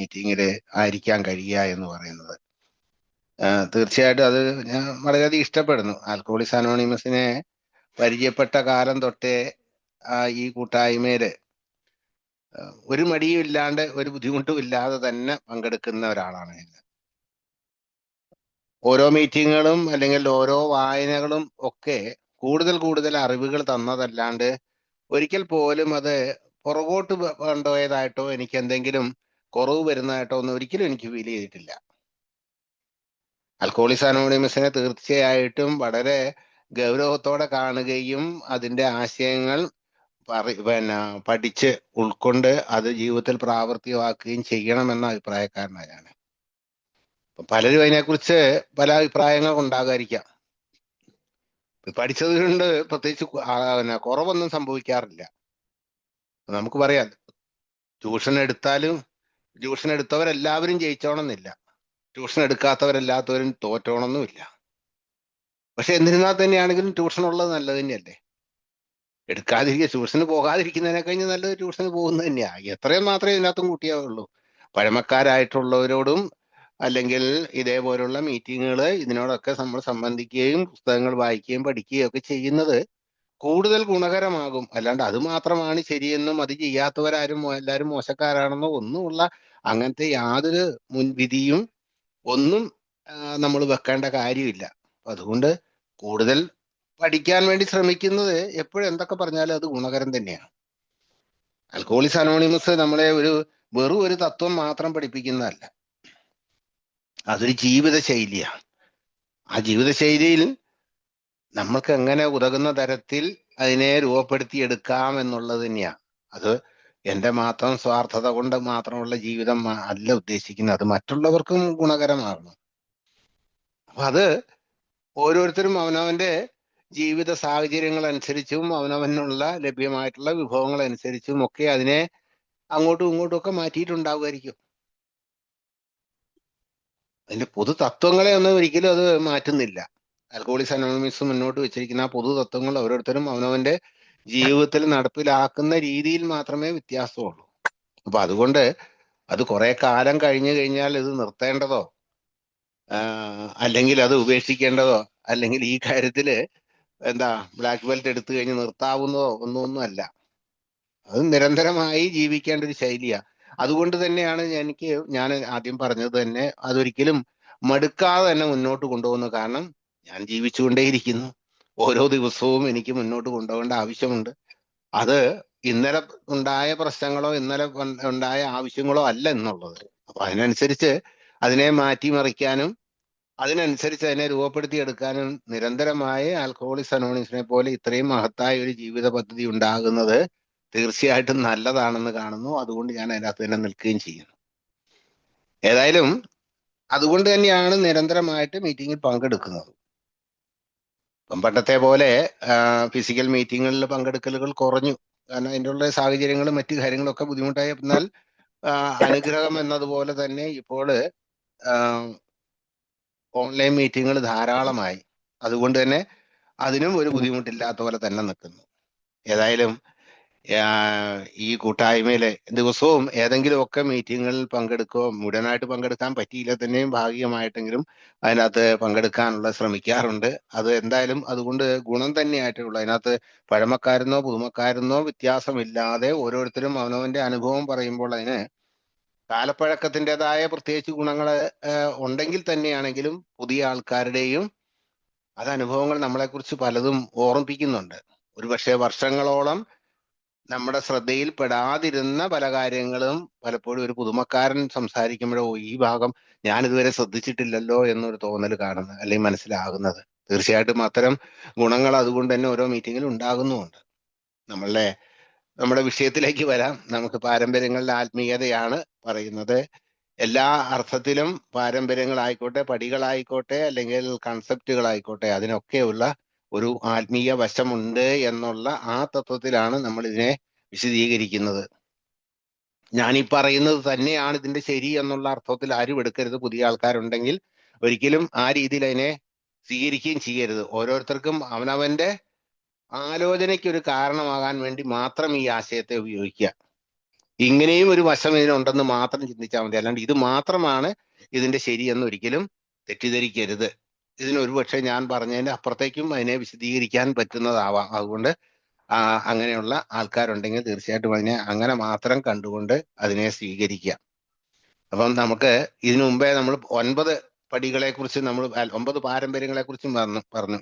മീറ്റിങ്ങിൽ ആയിരിക്കാൻ കഴിയുക എന്ന് പറയുന്നത്. തീർച്ചയായിട്ടും അത് ഞാൻ വളരെയധികം ഇഷ്ടപ്പെടുന്നു. ആൽക്കഹോളിക്സ് അനോണിമസിനെ പരിചയപ്പെട്ട കാലം തൊട്ടേ ഈ കൂട്ടായ്മയില് ഒരു മടിയും ഇല്ലാണ്ട് ഒരു ബുദ്ധിമുട്ടും ഇല്ലാതെ തന്നെ പങ്കെടുക്കുന്ന ഒരാളാണ് ഞാൻ. ഓരോ മീറ്റിങ്ങുകളും അല്ലെങ്കിൽ ഓരോ വായനകളും ഒക്കെ കൂടുതൽ കൂടുതൽ അറിവുകൾ തന്നതല്ലാണ്ട് ഒരിക്കൽ പോലും അത് പുറകോട്ട് കൊണ്ടുപോയതായിട്ടോ എനിക്ക് എന്തെങ്കിലും കുറവ് വരുന്നതായിട്ടോ ഒന്നും ഒരിക്കലും എനിക്ക് ഫീൽ ചെയ്തിട്ടില്ല. ആൽക്കഹോളിക്സ് അനോണിമസിനെ തീർച്ചയായിട്ടും വളരെ ഗൗരവത്തോടെ കാണുകയും അതിന്റെ ആശയങ്ങൾ പഠിച്ച് ഉൾക്കൊണ്ട് അത് ജീവിതത്തിൽ പ്രാവർത്തികമാക്കുകയും ചെയ്യണമെന്ന അഭിപ്രായക്കാരനാണ് ഞാൻ. പലരും അതിനെക്കുറിച്ച് പല അഭിപ്രായങ്ങൾ ഉണ്ടാകാതിരിക്കാം. പഠിച്ചത് കൊണ്ട് പ്രത്യേകിച്ച് കുറവൊന്നും സംഭവിക്കാറില്ല. നമുക്ക് പറയാം, ട്യൂഷൻ എടുത്തവരെല്ലാവരും ജയിച്ചോണമെന്നില്ല, ട്യൂഷൻ എടുക്കാത്തവരെല്ലാത്തവരും തോറ്റോണമെന്നുമില്ല. പക്ഷെ എന്നിരുന്നാൽ തന്നെയാണെങ്കിലും ട്യൂഷൻ ഉള്ളത് നല്ലത് തന്നെയല്ലേ. ട്യൂഷന് പോകാതിരിക്കുന്നതിനെ കഴിഞ്ഞ് നല്ലത് ട്യൂഷന് പോകുന്നത് തന്നെയാ. എത്രയും മാത്രമേ ഇതിനകത്തും കൂട്ടിയാവുള്ളൂ. പഴമക്കാരായിട്ടുള്ളവരോടും അല്ലെങ്കിൽ ഇതേപോലുള്ള മീറ്റിങ്ങുകൾ ഇതിനോടൊക്കെ നമ്മൾ സംബന്ധിക്കുകയും പുസ്തകങ്ങൾ വായിക്കുകയും പഠിക്കുകയും ഒക്കെ ചെയ്യുന്നത് കൂടുതൽ ഗുണകരമാകും. അല്ലാണ്ട് അത് മാത്രമാണ് ശരിയെന്നും അത് ചെയ്യാത്തവരാരും എല്ലാവരും മോശക്കാരാണെന്നോ ഒന്നുമുള്ള അങ്ങനത്തെ യാതൊരു മുൻവിധിയും ഒന്നും നമ്മൾ വെക്കേണ്ട കാര്യമില്ല. അതുകൊണ്ട് കൂടുതൽ പഠിക്കാൻ വേണ്ടി ശ്രമിക്കുന്നത് എപ്പോഴും എന്തൊക്കെ പറഞ്ഞാലും അത് ഗുണകരം തന്നെയാണ്. ആൽക്കഹോളിക്സ് അനോണിമസ് നമ്മളെ വെറും ഒരു തത്വം മാത്രം പഠിപ്പിക്കുന്നതല്ല, അതൊരു ജീവിത ശൈലിയാണ്. ആ ജീവിതശൈലിയിൽ നമ്മൾക്ക് എങ്ങനെ ഉതകുന്ന തരത്തിൽ അതിനെ രൂപപ്പെടുത്തിയെടുക്കാം എന്നുള്ളത് തന്നെയാണ്. അത് എൻ്റെ മാത്രം സ്വാർത്ഥത കൊണ്ട് മാത്രമുള്ള ജീവിതം അല്ല ഉദ്ദേശിക്കുന്നത്, അത് മറ്റുള്ളവർക്കും ഗുണകരമാകണം. അപ്പൊ അത് ഓരോരുത്തരും അവനവന്റെ ജീവിത സാഹചര്യങ്ങൾ അനുസരിച്ചും അവനവനുള്ള ലഭ്യമായിട്ടുള്ള വിഭവങ്ങൾ അനുസരിച്ചും ഒക്കെ അതിനെ അങ്ങോട്ടും ഇങ്ങോട്ടും ഒക്കെ മാറ്റിയിട്ടുണ്ടാവുമായിരിക്കും. അതിന്റെ പൊതു തത്വങ്ങളെ ഒന്നും ഒരിക്കലും അത് മാറ്റുന്നില്ല. ആൽക്കഹോളിക്സ് അനോണിമസ് മുന്നോട്ട് വെച്ചിരിക്കുന്ന ആ പൊതു തത്വങ്ങൾ ഓരോരുത്തരും അവനവന്റെ ജീവിതത്തിൽ നടപ്പിലാക്കുന്ന രീതിയിൽ മാത്രമേ വ്യത്യാസമുള്ളൂ. അപ്പൊ അതുകൊണ്ട് അത് കുറെ കാലം കഴിഞ്ഞു കഴിഞ്ഞാൽ ഇത് നിർത്തേണ്ടതോ അല്ലെങ്കിൽ അത് ഉപേക്ഷിക്കേണ്ടതോ അല്ലെങ്കിൽ ഈ കാര്യത്തില് ബ്ലാക്ക് ബെൽറ്റ് എടുത്തു കഴിഞ്ഞ് നിർത്താവുന്നതോ ഒന്നും അല്ല. അത് നിരന്തരമായി ജീവിക്കേണ്ട ഒരു ശൈലിയാണ്. അതുകൊണ്ട് തന്നെയാണ് ഞാൻ ആദ്യം പറഞ്ഞത് തന്നെ, അതൊരിക്കലും മടുക്കാതെ തന്നെ മുന്നോട്ട് കൊണ്ടുപോകുന്നു. കാരണം ഞാൻ ജീവിച്ചുകൊണ്ടേയിരിക്കുന്നു. ഓരോ ദിവസവും എനിക്ക് മുന്നോട്ട് കൊണ്ടുപോകേണ്ട ആവശ്യമുണ്ട്. അത് ഇന്നലെ ഉണ്ടായ പ്രശ്നങ്ങളോ ഇന്നലെ ഉണ്ടായ ആവശ്യങ്ങളോ അല്ല എന്നുള്ളത്. അപ്പൊ അതിനനുസരിച്ച് അതിനെ മാറ്റിമറിക്കാനും അതിനനുസരിച്ച് അതിനെ രൂപപ്പെടുത്തിയെടുക്കാനും നിരന്തരമായ ആൽക്കഹോളിക്സ് അനോണിമസിനെ പോലെ ഇത്രയും മഹത്തായ ഒരു ജീവിത പദ്ധതി ഉണ്ടാകുന്നത് തീർച്ചയായിട്ടും നല്ലതാണെന്ന് കാണുന്നു. അതുകൊണ്ട് ഞാൻ അതിനകത്ത് തന്നെ നിൽക്കുകയും ചെയ്യുന്നു. ഏതായാലും അതുകൊണ്ട് തന്നെയാണ് നിരന്തരമായിട്ട് മീറ്റിങ്ങിൽ പങ്കെടുക്കുന്നത്. ഇപ്പം പണ്ടത്തെ പോലെ ഫിസിക്കൽ മീറ്റിങ്ങുകളിൽ പങ്കെടുക്കലുകൾ കുറഞ്ഞു. കാരണം അതിൻ്റെ ഉള്ള സാഹചര്യങ്ങളും മറ്റു കാര്യങ്ങളൊക്കെ ബുദ്ധിമുട്ടായി. എന്നാൽ അനുഗ്രഹം എന്നതുപോലെ തന്നെ ഇപ്പോൾ ഓൺലൈൻ മീറ്റിങ്ങുകൾ ധാരാളമായി. അതുകൊണ്ട് തന്നെ അതിനും ഒരു ബുദ്ധിമുട്ടില്ലാത്ത പോലെ തന്നെ നിൽക്കുന്നു. ഏതായാലും ഈ കൂട്ടായ്മയിലെ ദിവസവും ഏതെങ്കിലുമൊക്കെ മീറ്റിങ്ങുകളിൽ പങ്കെടുക്കുകയോ മുഴുവനായിട്ട് പങ്കെടുക്കാൻ പറ്റിയില്ല തന്നെയും ഭാഗികമായിട്ടെങ്കിലും അതിനകത്ത് പങ്കെടുക്കാനുള്ള ശ്രമിക്കാറുണ്ട്. അത് എന്തായാലും അതുകൊണ്ട് ഗുണം തന്നെയായിട്ടുള്ളൂ. അതിനകത്ത് പഴമക്കാരെന്നോ പുതുമക്കാരെന്നോ വ്യത്യാസമില്ലാതെ ഓരോരുത്തരും അവനവന്റെ അനുഭവം പറയുമ്പോൾ അതിന് കാലപ്പഴക്കത്തിൻ്റെതായ പ്രത്യേകിച്ച് ഗുണങ്ങൾ ഉണ്ടെങ്കിൽ തന്നെയാണെങ്കിലും പുതിയ ആൾക്കാരുടെയും അത് അനുഭവങ്ങൾ നമ്മളെക്കുറിച്ച് പലതും ഓർമ്മിപ്പിക്കുന്നുണ്ട്. ഒരുപക്ഷെ വർഷങ്ങളോളം നമ്മുടെ ശ്രദ്ധയിൽ പെടാതിരുന്ന പല കാര്യങ്ങളും പലപ്പോഴും ഒരു പുതുമക്കാരൻ സംസാരിക്കുമ്പോഴോ ഈ ഭാഗം ഞാൻ ഇതുവരെ ശ്രദ്ധിച്ചിട്ടില്ലല്ലോ എന്നൊരു തോന്നൽ കാണുന്നത് അല്ലെങ്കിൽ മനസ്സിലാകുന്നത്. തീർച്ചയായിട്ടും അത്തരം ഗുണങ്ങൾ അതുകൊണ്ട് തന്നെ ഓരോ മീറ്റിങ്ങിലും ഉണ്ടാകുന്നുമുണ്ട്. നമ്മുടെ വിഷയത്തിലേക്ക് വരാം. നമുക്ക് പാരമ്പര്യങ്ങളുടെ ആത്മീയതയാണ് പറയുന്നത്. എല്ലാ അർത്ഥത്തിലും പാരമ്പര്യങ്ങളായിക്കോട്ടെ, പടികളായിക്കോട്ടെ, അല്ലെങ്കിൽ കൺസെപ്റ്റുകളായിക്കോട്ടെ, അതിനൊക്കെയുള്ള ഒരു ആത്മീയ വശമുണ്ട് എന്നുള്ള ആ തത്വത്തിലാണ് നമ്മൾ ഇതിനെ വിശദീകരിക്കുന്നത്. ഞാനീ പറയുന്നത് തന്നെയാണ് ഇതിന്റെ ശരി എന്നുള്ള അർത്ഥത്തിൽ ആരും എടുക്കരുത്. പുതിയ ആൾക്കാരുണ്ടെങ്കിൽ ഒരിക്കലും ആ രീതിയിൽ അതിനെ സ്വീകരിക്കുകയും ചെയ്യരുത്. ഓരോരുത്തർക്കും അവനവന്റെ ആലോചനയ്ക്ക് ഒരു കാരണമാകാൻ വേണ്ടി മാത്രം ഈ ആശയത്തെ ഉപയോഗിക്കുക. ഇങ്ങനെയും ഒരു വശം ഇതിനുണ്ടെന്ന് മാത്രം ചിന്തിച്ചാൽ മതി. അല്ലാണ്ട് ഇത് മാത്രമാണ് ഇതിന്റെ ശരിയെന്ന് ഒരിക്കലും തെറ്റിദ്ധരിക്കരുത്. ഇതിനൊരു പക്ഷേ ഞാൻ പറഞ്ഞതിന്റെ അപ്പുറത്തേക്കും അതിനെ വിശദീകരിക്കാൻ പറ്റുന്നതാവാം. അതുകൊണ്ട് അങ്ങനെയുള്ള ആൾക്കാരുണ്ടെങ്കിൽ തീർച്ചയായിട്ടും അതിനെ അങ്ങനെ മാത്രം കണ്ടുകൊണ്ട് അതിനെ സ്വീകരിക്കുക. അപ്പം നമുക്ക് ഇതിനു മുമ്പേ നമ്മൾ 9 പടികളെ കുറിച്ച്, നമ്മൾ 9 പാരമ്പര്യങ്ങളെ കുറിച്ചും പറഞ്ഞു.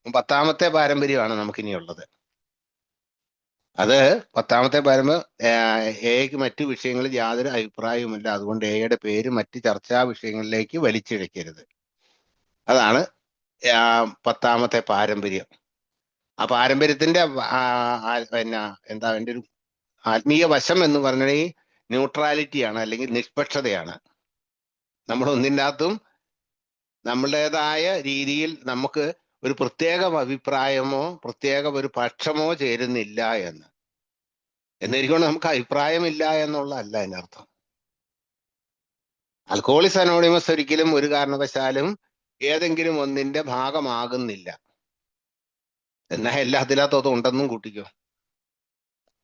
10ാമത്തെ പാരമ്പര്യമാണ് നമുക്കിനിയുള്ളത്. അത് 10ാമത്തെ പാരമ്പര്യം, എക്ക് മറ്റു വിഷയങ്ങളിൽ യാതൊരു അഭിപ്രായവുമില്ല, അതുകൊണ്ട് എയുടെ പേര് മറ്റ് ചർച്ചാ വിഷയങ്ങളിലേക്ക് വലിച്ചിഴക്കരുത്. അതാണ് 10ാമത്തെ പാരമ്പര്യം. ആ പാരമ്പര്യത്തിന്റെ പിന്നെ എന്താ അതിന്റെ ഒരു ആത്മീയ വശം എന്ന് പറഞ്ഞാൽ ന്യൂട്രാലിറ്റിയാണ്, അല്ലെങ്കിൽ നിഷ്പക്ഷതയാണ്. നമ്മൾ ഒന്നിൻ്റെ അകത്തും നമ്മളുടേതായ രീതിയിൽ നമുക്ക് ഒരു പ്രത്യേക അഭിപ്രായമോ പ്രത്യേക ഒരു പക്ഷമോ ചേരുന്നില്ല എന്നിരിക്കൊണ്ട് നമുക്ക് അഭിപ്രായമില്ല എന്നുള്ളതല്ല അതിനർത്ഥം. ആൽക്കഹോളിക്സ് അനോണിമസ് ഒരിക്കലും ഒരു കാരണവശാലും ഏതെങ്കിലും ഒന്നിന്റെ ഭാഗമാകുന്നില്ല. എന്നാൽ എല്ലാത്തിനകത്തും ഉണ്ടെന്നും കൂട്ടിക്കോ.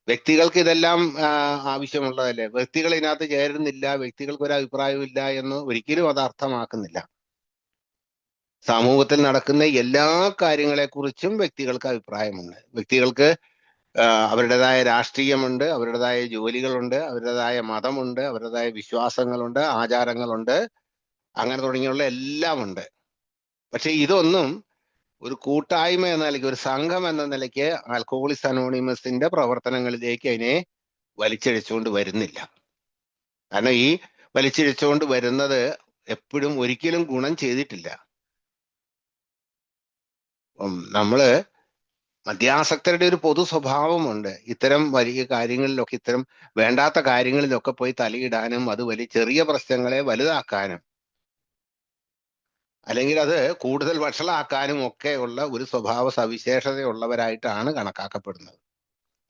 വ്യക്തികൾക്ക് ഇതെല്ലാം ആവശ്യമുള്ളതല്ലേ. വ്യക്തികൾ ഇതിനകത്ത് ചേരുന്നില്ല, വ്യക്തികൾക്ക് ഒരു അഭിപ്രായമില്ല എന്ന് ഒരിക്കലും അത് അർത്ഥമാക്കുന്നില്ല. സമൂഹത്തിൽ നടക്കുന്ന എല്ലാ കാര്യങ്ങളെക്കുറിച്ചും വ്യക്തികൾക്ക് അഭിപ്രായമുണ്ട്. വ്യക്തികൾക്ക് അവരുടേതായ രാഷ്ട്രീയമുണ്ട്, അവരുടേതായ ജോലികളുണ്ട്, അവരുടേതായ മതമുണ്ട്, അവരുടേതായ വിശ്വാസങ്ങളുണ്ട്, ആചാരങ്ങളുണ്ട്, അങ്ങനെ തുടങ്ങിയുള്ള എല്ലാം ഉണ്ട്. പക്ഷെ ഇതൊന്നും ഒരു കൂട്ടായ്മ എന്ന നിലയ്ക്ക്, ഒരു സംഘം എന്ന നിലയ്ക്ക് ആൽക്കഹോളിക്സ് അനോണിമസിന്റെ പ്രവർത്തനങ്ങളിലേക്ക് അതിനെ വലിച്ചിഴച്ചുകൊണ്ട് വരുന്നില്ല. കാരണം ഈ വലിച്ചിഴച്ചുകൊണ്ട് വരുന്നത് എപ്പോഴും ഒരിക്കലും ഗുണം ചെയ്തിട്ടില്ല. നമ്മള് മദ്യാസക്തരുടെ ഒരു പൊതു സ്വഭാവമുണ്ട്. ഇത്തരം വലിയ കാര്യങ്ങളിലൊക്കെ, ഇത്തരം വേണ്ടാത്ത കാര്യങ്ങളിലൊക്കെ പോയി തലയിടാനും അത് വലിയ ചെറിയ പ്രശ്നങ്ങളെ വലുതാക്കാനും അല്ലെങ്കിൽ അത് കൂടുതൽ വഷളാക്കാനും ഒക്കെ ഉള്ള ഒരു സ്വഭാവ സവിശേഷതയുള്ളവരായിട്ടാണ് കണക്കാക്കപ്പെടുന്നത്.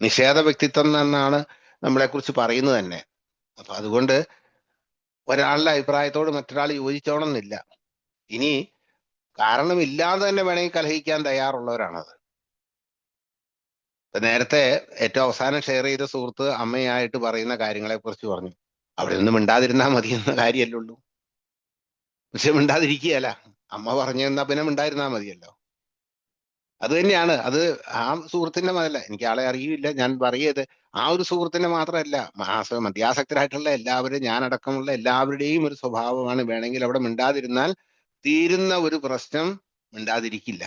നിഷേധ വ്യക്തിത്വം എന്നാണ് നമ്മളെക്കുറിച്ച് പറയുന്നത് തന്നെ. അപ്പൊ അതുകൊണ്ട് ഒരാളുടെ അഭിപ്രായത്തോട് മറ്റൊരാൾ യോജിച്ചോണമെന്നില്ല. ഇനി കാരണമില്ലാതെ തന്നെ വേണമെങ്കിൽ കലഹിക്കാൻ തയ്യാറുള്ളവരാണത്. നേരത്തെ ഏറ്റവും അവസാനം ഷെയർ ചെയ്ത സുഹൃത്ത് അമ്മയായിട്ട് പറയുന്ന കാര്യങ്ങളെ കുറിച്ച് പറഞ്ഞു. അവിടെ നിന്ന് മിണ്ടാതിരുന്നാൽ മതി എന്ന കാര്യമല്ലുള്ളൂ. പക്ഷെ മിണ്ടാതിരിക്കുകയല്ല, അമ്മ പറഞ്ഞു തന്നാ പിന്നെ മിണ്ടായിരുന്നാൽ മതിയല്ലോ. അത് തന്നെയാണ്. അത് ആ സുഹൃത്തിന്റെ മതല്ല, എനിക്ക് ആളെ അറിയില്ല, ഞാൻ പറയത് ആ ഒരു സുഹൃത്തിന്റെ മാത്രമല്ല, മദ്യാസക്തരായിട്ടുള്ള എല്ലാവരും, ഞാനടക്കമുള്ള എല്ലാവരുടെയും ഒരു സ്വഭാവമാണ്. വേണമെങ്കിൽ അവിടെ മിണ്ടാതിരുന്നാൽ തീരുന്ന ഒരു പ്രശ്നം മിണ്ടാതിരിക്കില്ല.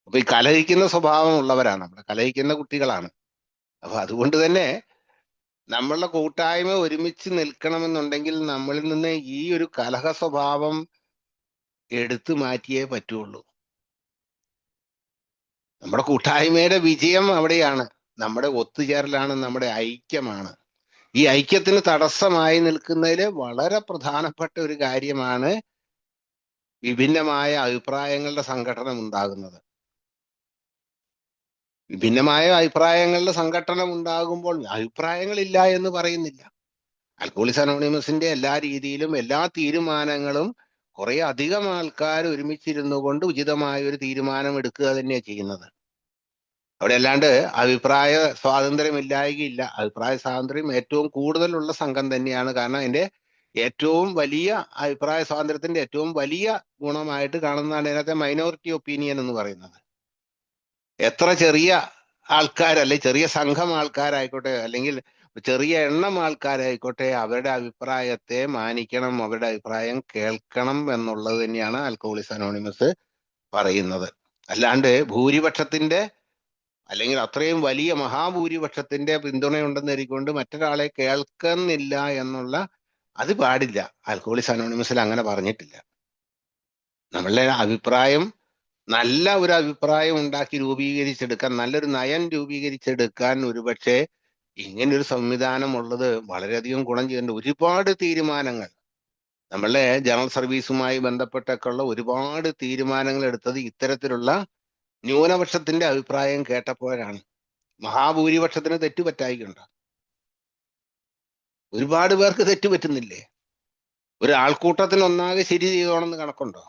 അപ്പൊ ഈ കലഹിക്കുന്ന സ്വഭാവം ഉള്ളവരാണ്, നമ്മുടെ കലഹിക്കുന്ന കുട്ടികളാണ്. അപ്പൊ അതുകൊണ്ട് തന്നെ നമ്മളുടെ കൂട്ടായ്മ ഒരുമിച്ച് നിൽക്കണമെന്നുണ്ടെങ്കിൽ നമ്മളിൽ നിന്ന് ഈ ഒരു കലഹ സ്വഭാവം എടുത്തു മാറ്റിയേ പറ്റുള്ളൂ. നമ്മുടെ കൂട്ടായ്മയുടെ വിജയം അവിടെയാണ്, നമ്മുടെ ഒത്തുചേരലാണ്, നമ്മുടെ ഐക്യമാണ്. ഈ ഐക്യത്തിന് തടസ്സമായി നിൽക്കുന്നതിൽ വളരെ പ്രധാനപ്പെട്ട ഒരു കാര്യമാണ് വിഭിന്നമായ അഭിപ്രായങ്ങളുടെ സംഘടന ഉണ്ടാകുന്നത്. വിഭിന്നമായ അഭിപ്രായങ്ങളുടെ സംഘടന ഉണ്ടാകുമ്പോൾ അഭിപ്രായങ്ങളില്ല എന്ന് പറയുന്നില്ല. ആൽക്കഹോളിക്സ് അനോണിമസിന്റെ എല്ലാ രീതിയിലും എല്ലാ തീരുമാനങ്ങളും കുറെ അധികം ആൾക്കാർ ഒരുമിച്ചിരുന്നു കൊണ്ട് ഉചിതമായ ഒരു തീരുമാനം എടുക്കുക തന്നെയാണ് ചെയ്യുന്നത്. അവിടെ അല്ലാണ്ട് അഭിപ്രായ സ്വാതന്ത്ര്യമില്ലായകയില്ല. അഭിപ്രായ സ്വാതന്ത്ര്യം ഏറ്റവും കൂടുതലുള്ള സംഘം തന്നെയാണ്. കാരണം അതിന്റെ ഏറ്റവും വലിയ അഭിപ്രായ സ്വാതന്ത്ര്യത്തിന്റെ ഏറ്റവും വലിയ ഗുണമായിട്ട് കാണുന്നതാണ് ഇതിനകത്തെ മൈനോറിറ്റി ഒപ്പീനിയൻ എന്ന് പറയുന്നത്. എത്ര ചെറിയ ആൾക്കാരല്ലെ, ചെറിയ സംഘം ആൾക്കാരായിക്കോട്ടെ, അല്ലെങ്കിൽ ചെറിയ എണ്ണം ആൾക്കാരായിക്കോട്ടെ, അവരുടെ അഭിപ്രായത്തെ മാനിക്കണം, അവരുടെ അഭിപ്രായം കേൾക്കണം എന്നുള്ളത് തന്നെയാണ് ആൽക്കഹോളിക്സ് അനോണിമസ് പറയുന്നത്. അല്ലാണ്ട് ഭൂരിപക്ഷത്തിന്റെ അല്ലെങ്കിൽ അത്രയും വലിയ മഹാഭൂരിപക്ഷത്തിന്റെ പിന്തുണയുണ്ടെന്ന് എരിക്കൊണ്ട് മറ്റൊരാളെ കേൾക്കുന്നില്ല എന്നുള്ള അത് പാടില്ല. ആൽക്കഹോളിക്സ് അനോണിമസിൽ അങ്ങനെ പറഞ്ഞിട്ടില്ല. നമ്മളുടെ അഭിപ്രായം, നല്ല ഒരു അഭിപ്രായം ഉണ്ടാക്കി രൂപീകരിച്ചെടുക്കാൻ, നല്ലൊരു നയം രൂപീകരിച്ചെടുക്കാൻ ഒരുപക്ഷെ ഇങ്ങനൊരു സംവിധാനം ഉള്ളത് വളരെയധികം ഗുണം ചെയ്യുന്നുണ്ട്. ഒരുപാട് തീരുമാനങ്ങൾ നമ്മളുടെ ജനറൽ സർവീസുമായി ബന്ധപ്പെട്ടൊക്കെ ഉള്ള ഒരുപാട് തീരുമാനങ്ങൾ എടുത്തത് ഇത്തരത്തിലുള്ള ന്യൂനപക്ഷത്തിന്റെ അഭിപ്രായം കേട്ടപ്പോഴാണ്. മഹാഭൂരിപക്ഷത്തിന് തെറ്റുപറ്റായിക്കുണ്ട്. ഒരുപാട് പേർക്ക് തെറ്റുപറ്റുന്നില്ലേ? ഒരു ആൾക്കൂട്ടത്തിനൊന്നാകെ ശരി ചെയ്തോണമെന്ന് കണക്കുണ്ടോ?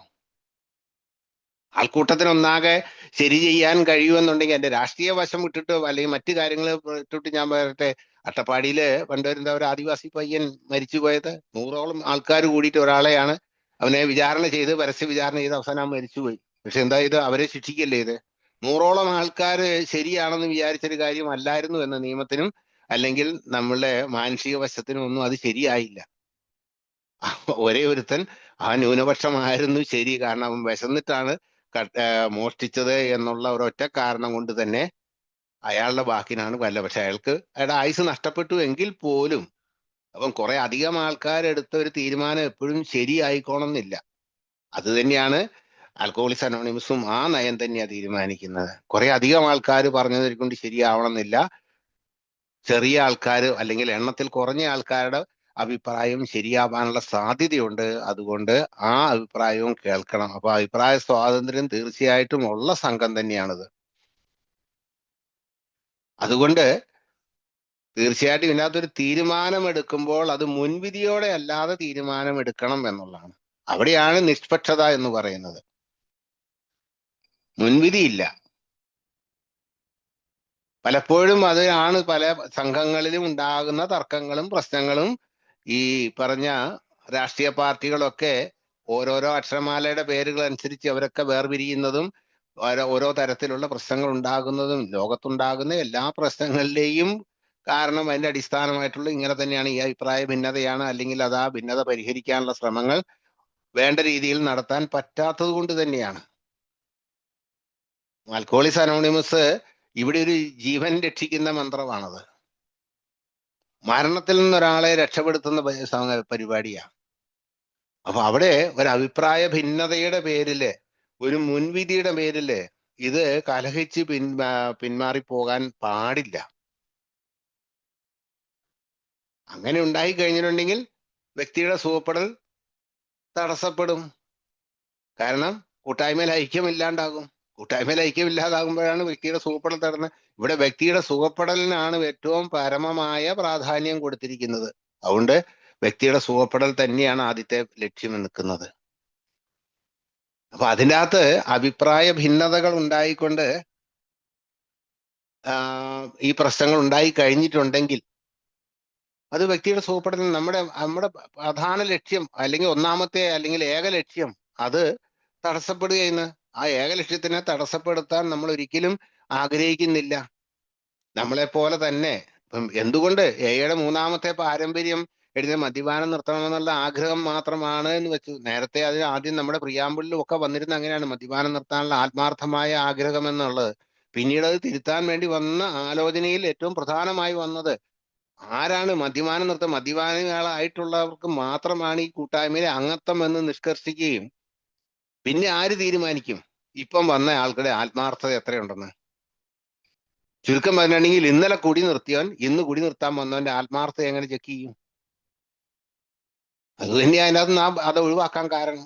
ആൾക്കൂട്ടത്തിനൊന്നാകെ ശരി ചെയ്യാൻ കഴിയുമെന്നുണ്ടെങ്കിൽ, എന്റെ രാഷ്ട്രീയ വശം വിട്ടിട്ട് അല്ലെങ്കിൽ മറ്റു കാര്യങ്ങൾ വിട്ടിട്ട് ഞാൻ പറയട്ടെ, അട്ടപ്പാടിയില് പണ്ടൊരുന്താ ഒരു ആദിവാസി പയ്യൻ മരിച്ചു പോയത്. 100ഓളം ആൾക്കാർ കൂടിയിട്ട് ഒരാളെയാണ് അവനെ വിചാരണ ചെയ്ത്, പരസ്യ വിചാരണ ചെയ്ത് അവസാനം മരിച്ചുപോയി. പക്ഷെ എന്താ ഇത്, അവരെ ശിക്ഷിക്കല്ലേ ഇത്? 100ഓളം ആൾക്കാർ ശരിയാണെന്ന് വിചാരിച്ചൊരു കാര്യം അല്ലായിരുന്നു എന്ന നിയമത്തിനും അല്ലെങ്കിൽ നമ്മളുടെ മാനസിക വശത്തിനും ഒന്നും അത് ശരിയായില്ല. ഒരേ ഒരുത്തൻ ആ ന്യൂനപക്ഷമായിരുന്നു ശരി, കാരണം അവൻ വിശന്നിട്ടാണ് മോഷ്ടിച്ചത് എന്നുള്ള ഒരൊറ്റ കാരണം കൊണ്ട് തന്നെ അയാളുടെ വാക്കിനാണ് വല്ല. പക്ഷെ അയാളുടെ ആയുസ് നഷ്ടപ്പെട്ടു എങ്കിൽ പോലും അപ്പം കുറെ അധികം ആൾക്കാരെടുത്ത ഒരു തീരുമാനം എപ്പോഴും ശരിയായിക്കോണമെന്നില്ല. അത് തന്നെയാണ് ആൽക്കഹോളിക്സ് അനോണിമസും ആ നയം തന്നെയാ തീരുമാനിക്കുന്നത്. കുറെ അധികം ആൾക്കാർ പറഞ്ഞത് കൊണ്ട് ശരിയാവണമെന്നില്ല. ചെറിയ ആൾക്കാർ അല്ലെങ്കിൽ എണ്ണത്തിൽ കുറഞ്ഞ ആൾക്കാരുടെ അഭിപ്രായം ശരിയാവാനുള്ള സാധ്യതയുണ്ട്. അതുകൊണ്ട് ആ അഭിപ്രായവും കേൾക്കണം. അപ്പൊ അഭിപ്രായ സ്വാതന്ത്ര്യം തീർച്ചയായിട്ടും ഉള്ള സംഘം തന്നെയാണിത്. അതുകൊണ്ട് തീർച്ചയായിട്ടും ഇതിനകത്തൊരു തീരുമാനമെടുക്കുമ്പോൾ അത് മുൻവിധിയോടെ അല്ലാതെ തീരുമാനമെടുക്കണം എന്നുള്ളതാണ്. അവിടെയാണ് നിഷ്പക്ഷത എന്ന് പറയുന്നത്. മുൻവിധിയില്ല. പലപ്പോഴും അതാണ് പല സംഘങ്ങളിലും ഉണ്ടാകുന്ന തർക്കങ്ങളും പ്രശ്നങ്ങളും. ഈ പറഞ്ഞ രാഷ്ട്രീയ പാർട്ടികളൊക്കെ ഓരോരോ അക്ഷരമാലയുടെ പേരുകൾ അനുസരിച്ച് അവരൊക്കെ വേർപിരിയുന്നതും ഓരോ തരത്തിലുള്ള പ്രശ്നങ്ങൾ ഉണ്ടാകുന്നതും ലോകത്തുണ്ടാകുന്ന എല്ലാ പ്രശ്നങ്ങളിലെയും കാരണം അതിന്റെ അടിസ്ഥാനമായിട്ടുള്ള ഇങ്ങനെ തന്നെയാണ്. ഈ അഭിപ്രായ ഭിന്നതയാണ്, അല്ലെങ്കിൽ അത് ആ ഭിന്നത പരിഹരിക്കാനുള്ള ശ്രമങ്ങൾ വേണ്ട രീതിയിൽ നടത്താൻ പറ്റാത്തത് കൊണ്ട് തന്നെയാണ്. ആൽക്കഹോളിക്സ് അനോണിമസ് ഇവിടെ ഒരു ജീവൻ രക്ഷിക്കുന്ന മന്ത്രമാണത്. മരണത്തിൽ നിന്നൊരാളെ രക്ഷപ്പെടുത്തുന്ന പരിപാടിയാണ്. അപ്പൊ അവിടെ ഒരു അഭിപ്രായ ഭിന്നതയുടെ പേരില്, ഒരു മുൻവിധിയുടെ പേരില് ഇത് കലഹിച്ച് പിന്മാറിപ്പോകാൻ പാടില്ല. അങ്ങനെ ഉണ്ടായി കഴിഞ്ഞിട്ടുണ്ടെങ്കിൽ വ്യക്തിയുടെ സുഖപ്പെടൽ തടസ്സപ്പെടും. കാരണം കൂട്ടായ്മയിൽ ഐക്യമില്ലാണ്ടാകും. കൂട്ടായ്മയിൽ ഐക്യമില്ലാതാകുമ്പോഴാണ് വ്യക്തിയുടെ സുഖപ്പെടൽ തടയുന്നത്. ഇവിടെ വ്യക്തിയുടെ സുഖപ്പെടലിനാണ് ഏറ്റവും പരമമായ പ്രാധാന്യം കൊടുത്തിരിക്കുന്നത്. അതുകൊണ്ട് വ്യക്തിയുടെ സുഖപ്പെടൽ തന്നെയാണ് ആദ്യത്തെ ലക്ഷ്യം നിൽക്കുന്നത്. അപ്പൊ അതിൻ്റെ അകത്ത് അഭിപ്രായ ഭിന്നതകൾ ഉണ്ടായിക്കൊണ്ട് ഈ പ്രശ്നങ്ങൾ ഉണ്ടായി കഴിഞ്ഞിട്ടുണ്ടെങ്കിൽ അത് വ്യക്തിയുടെ സുഖപ്പെടൽ നമ്മുടെ പ്രധാന ലക്ഷ്യം അല്ലെങ്കിൽ ഒന്നാമത്തെ അല്ലെങ്കിൽ ഏക ലക്ഷ്യം അത് തടസ്സപ്പെടുകയെന്ന്. ആ ഏക ലക്ഷ്യത്തിനെ തടസ്സപ്പെടുത്താൻ നമ്മൾ ഒരിക്കലും ആഗ്രഹിക്കുന്നില്ല. നമ്മളെപ്പോലെ തന്നെ ഇപ്പം എന്തുകൊണ്ട് എയുടെ മൂന്നാമത്തെ പാരമ്പര്യം എഴുതിയ മദ്യപാനം നിർത്തണമെന്നുള്ള ആഗ്രഹം മാത്രമാണ് എന്ന് വെച്ചു. നേരത്തെ അതിന് ആദ്യം നമ്മുടെ പ്രിയാമ്പിളിലും ഒക്കെ വന്നിരുന്ന അങ്ങനെയാണ്, മദ്യപാനം നിർത്താനുള്ള ആത്മാർത്ഥമായ ആഗ്രഹം എന്നുള്ളത്. പിന്നീട് അത് തിരുത്താൻ വേണ്ടി വന്ന ആലോചനയിൽ ഏറ്റവും പ്രധാനമായി വന്നത് ആരാണ് മദ്യപാനം മദ്യപാനികളായിട്ടുള്ളവർക്ക് മാത്രമാണ് ഈ കൂട്ടായ്മയിലെ അംഗത്വം എന്ന് നിഷ്കർഷിക്കുകയും പിന്നെ ആര് തീരുമാനിക്കും ഇപ്പം വന്ന ആൾക്കുടെ ആത്മാർത്ഥത എത്രയുണ്ടെന്ന്? ചുരുക്കം പറഞ്ഞിട്ടുണ്ടെങ്കിൽ ഇന്നലെ കുടി നിർത്തിയവൻ ഇന്ന് കുടി നിർത്താൻ വന്നവന്റെ ആത്മാർത്ഥത എങ്ങനെ ചെക്ക് ചെയ്യും? അത് തന്നെയാ അതിനകത്ത് നാം അത് ഒഴിവാക്കാൻ കാരണം.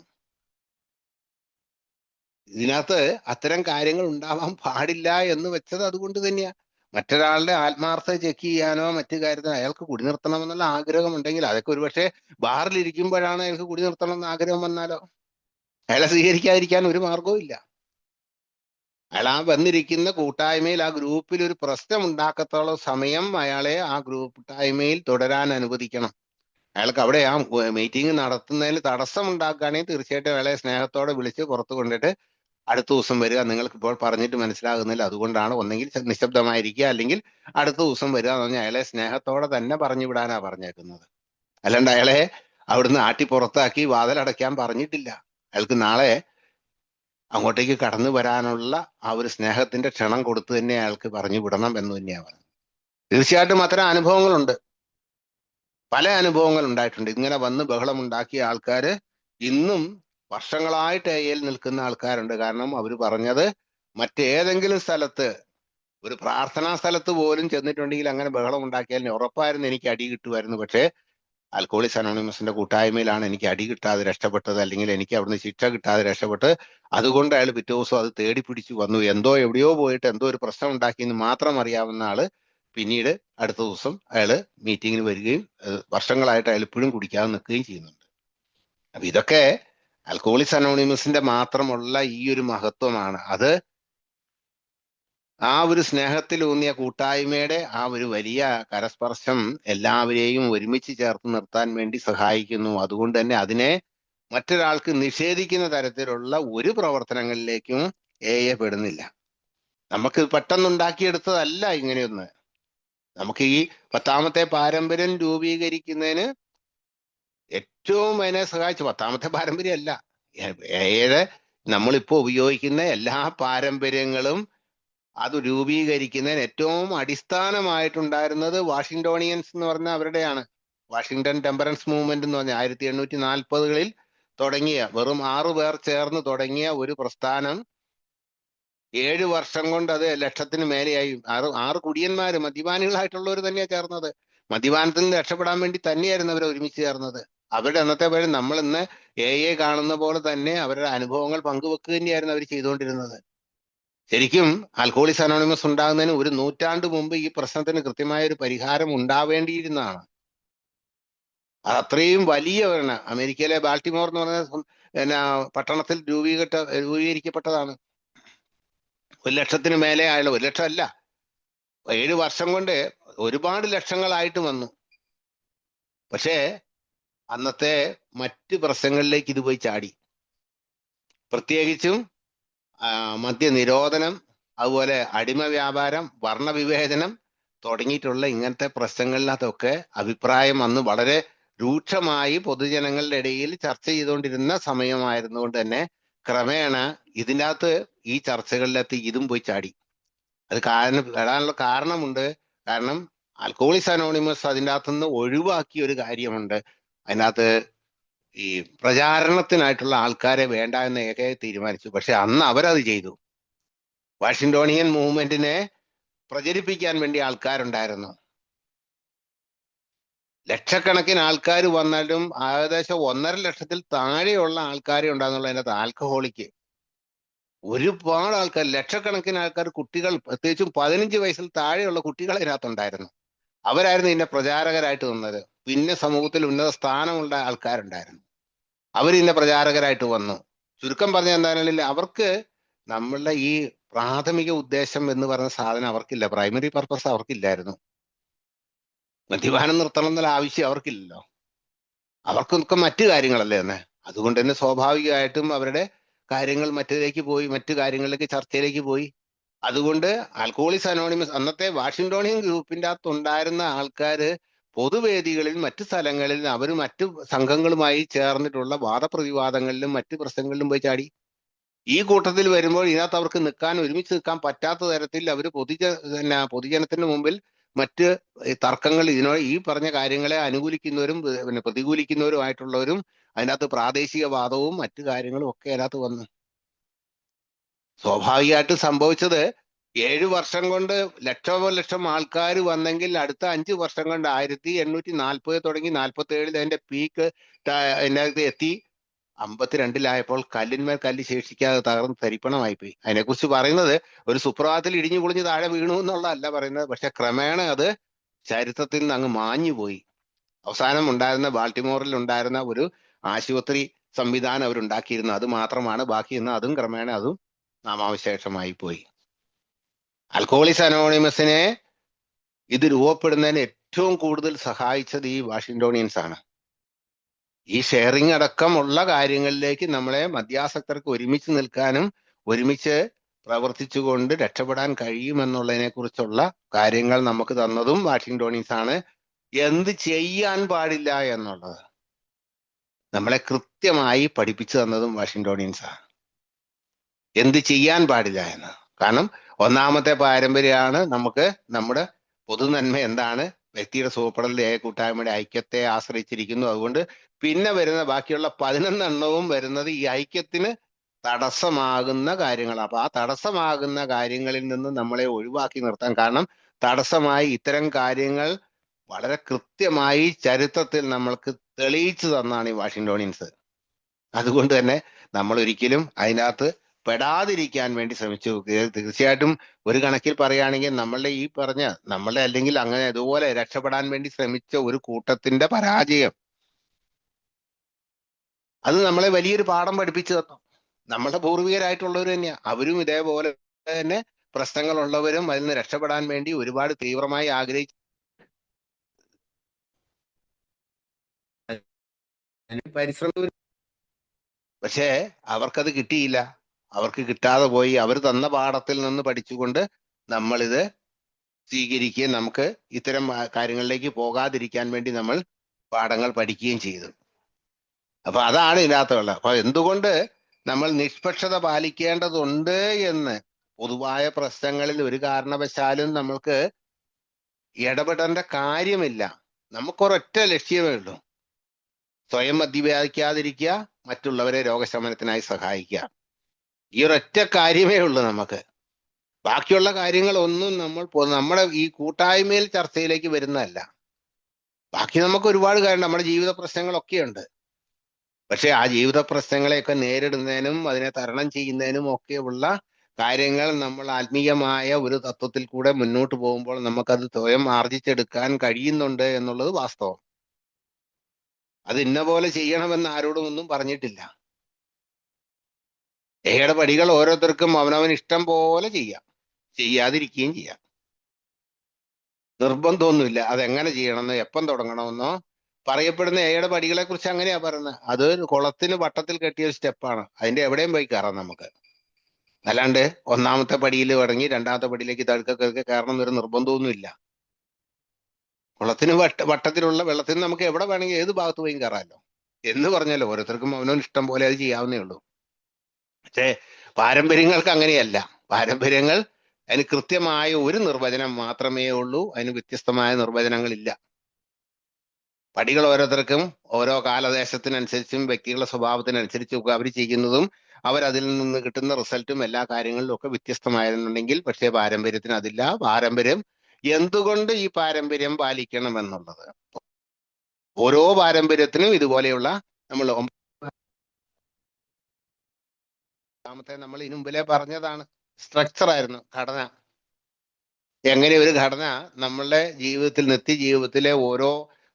ഇതിനകത്ത് അത്തരം കാര്യങ്ങൾ ഉണ്ടാവാൻ പാടില്ല എന്ന് വെച്ചത് അതുകൊണ്ട് തന്നെയാ. മറ്റൊരാളുടെ ആത്മാർത്ഥത ചെക്ക് ചെയ്യാനോ മറ്റു കാര്യത്തിനോ അയാൾക്ക് കുടി നിർത്തണമെന്നുള്ള ആഗ്രഹം ഉണ്ടെങ്കിൽ അതൊക്കെ ഒരുപക്ഷെ ബാറിലിരിക്കുമ്പോഴാണ് അയാൾക്ക് കുടി നിർത്തണം എന്ന് ആഗ്രഹം വന്നാലോ അയാളെ സ്വീകരിക്കാതിരിക്കാൻ ഒരു മാർഗവും ഇല്ല. അയാൾ ആ വന്നിരിക്കുന്ന കൂട്ടായ്മയിൽ ആ ഗ്രൂപ്പിൽ ഒരു പ്രശ്നം ഉണ്ടാക്കത്തോളം സമയം അയാളെ ആ കൂട്ടായ്മയിൽ തുടരാൻ അനുവദിക്കണം. അയാൾക്ക് അവിടെ ആ മീറ്റിംഗ് നടത്തുന്നതിൽ തടസ്സം ഉണ്ടാക്കുകയാണെങ്കിൽ തീർച്ചയായിട്ടും അയാളെ സ്നേഹത്തോടെ വിളിച്ച് പുറത്തു കൊണ്ടിട്ട് അടുത്ത ദിവസം വരിക, നിങ്ങൾക്ക് ഇപ്പോൾ പറഞ്ഞിട്ട് മനസ്സിലാകുന്നില്ല, അതുകൊണ്ടാണ്, ഒന്നെങ്കിൽ നിശബ്ദമായിരിക്കുക അല്ലെങ്കിൽ അടുത്ത ദിവസം വരിക എന്ന് പറഞ്ഞാൽ അയാളെ സ്നേഹത്തോടെ തന്നെ പറഞ്ഞു വിടാനാ പറഞ്ഞേക്കുന്നത്. അല്ലാണ്ട് അയാളെ അവിടുന്ന് ആട്ടി പുറത്താക്കി വാതിലടയ്ക്കാൻ പറഞ്ഞിട്ടില്ല. അയാൾക്ക് നാളെ അങ്ങോട്ടേക്ക് കടന്നു വരാനുള്ള ആ ഒരു സ്നേഹത്തിന്റെ ക്ഷണം കൊടുത്തു തന്നെ അയാൾക്ക് പറഞ്ഞു വിടണം എന്ന് തന്നെയാണ് പറഞ്ഞത്. തീർച്ചയായിട്ടും അത്തരം അനുഭവങ്ങളുണ്ട്, പല അനുഭവങ്ങൾ ഉണ്ടായിട്ടുണ്ട്. ഇങ്ങനെ വന്ന് ബഹളം ഉണ്ടാക്കിയ ആൾക്കാര് ഇന്നും വർഷങ്ങളായിട്ട് എയിൽ നിൽക്കുന്ന ആൾക്കാരുണ്ട്. കാരണം അവർ പറഞ്ഞത് മറ്റേതെങ്കിലും സ്ഥലത്ത്, ഒരു പ്രാർത്ഥനാ സ്ഥലത്ത് പോലും ചെന്നിട്ടുണ്ടെങ്കിൽ അങ്ങനെ ബഹളം ഉണ്ടാക്കിയാൽ ഉറപ്പായിരുന്നു എനിക്ക് അടി കിട്ടുമായിരുന്നു. പക്ഷേ ആൽക്കഹോളിക്സ് അനോണിമസിന്റെ കൂട്ടായ്മയിലാണ് എനിക്ക് അടി കിട്ടാതെ രക്ഷപ്പെട്ടത്, അല്ലെങ്കിൽ എനിക്ക് അവിടുന്ന് ശിക്ഷ കിട്ടാതെ രക്ഷപ്പെട്ട്. അതുകൊണ്ട് അയാൾ പിറ്റേ ദിവസം അത് തേടി പിടിച്ചു വന്നു. എവിടെയോ പോയിട്ട് എന്തോ ഒരു പ്രശ്നം ഉണ്ടാക്കിയെന്ന് മാത്രം അറിയാവുന്ന ആള് പിന്നീട് അടുത്ത ദിവസം അയാള് മീറ്റിങ്ങിന് വരികയും വർഷങ്ങളായിട്ട് അയാൾ ഇപ്പോഴും കുടിക്കാതെ നിൽക്കുകയും ചെയ്യുന്നുണ്ട്. അപ്പൊ ഇതൊക്കെ ആൽക്കഹോളിക്സ് അനോണിമസിന്റെ മാത്രമുള്ള ഈ ഒരു മഹത്വമാണ്. അത് ആ ഒരു സ്നേഹത്തിലൂന്നിയ കൂട്ടായ്മയുടെ ആ ഒരു വലിയ കരസ്പർശം എല്ലാവരെയും ഒരുമിച്ച് ചേർത്ത് നിർത്താൻ വേണ്ടി സഹായിക്കുന്നു. അതുകൊണ്ട് തന്നെ അതിനെ മറ്റൊരാൾക്ക് നിഷേധിക്കുന്ന തരത്തിലുള്ള ഒരു പ്രവർത്തനങ്ങളിലേക്കും പെടുന്നില്ല. നമുക്ക് പെട്ടെന്നുണ്ടാക്കിയെടുത്തതല്ല ഇങ്ങനെയൊന്ന്. നമുക്ക് ഈ 10ാമത്തെ പാരമ്പര്യം രൂപീകരിക്കുന്നതിന് ഏറ്റവും അതിനെ സഹായിച്ചു 10ാമത്തെ പാരമ്പര്യമല്ല, ഏത് നമ്മളിപ്പോ ഉപയോഗിക്കുന്ന എല്ലാ പാരമ്പര്യങ്ങളും അത് രൂപീകരിക്കുന്നതിന് ഏറ്റവും അടിസ്ഥാനമായിട്ടുണ്ടായിരുന്നത് വാഷിംഗ്ടോണിയൻസ് എന്ന് പറഞ്ഞ അവരുടെയാണ്. വാഷിംഗ്ടൺ ടെമ്പറൻസ് മൂവ്മെന്റ് എന്ന് പറഞ്ഞ 1840-കളിൽ തുടങ്ങിയ, വെറും 6 പേർ ചേർന്ന് തുടങ്ങിയ ഒരു പ്രസ്ഥാനം 7 വർഷം കൊണ്ട് അത് ലക്ഷത്തിന് മേലെയായി. ആറ് കുടിയന്മാര് മദ്യപാനികളായിട്ടുള്ളവർ തന്നെയാണ് ചേർന്നത്. മദ്യപാനത്തിൽ നിന്ന് രക്ഷപ്പെടാൻ വേണ്ടി തന്നെയായിരുന്നു അവർ ഒരുമിച്ച് ചേർന്നത്. അവരുടെ അന്നത്തെ പേര് നമ്മൾ ഇന്ന് കാണുന്ന പോലെ തന്നെ അവരുടെ അനുഭവങ്ങൾ പങ്കുവെക്കുക തന്നെയായിരുന്നു അവർ ചെയ്തുകൊണ്ടിരുന്നത്. ശരിക്കും ആൽക്കഹോളിക്സ് അനോണിമസ് ഉണ്ടാകുന്നതിന് 1 നൂറ്റാണ്ട് മുമ്പ് ഈ പ്രശ്നത്തിന് കൃത്യമായ ഒരു പരിഹാരം ഉണ്ടാവേണ്ടിയിരുന്നതാണ്. അത് അത്രയും വലിയ അമേരിക്കയിലെ ബാൾട്ടിമോർ എന്ന് പറഞ്ഞ പട്ടണത്തിൽ രൂപീകരിക്കപ്പെട്ടതാണ്. 1 ലക്ഷത്തിന് മേലെ ആയുള്ള, 1 ലക്ഷം അല്ല, 7 വർഷം കൊണ്ട് ഒരുപാട് ലക്ഷങ്ങളായിട്ട് വന്നു. പക്ഷേ അന്നത്തെ മറ്റ് പ്രശ്നങ്ങളിലേക്ക് ഇത് പോയി ചാടി. പ്രത്യേകിച്ചും മദ്യനിരോധനം, അതുപോലെ അടിമ വ്യാപാരം, വർണ്ണവിവേചനം തുടങ്ങിയിട്ടുള്ള ഇങ്ങനത്തെ പ്രശ്നങ്ങളിലതൊക്കെ അഭിപ്രായം അന്ന് വളരെ രൂക്ഷമായി പൊതുജനങ്ങളുടെ ഇടയിൽ ചർച്ച ചെയ്തുകൊണ്ടിരുന്ന സമയമായിരുന്നുകൊണ്ട് തന്നെ ക്രമേണ ഇതിനകത്ത് ഈ ചർച്ചകളിലെത്തി ഇതും പോയി ചാടി. അത് വരാനുള്ള കാരണമുണ്ട്. കാരണം ആൽക്കഹോളിക്സ് അനോണിമസ് അതിൻ്റെ അകത്തുനിന്ന് ഒഴിവാക്കിയ ഒരു കാര്യമുണ്ട്. അതിനകത്ത് ഈ പ്രചാരണത്തിനായിട്ടുള്ള ആൾക്കാരെ വേണ്ട എന്ന് തീരുമാനിച്ചു. പക്ഷെ അന്ന് അവരത് ചെയ്തു. വാഷിംഗ്ടോണിയൻ മൂവ്മെന്റിനെ പ്രചരിപ്പിക്കാൻ വേണ്ടി ആൾക്കാരുണ്ടായിരുന്നു. ലക്ഷക്കണക്കിന് ആൾക്കാർ വന്നാലും ഏകദേശം 1.5 ലക്ഷത്തിൽ താഴെയുള്ള ആൾക്കാരെ ഉണ്ടാകുന്നുള്ള അതിനകത്ത് ആൽക്കഹോളിക്ക്. ഒരുപാട് ആൾക്കാർ, ലക്ഷക്കണക്കിന് ആൾക്കാർ, കുട്ടികൾ, പ്രത്യേകിച്ചും 15 വയസ്സിൽ താഴെയുള്ള കുട്ടികൾ അതിനകത്തുണ്ടായിരുന്നു. അവരായിരുന്നു ഇതിന്റെ പ്രചാരകരായിട്ട് വന്നത്. പിന്നെ സമൂഹത്തിൽ ഉന്നത സ്ഥാനമുള്ള ആൾക്കാരുണ്ടായിരുന്നു, അവരിതിന്റെ പ്രചാരകരായിട്ട് വന്നു. ചുരുക്കം പറഞ്ഞ എന്തായാലും അവർക്ക് നമ്മളുടെ ഈ പ്രാഥമിക ഉദ്ദേശം എന്ന് പറഞ്ഞ സാധനം അവർക്കില്ല. പ്രൈമറി പർപ്പസ് അവർക്കില്ലായിരുന്നു. മദ്യപാനം നിർത്തണം എന്നുള്ള ആവശ്യം അവർക്കില്ലല്ലോ. അവർക്കൊക്കെ മറ്റു കാര്യങ്ങളല്ലേ എന്ന്. അതുകൊണ്ട് തന്നെ സ്വാഭാവികമായിട്ടും അവരുടെ കാര്യങ്ങൾ മറ്റു കാര്യങ്ങളിലേക്ക്, ചർച്ചയിലേക്ക് പോയി. അതുകൊണ്ട് ആൽക്കഹോളിക്സ് അനോണിമസ് അന്നത്തെ വാഷിംഗ്ടോണിയൻ ഗ്രൂപ്പിന്റെ അകത്തുണ്ടായിരുന്ന ആൾക്കാര് പൊതുവേദികളിൽ, മറ്റു സ്ഥലങ്ങളിൽ അവർ മറ്റു സംഘങ്ങളുമായി ചേർന്നിട്ടുള്ള വാദപ്രതിവാദങ്ങളിലും മറ്റു പ്രശ്നങ്ങളിലും പോയി ചാടി. ഈ കൂട്ടത്തിൽ വരുമ്പോൾ ഇതിനകത്ത് അവർക്ക് ഒരുമിച്ച് നിൽക്കാൻ പറ്റാത്ത തരത്തിൽ അവർ പൊതുജനത്തിന് മുമ്പിൽ മറ്റ് തർക്കങ്ങൾ, ഈ പറഞ്ഞ കാര്യങ്ങളെ അനുകൂലിക്കുന്നവരും പ്രതികൂലിക്കുന്നവരുമായിട്ടുള്ളവരും, അതിനകത്ത് പ്രാദേശികവാദവും മറ്റു കാര്യങ്ങളും ഒക്കെ അതിനകത്ത് വന്നു. സ്വാഭാവികമായിട്ട് സംഭവിച്ചത് 7 വർഷം കൊണ്ട് ലക്ഷം ആൾക്കാർ വന്നെങ്കിൽ അടുത്ത 5 വർഷം കൊണ്ട് 1840 തുടങ്ങി 47 അതിന്റെ പീക്ക് അതിനകത്ത് എത്തി. 52-ലായപ്പോൾ കല്ലിന്മേൽ കല്ല് ശേഷിക്കാതെ തകർന്ന് തരിപ്പണമായിപ്പോയി. അതിനെക്കുറിച്ച് പറയുന്നത് ഒരു സുപ്രഭാതത്തിൽ ഇടിഞ്ഞു പൊളിഞ്ഞ് താഴെ വീണു എന്നുള്ളതല്ല പറയുന്നത്. പക്ഷെ ക്രമേണ അത് ചരിത്രത്തിൽ നിന്ന് അങ്ങ് മാഞ്ഞുപോയി. അവസാനം ഉണ്ടായിരുന്ന ബാൾട്ടിമോറിൽ ഉണ്ടായിരുന്ന ഒരു ആശുപത്രി സംവിധാനം അവരുണ്ടാക്കിയിരുന്നു, അത് മാത്രമാണ് ബാക്കി നിന്ന്. അതും ക്രമേണ അതും നാമാവശേഷമായി പോയി. ആൽക്കഹോളിക്സ് അനോണിമസിനെ ഇത് രൂപപ്പെടുന്നതിന് ഏറ്റവും കൂടുതൽ സഹായിച്ചത് ഈ വാഷിംഗ്ടോണിയൻസ് ആണ്. ഈ ഷെയറിംഗ് അടക്കമുള്ള കാര്യങ്ങളിലേക്ക് നമ്മളെ മദ്യാസക്തർക്ക് ഒരുമിച്ച് നിൽക്കാനും ഒരുമിച്ച് പ്രവർത്തിച്ചുകൊണ്ട് രക്ഷപ്പെടാൻ കഴിയുമെന്നുള്ളതിനെ കുറിച്ചുള്ള കാര്യങ്ങൾ നമുക്ക് തന്നതും വാഷിംഗ്ടോണിയൻസ് ആണ്. എന്ത് ചെയ്യാൻ പാടില്ല എന്നുള്ളത് നമ്മളെ കൃത്യമായി പഠിപ്പിച്ചു തന്നതും വാഷിംഗ്ടോണിയൻസ് ആണ്. എന്ത് ചെയ്യാൻ പാടില്ല എന്ന്. കാരണം 1ാമത്തെ പാരമ്പര്യമാണ് നമുക്ക് നമ്മുടെ പൊതുനന്മ എന്താണ്, വ്യക്തിയുടെ സുഖപ്പെടലിന്റെ കൂട്ടായ്മയുടെ ഐക്യത്തെ ആശ്രയിച്ചിരിക്കുന്നു. അതുകൊണ്ട് പിന്നെ വരുന്ന ബാക്കിയുള്ള 11 എണ്ണവും വരുന്നത് ഈ ഐക്യത്തിന് തടസ്സമാകുന്ന കാര്യങ്ങൾ. അപ്പൊ ആ തടസ്സമാകുന്ന കാര്യങ്ങളിൽ നിന്ന് നമ്മളെ ഒഴിവാക്കി നിർത്താൻ, കാരണം തടസ്സമായി ഇത്തരം കാര്യങ്ങൾ വളരെ കൃത്യമായി ചരിത്രത്തിൽ നമ്മൾക്ക് തെളിയിച്ചു തന്നാണ് ഈ വാഷിംഗ്ടോണിയൻസ്. അതുകൊണ്ട് തന്നെ നമ്മൾ ഒരിക്കലും അതിനകത്ത് പെടാതിരിക്കാൻ വേണ്ടി ശ്രമിച്ചു. തീർച്ചയായിട്ടും ഒരു കണക്കിൽ പറയുകയാണെങ്കിൽ നമ്മളുടെ അല്ലെങ്കിൽ അങ്ങനെ ഇതുപോലെ രക്ഷപ്പെടാൻ വേണ്ടി ശ്രമിച്ച ഒരു കൂട്ടത്തിന്റെ പരാജയം അത് നമ്മളെ വലിയൊരു പാഠം പഠിപ്പിച്ചു തന്നു. നമ്മുടെ പൂർവികരായിട്ടുള്ളവർ തന്നെയാ. അവരും ഇതേപോലെ തന്നെ പ്രശ്നങ്ങളുള്ളവരും അതിൽ നിന്ന് രക്ഷപ്പെടാൻ വേണ്ടി ഒരുപാട് തീവ്രമായി ആഗ്രഹിച്ചു പരിശ്രമം. പക്ഷേ അവർക്കത് കിട്ടിയില്ല. അവർക്ക് കിട്ടാതെ പോയി. അവർ തന്ന പാഠത്തിൽ നിന്ന് പഠിച്ചുകൊണ്ട് നമ്മളിത് സ്വീകരിക്കുകയും നമുക്ക് ഇത്തരം കാര്യങ്ങളിലേക്ക് പോകാതിരിക്കാൻ വേണ്ടി നമ്മൾ പാഠങ്ങൾ പഠിക്കുകയും ചെയ്തു. അപ്പൊ അതാണ് ഇതിനകത്തുള്ളത്. അപ്പൊ എന്തുകൊണ്ട് നമ്മൾ നിഷ്പക്ഷത പാലിക്കേണ്ടതുണ്ട് എന്ന് പൊതുവായ പ്രശ്നങ്ങളിൽ ഒരു കാരണവശാലും നമ്മൾക്ക് ഇടപെടേണ്ട കാര്യമില്ല. നമുക്കൊരൊറ്റ ലക്ഷ്യമേ ഉള്ളൂ: സ്വയം മദ്യപിക്കാതിരിക്കുക, മറ്റുള്ളവരെ രോഗശമനത്തിനായി സഹായിക്കുക. ഈ ഒരൊറ്റ കാര്യമേ ഉള്ളൂ നമുക്ക്. ബാക്കിയുള്ള കാര്യങ്ങളൊന്നും നമ്മുടെ ഈ കൂട്ടായ്മയിൽ ചർച്ചയിലേക്ക് വരുന്നതല്ല. ബാക്കി നമുക്ക് ഒരുപാട് കാര്യം, നമ്മുടെ ജീവിത പ്രശ്നങ്ങളൊക്കെ ഉണ്ട്. പക്ഷെ ആ ജീവിത പ്രശ്നങ്ങളെയൊക്കെ നേരിടുന്നതിനും അതിനെ തരണം ചെയ്യുന്നതിനും ഒക്കെയുള്ള കാര്യങ്ങൾ നമ്മൾ ആത്മീയമായ ഒരു തത്വത്തിൽ കൂടെ മുന്നോട്ട് പോകുമ്പോൾ നമുക്കത് സ്വയം ആർജിച്ചെടുക്കാൻ കഴിയുന്നുണ്ട് എന്നുള്ളത് വാസ്തവം. അത് ഇന്ന പോലെ ചെയ്യണമെന്ന് ആരോടും ഒന്നും പറഞ്ഞിട്ടില്ല. ഏയുടെ പടികൾ ഓരോരുത്തർക്കും അവനവൻ ഇഷ്ടം പോലെ ചെയ്യാം, ചെയ്യാതിരിക്കുകയും ചെയ്യാം. നിർബന്ധമൊന്നുമില്ല അതെങ്ങനെ ചെയ്യണമെന്നോ എപ്പം തുടങ്ങണമെന്നോ. പറയപ്പെടുന്ന ഏയുടെ പടികളെ കുറിച്ച് അങ്ങനെയാ പറയുന്നത്. അത് കുളത്തിന് വട്ടത്തിൽ കെട്ടിയ ഒരു സ്റ്റെപ്പാണ്. അതിന്റെ എവിടെയും പോയി കയറാം നമുക്ക്. അല്ലാണ്ട് ഒന്നാമത്തെ പടിയിൽ തുടങ്ങി രണ്ടാമത്തെ പടിയിലേക്ക് തഴുക്കെ കയറണം എന്നൊരു നിർബന്ധമൊന്നുമില്ല. കുളത്തിന് വട്ടത്തിലുള്ള വെള്ളത്തിന് നമുക്ക് എവിടെ വേണമെങ്കിൽ ഏത് ഭാഗത്ത് പോയി കയറാമല്ലോ എന്ന് പറഞ്ഞാലോ. ഓരോരുത്തർക്കും അവനവൻ ഇഷ്ടം പോലെ അത് ചെയ്യാവുന്നേ ഉള്ളൂ. പക്ഷേ പാരമ്പര്യങ്ങൾക്ക് അങ്ങനെയല്ല. പാരമ്പര്യങ്ങൾ അതിന് കൃത്യമായ ഒരു നിർവചനം മാത്രമേ ഉള്ളൂ. അതിന് വ്യത്യസ്തമായ നിർവചനങ്ങളില്ല. പടികൾ ഓരോരുത്തർക്കും ഓരോ കാലദേശത്തിനനുസരിച്ചും വ്യക്തികളുടെ സ്വഭാവത്തിനനുസരിച്ചും അവർ ചെയ്യുന്നതും അവരതിൽ നിന്ന് കിട്ടുന്ന റിസൾട്ടും എല്ലാ കാര്യങ്ങളിലും ഒക്കെ വ്യത്യസ്തമായിരുന്നുണ്ടെങ്കിൽ, പക്ഷേ പാരമ്പര്യത്തിന് അതില്ല. പാരമ്പര്യം എന്തുകൊണ്ട് ഈ പാരമ്പര്യം പാലിക്കണം എന്നുള്ളത് ഓരോ പാരമ്പര്യത്തിനും ഇതുപോലെയുള്ള നമ്മൾ നമ്മൾ ഇതിനു മുമ്പിലേ പറഞ്ഞതാണ്. സ്ട്രക്ചർ ആയിരുന്നു, ഘടന. എങ്ങനെ ഒരു ഘടന നമ്മളുടെ ജീവിതത്തിൽ, നിത്യജീവിതത്തിലെ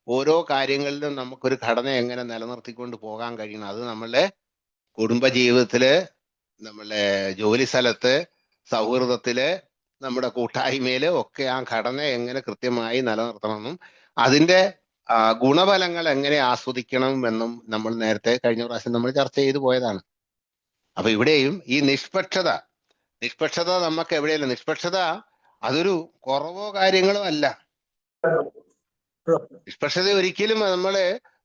ഓരോ കാര്യങ്ങളിലും നമുക്കൊരു ഘടന എങ്ങനെ നിലനിർത്തിക്കൊണ്ട് പോകാൻ കഴിയണം. അത് നമ്മളുടെ കുടുംബജീവിതത്തില്, നമ്മളുടെ ജോലി സ്ഥലത്ത്, സൗഹൃദത്തില്, നമ്മുടെ കൂട്ടായ്മയില് ഒക്കെ ആ ഘടന എങ്ങനെ കൃത്യമായി നിലനിർത്തണമെന്നും അതിന്റെ ഗുണഫലങ്ങൾ എങ്ങനെ ആസ്വദിക്കണം എന്നും നമ്മൾ നേരത്തെ കഴിഞ്ഞ പ്രാവശ്യം നമ്മൾ ചർച്ച ചെയ്തു പോയതാണ്. അപ്പൊ ഇവിടെയും ഈ നിഷ്പക്ഷത നമുക്ക് എവിടെയല്ല. നിഷ്പക്ഷത അതൊരു കുറവോ കാര്യങ്ങളോ അല്ല. നിഷ്പക്ഷത ഒരിക്കലും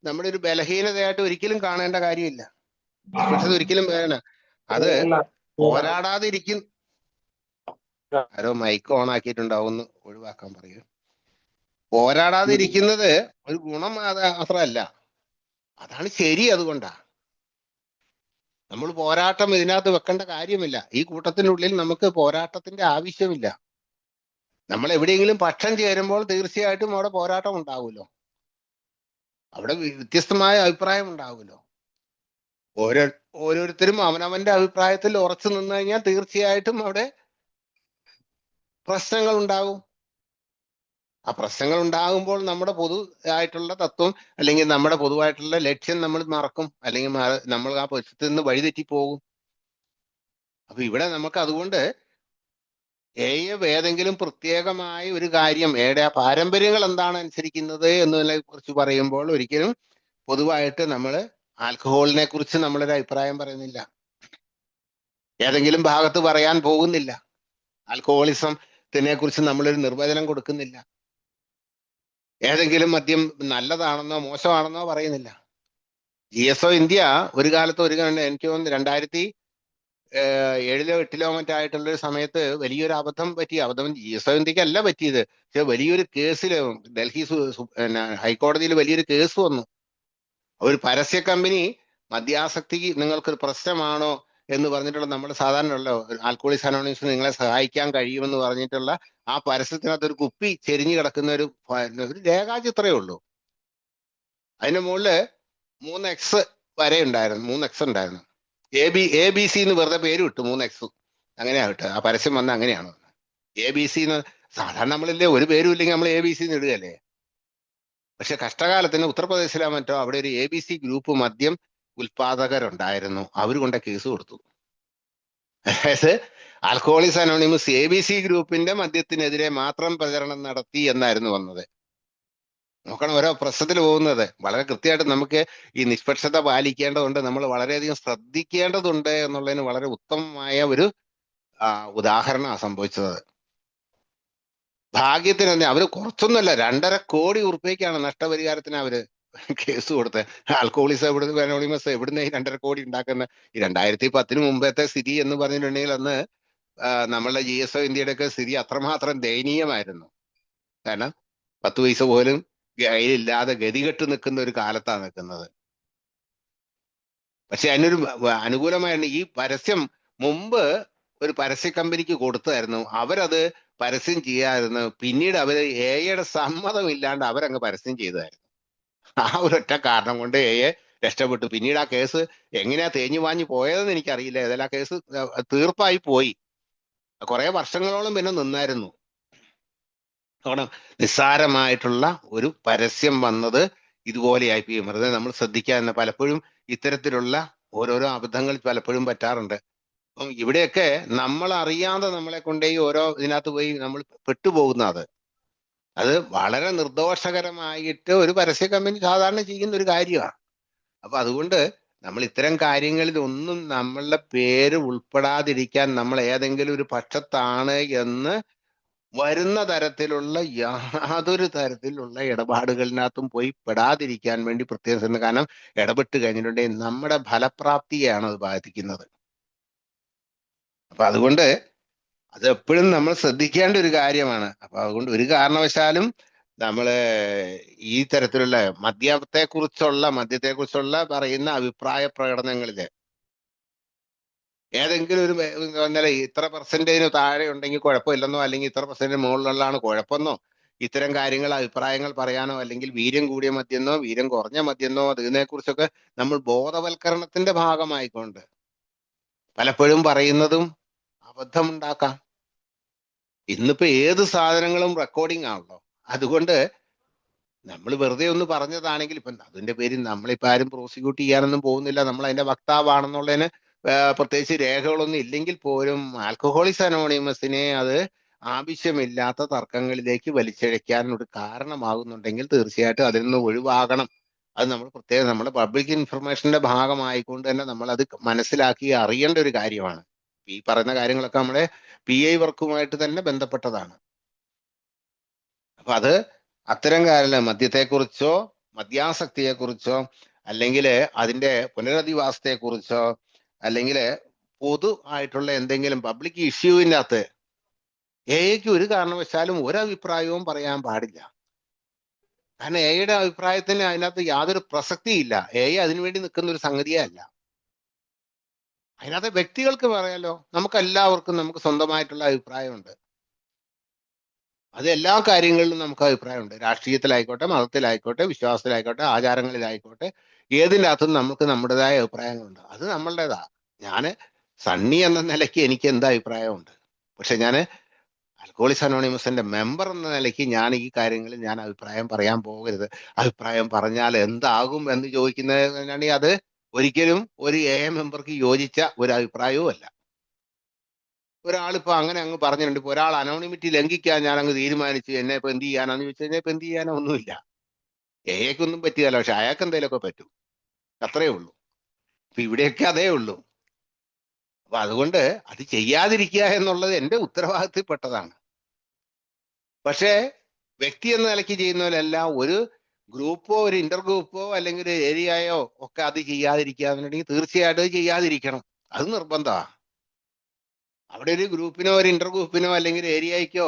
നമ്മുടെ ഒരു ബലഹീനതയായിട്ട് ഒരിക്കലും കാണേണ്ട കാര്യമില്ല. നിഷ്പക്ഷത ഒരിക്കലും വേണം. അത് പോരാടാതിരിക്കും. ആരോ മൈക്ക് ഓൺ ആക്കിയിട്ടുണ്ടാവും, ഒന്ന് ഒഴിവാക്കാൻ പറയൂ. പോരാടാതിരിക്കുന്നത് ഒരു ഗുണം മാത്രമല്ല, അതാണ് ശരി. അതുകൊണ്ടാ നമ്മൾ പോരാട്ടം ഇതിനകത്ത് വെക്കേണ്ട കാര്യമില്ല. ഈ കൂട്ടത്തിനുള്ളിൽ നമുക്ക് പോരാട്ടത്തിന്റെ ആവശ്യമില്ല. നമ്മൾ എവിടെയെങ്കിലും പക്ഷം ചേരുമ്പോൾ തീർച്ചയായിട്ടും അവിടെ പോരാട്ടം ഉണ്ടാവുമല്ലോ. അവിടെ വ്യത്യസ്തമായ അഭിപ്രായം ഉണ്ടാവുമല്ലോ. ഓരോരുത്തരും അവനവന്റെ അഭിപ്രായത്തിൽ ഉറച്ചു നിന്ന് കഴിഞ്ഞാൽ തീർച്ചയായിട്ടും അവിടെ പ്രശ്നങ്ങൾ ഉണ്ടാകും. ആ പ്രശ്നങ്ങൾ ഉണ്ടാകുമ്പോൾ നമ്മുടെ പൊതുവായിട്ടുള്ള തത്വം അല്ലെങ്കിൽ നമ്മുടെ പൊതുവായിട്ടുള്ള ലക്ഷ്യം നമ്മൾ മറക്കും, അല്ലെങ്കിൽ നമ്മൾ ആ പക്ഷത്തിൽ നിന്ന് വഴിതെറ്റി പോകും. അപ്പൊ ഇവിടെ നമുക്ക് അതുകൊണ്ട് ഏതെങ്കിലും പ്രത്യേകമായ ഒരു കാര്യം ഏടെ ആ പാരമ്പര്യങ്ങൾ എന്താണ് അനുസരിക്കുന്നത് എന്നതിനെ കുറിച്ച് പറയുമ്പോൾ ഒരിക്കലും പൊതുവായിട്ട് നമ്മൾ ആൽക്കഹോളിനെ കുറിച്ച് നമ്മളൊരു അഭിപ്രായം പറയുന്നില്ല. ഏതെങ്കിലും ഭാഗത്ത് പറയാൻ പോകുന്നില്ല. ആൽക്കഹോളിസത്തിനെ കുറിച്ച് നമ്മളൊരു നിർവചനം കൊടുക്കുന്നില്ല. ഏതെങ്കിലും മദ്യം നല്ലതാണെന്നോ മോശമാണെന്നോ പറയുന്നില്ല. GSO ഇന്ത്യ ഒരു കാലത്ത് എനിക്ക് തോന്നുന്നു 2007 8 മറ്റായിട്ടുള്ള ഒരു സമയത്ത് വലിയൊരു അബദ്ധം പറ്റി. GSO ഇന്ത്യക്ക് അല്ല പറ്റിയത്, പക്ഷെ വലിയൊരു കേസില് ഡൽഹി ഹൈക്കോടതിയിൽ വലിയൊരു കേസ് വന്നു. ഒരു പരസ്യ കമ്പനി മദ്യാസക്തി നിങ്ങൾക്കൊരു പ്രശ്നമാണോ എന്ന് പറഞ്ഞിട്ടുള്ള, നമ്മൾ സാധാരണ ഉള്ള ആൽക്കഹോളിക്സ് അനോണിമസ് നിങ്ങളെ സഹായിക്കാൻ കഴിയുമെന്ന് പറഞ്ഞിട്ടുള്ള ആ പരസ്യത്തിനകത്ത് ഒരു കുപ്പി ചെരിഞ്ഞു കിടക്കുന്ന ഒരു രേഖാചിത്രമേ ഉള്ളൂ. അതിന്റെ മുകളില് 3X വരെ ഉണ്ടായിരുന്നു, 3X ഉണ്ടായിരുന്നു. ABC എന്ന് വെറുതെ പേര് വിട്ടു, 3X അങ്ങനെയാ വിട്ടത്. ആ പരസ്യം വന്ന അങ്ങനെയാണ്. ABC എന്ന് സാധാരണ നമ്മളില്ലേ ഒരു പേരും ഇല്ലെങ്കിൽ നമ്മൾ ABC എന്ന് ഇടുകയല്ലേ. പക്ഷെ കഷ്ടകാലത്തിന് ഉത്തർപ്രദേശിലോ മറ്റോ അവിടെ ഒരു ABC ഗ്രൂപ്പ് മദ്യം ഉൽപാദകരുണ്ടായിരുന്നു. അവർ കൊണ്ട് കേസ് കൊടുത്തു. അതായത് ആൽക്കഹോളിക്സ് അനോണിമസ് ABC ഗ്രൂപ്പിന്റെ മദ്യത്തിനെതിരെ മാത്രം പ്രചരണം നടത്തി എന്നായിരുന്നു വന്നത്. നോക്കണം, ഓരോ പ്രശ്നത്തിൽ പോകുന്നത് വളരെ കൃത്യമായിട്ട് നമുക്ക് ഈ നിഷ്പക്ഷത പാലിക്കേണ്ടതുണ്ട്, നമ്മൾ വളരെയധികം ശ്രദ്ധിക്കേണ്ടതുണ്ട് എന്നുള്ളതിന് വളരെ ഉത്തമമായ ഒരു ഉദാഹരണമാണ് സംഭവിച്ചത്. ഭാഗ്യത്തിന് തന്നെ അവര് കുറച്ചൊന്നുമല്ല, 2.5 കോടി ഉറുപ്പികയ്ക്കാണ് നഷ്ടപരിഹാരത്തിന് അവര് കേസ് കൊടുത്തത്. ആൽക്കഹോളിസം എവിടുന്ന്, അനോണിമസ് എവിടുന്ന് ഈ 2.5 കോടി ഉണ്ടാക്കുന്ന? ഈ 2010 മുമ്പത്തെ സ്ഥിതി എന്ന് പറഞ്ഞിട്ടുണ്ടെങ്കിൽ അന്ന് നമ്മളുടെ GSO ഇന്ത്യയുടെ ഒക്കെ സ്ഥിതി അത്രമാത്രം ദയനീയമായിരുന്നു. കാരണം 10 പൈസ പോലും കയ്യിലില്ലാതെ ഗതികെട്ട് നിൽക്കുന്ന ഒരു കാലത്താണ് നിൽക്കുന്നത്. പക്ഷെ അതിനൊരു അനുകൂലമായിട്ട് ഈ പരസ്യം മുമ്പ് ഒരു പരസ്യ കമ്പനിക്ക് കൊടുത്തായിരുന്നു, അവരത് പരസ്യം ചെയ്യാമായിരുന്നു. പിന്നീട് അവര് എയുടെ സമ്മതം ഇല്ലാണ്ട് അവരങ്ങ് പരസ്യം ചെയ്തായിരുന്നു. ആ ഒരൊറ്റ കാരണം കൊണ്ട് രക്ഷപ്പെട്ടു. പിന്നീട് ആ കേസ് എങ്ങനെയാ തേഞ്ഞു വാഞ്ഞു പോയതെന്ന് എനിക്കറിയില്ല. ഏതായാലും ആ കേസ് തീർപ്പായി പോയി. കുറെ വർഷങ്ങളോളം പിന്നെ നിന്നായിരുന്നു. കാരണം നിസ്സാരമായിട്ടുള്ള ഒരു പരസ്യം വന്നത് ഇതുപോലെയായി. വെറുതെ നമ്മൾ ശ്രദ്ധിക്കാൻ പലപ്പോഴും ഇത്തരത്തിലുള്ള ഓരോരോ അബദ്ധങ്ങൾ പലപ്പോഴും പറ്റാറുണ്ട്. അപ്പം ഇവിടെയൊക്കെ നമ്മൾ അറിയാതെ നമ്മളെ കൊണ്ടേ ഓരോ ഇതിനകത്ത് പോയി നമ്മൾ പെട്ടുപോകുന്നത്. അത് വളരെ നിർദോഷകരമായിട്ട് ഒരു പരസ്യ കമ്പനി സാധാരണ ചെയ്യുന്ന ഒരു കാര്യമാണ്. അപ്പൊ അതുകൊണ്ട് നമ്മൾ ഇത്തരം കാര്യങ്ങളിൽ ഒന്നും നമ്മളുടെ പേര് ഉൾപ്പെടാതിരിക്കാൻ, നമ്മൾ ഏതെങ്കിലും ഒരു പക്ഷത്താണ് എന്ന് വരുന്ന തരത്തിലുള്ള യാതൊരു തരത്തിലുള്ള ഇടപാടുകളിനകത്തും പോയി പെടാതിരിക്കാൻ വേണ്ടി പ്രത്യേകം ശ്രദ്ധിക്കണം. കാരണം ഇടപെട്ട് കഴിഞ്ഞിട്ടുണ്ടെങ്കിൽ നമ്മുടെ ഫലപ്രാപ്തിയെയാണ് അത് ബാധിക്കുന്നത്. അപ്പൊ അതുകൊണ്ട് അത് എപ്പോഴും നമ്മൾ ശ്രദ്ധിക്കേണ്ട ഒരു കാര്യമാണ്. അപ്പൊ അതുകൊണ്ട് ഒരു കാരണവശാലും നമ്മള് ഈ തരത്തിലുള്ള മദ്യത്തെക്കുറിച്ചുള്ള പറയുന്ന അഭിപ്രായ പ്രകടനങ്ങളില് ഏതെങ്കിലും ഒരു ഇന്നലെ ഇത്ര പെർസെന്റേജിന് താഴെ ഉണ്ടെങ്കിൽ കുഴപ്പമില്ലെന്നോ, അല്ലെങ്കിൽ ഇത്ര പെർസെന്റേജ് മുകളിലുള്ളതാണ് കുഴപ്പമെന്നോ, ഇത്തരം കാര്യങ്ങൾ അഭിപ്രായങ്ങൾ പറയാനോ, അല്ലെങ്കിൽ വീര്യം കൂടിയ മദ്യെന്നോ വീര്യം കുറഞ്ഞ മദ്യെന്നോ അതിനെ കുറിച്ചൊക്കെ നമ്മൾ ബോധവൽക്കരണത്തിന്റെ ഭാഗമായിക്കൊണ്ട് പലപ്പോഴും പറയുന്നതും അബദ്ധമുണ്ടാക്കാം. ഇന്നിപ്പോ ഏത് സാധനങ്ങളും റെക്കോർഡിംഗ് ആണല്ലോ. അതുകൊണ്ട് നമ്മൾ വെറുതെ ഒന്ന് പറഞ്ഞതാണെങ്കിൽ ഇപ്പം അതിന്റെ പേരിൽ നമ്മളിപ്പോ ആരും പ്രോസിക്യൂട്ട് ചെയ്യാനൊന്നും പോകുന്നില്ല. നമ്മൾ അതിന്റെ വക്താവാണെന്നുള്ളതിന് പ്രത്യേകിച്ച് രേഖകളൊന്നും ഇല്ലെങ്കിൽ പോലും ആൽക്കഹോളിക്സ് അനോണിമസിനെ അത് ആവശ്യമില്ലാത്ത തർക്കങ്ങളിലേക്ക് വലിച്ചിഴയ്ക്കാൻ ഒരു കാരണമാകുന്നുണ്ടെങ്കിൽ തീർച്ചയായിട്ടും അതിൽ നിന്ന് ഒഴിവാകണം. അത് നമ്മൾ പ്രത്യേകം നമ്മുടെ പബ്ലിക് ഇൻഫർമേഷന്റെ ഭാഗമായിക്കൊണ്ട് തന്നെ നമ്മൾ അത് മനസ്സിലാക്കി അറിയേണ്ട ഒരു കാര്യമാണ്. ഈ പറയുന്ന കാര്യങ്ങളൊക്കെ നമ്മുടെ PI വർക്കുമായിട്ട് തന്നെ ബന്ധപ്പെട്ടതാണ്. അപ്പൊ അത് അത്തരം കാര്യങ്ങൾ മദ്യത്തെക്കുറിച്ചോ മദ്യാസക്തിയെക്കുറിച്ചോ അല്ലെങ്കിൽ അതിന്റെ പുനരധിവാസത്തെക്കുറിച്ചോ അല്ലെങ്കിൽ പൊതു ആയിട്ടുള്ള എന്തെങ്കിലും പബ്ലിക് ഇഷ്യൂവിൻ്റെ അകത്ത് എക്ക് ഒരു കാരണവശാലും ഒരഭിപ്രായവും പറയാൻ പാടില്ല. കാരണം എയുടെ അഭിപ്രായത്തിന് അതിനകത്ത് യാതൊരു പ്രസക്തിയില്ല. അതിനുവേണ്ടി നിൽക്കുന്ന ഒരു സംഗതിയേ അല്ല. അതിനകത്ത് വ്യക്തികൾക്ക് പറയാലോ, നമുക്ക് സ്വന്തമായിട്ടുള്ള അഭിപ്രായമുണ്ട്. അത് എല്ലാ കാര്യങ്ങളിലും നമുക്ക് അഭിപ്രായമുണ്ട്. രാഷ്ട്രീയത്തിലായിക്കോട്ടെ, മതത്തിലായിക്കോട്ടെ, വിശ്വാസത്തിലായിക്കോട്ടെ, ആചാരങ്ങളിലായിക്കോട്ടെ, ഏതിൻ്റെ അകത്തും നമുക്ക് നമ്മുടേതായ അഭിപ്രായങ്ങളുണ്ട്. അത് നമ്മളുടേതാ. ഞാന് സണ്ണി എന്ന നിലയ്ക്ക് എനിക്ക് എന്താ അഭിപ്രായമുണ്ട്. പക്ഷെ ഞാൻ ആൽക്കഹോളിക്സ് അനോണിമസിന്റെ മെമ്പർ എന്ന നിലയ്ക്ക് ഞാൻ ഈ കാര്യങ്ങളിൽ ഞാൻ അഭിപ്രായം പറയാൻ പോകരുത്. അഭിപ്രായം പറഞ്ഞാൽ എന്താകും എന്ന് ചോദിക്കുന്നതിനാണെങ്കിൽ അത് ഒരിക്കലും ഒരു മെമ്പർക്ക് യോജിച്ച ഒരു അഭിപ്രായവും അല്ല. ഒരാളിപ്പോ അങ്ങനെ അങ്ങ് പറഞ്ഞിട്ടുണ്ട്. ഇപ്പൊ ഒരാൾ അനോണിമിറ്റി ലംഘിക്കാൻ ഞാൻ അങ്ങ് തീരുമാനിച്ചു, എന്നെ ഇപ്പൊ എന്ത് ചെയ്യാനാന്ന് ചോദിച്ചു കഴിഞ്ഞാൽ ഇപ്പൊ എന്ത് ചെയ്യാനോ ഒന്നുമില്ല. ഒന്നും പറ്റിയല്ല, പക്ഷെ അയാൾക്ക് എന്തെങ്കിലുമൊക്കെ പറ്റും, അത്രേ ഉള്ളൂ. അപ്പൊ ഇവിടെയൊക്കെ അതേ ഉള്ളൂ. അപ്പൊ അതുകൊണ്ട് അത് ചെയ്യാതിരിക്കുക എന്നുള്ളത് എന്റെ ഉത്തരവാദിത്തപ്പെട്ടതാണ്. പക്ഷേ വ്യക്തി എന്ന നിലയ്ക്ക് ചെയ്യുന്നവരെല്ലാം ഒരു ഗ്രൂപ്പോ ഒരു ഇന്റർ ഗ്രൂപ്പോ അല്ലെങ്കിൽ ഒരു ഏരിയയോ ഒക്കെ അത് ചെയ്യാതിരിക്കുക എന്നുണ്ടെങ്കിൽ തീർച്ചയായിട്ടും അത് ചെയ്യാതിരിക്കണം. അത് നിർബന്ധമാണ്. അവിടെ ഒരു ഗ്രൂപ്പിനോ ഒരു ഇന്റർ ഗ്രൂപ്പിനോ അല്ലെങ്കിൽ ഒരു ഏരിയയ്ക്കോ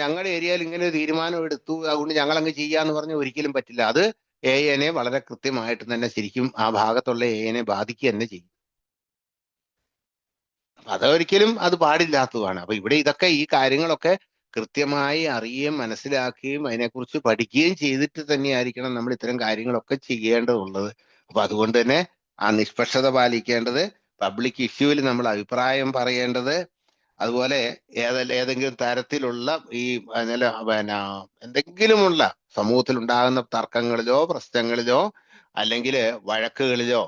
ഞങ്ങളുടെ ഏരിയയിൽ ഇങ്ങനെ ഒരു തീരുമാനം എടുത്തു അതുകൊണ്ട് ഞങ്ങൾ അങ്ങ് ചെയ്യാന്ന് പറഞ്ഞാൽ ഒരിക്കലും പറ്റില്ല. അത് എനെ വളരെ കൃത്യമായിട്ട് തന്നെ ശരിക്കും ആ ഭാഗത്തുള്ള എനെ ബാധിക്കുക തന്നെ ചെയ്യും. അതൊരിക്കലും അത് പാടില്ലാത്തതാണ്. അപ്പൊ ഇവിടെ ഇതൊക്കെ ഈ കാര്യങ്ങളൊക്കെ കൃത്യമായി അറിയുകയും മനസ്സിലാക്കുകയും അതിനെക്കുറിച്ച് പഠിക്കുകയും ചെയ്തിട്ട് തന്നെയായിരിക്കണം നമ്മൾ ഇത്തരം കാര്യങ്ങളൊക്കെ ചെയ്യേണ്ടതുള്ളത്. അപ്പൊ അതുകൊണ്ട് തന്നെ ആ നിഷ്പക്ഷത പാലിക്കേണ്ടത്, പബ്ലിക് ഇഷ്യൂവിൽ നമ്മൾ അഭിപ്രായം പറയേണ്ടത്, അതുപോലെ ഏതെങ്കിലും തരത്തിലുള്ള ഈ പിന്നെ എന്തെങ്കിലുമുള്ള സമൂഹത്തിൽ ഉണ്ടാകുന്ന തർക്കങ്ങളിലോ പ്രശ്നങ്ങളിലോ അല്ലെങ്കിൽ വഴക്കുകളിലോ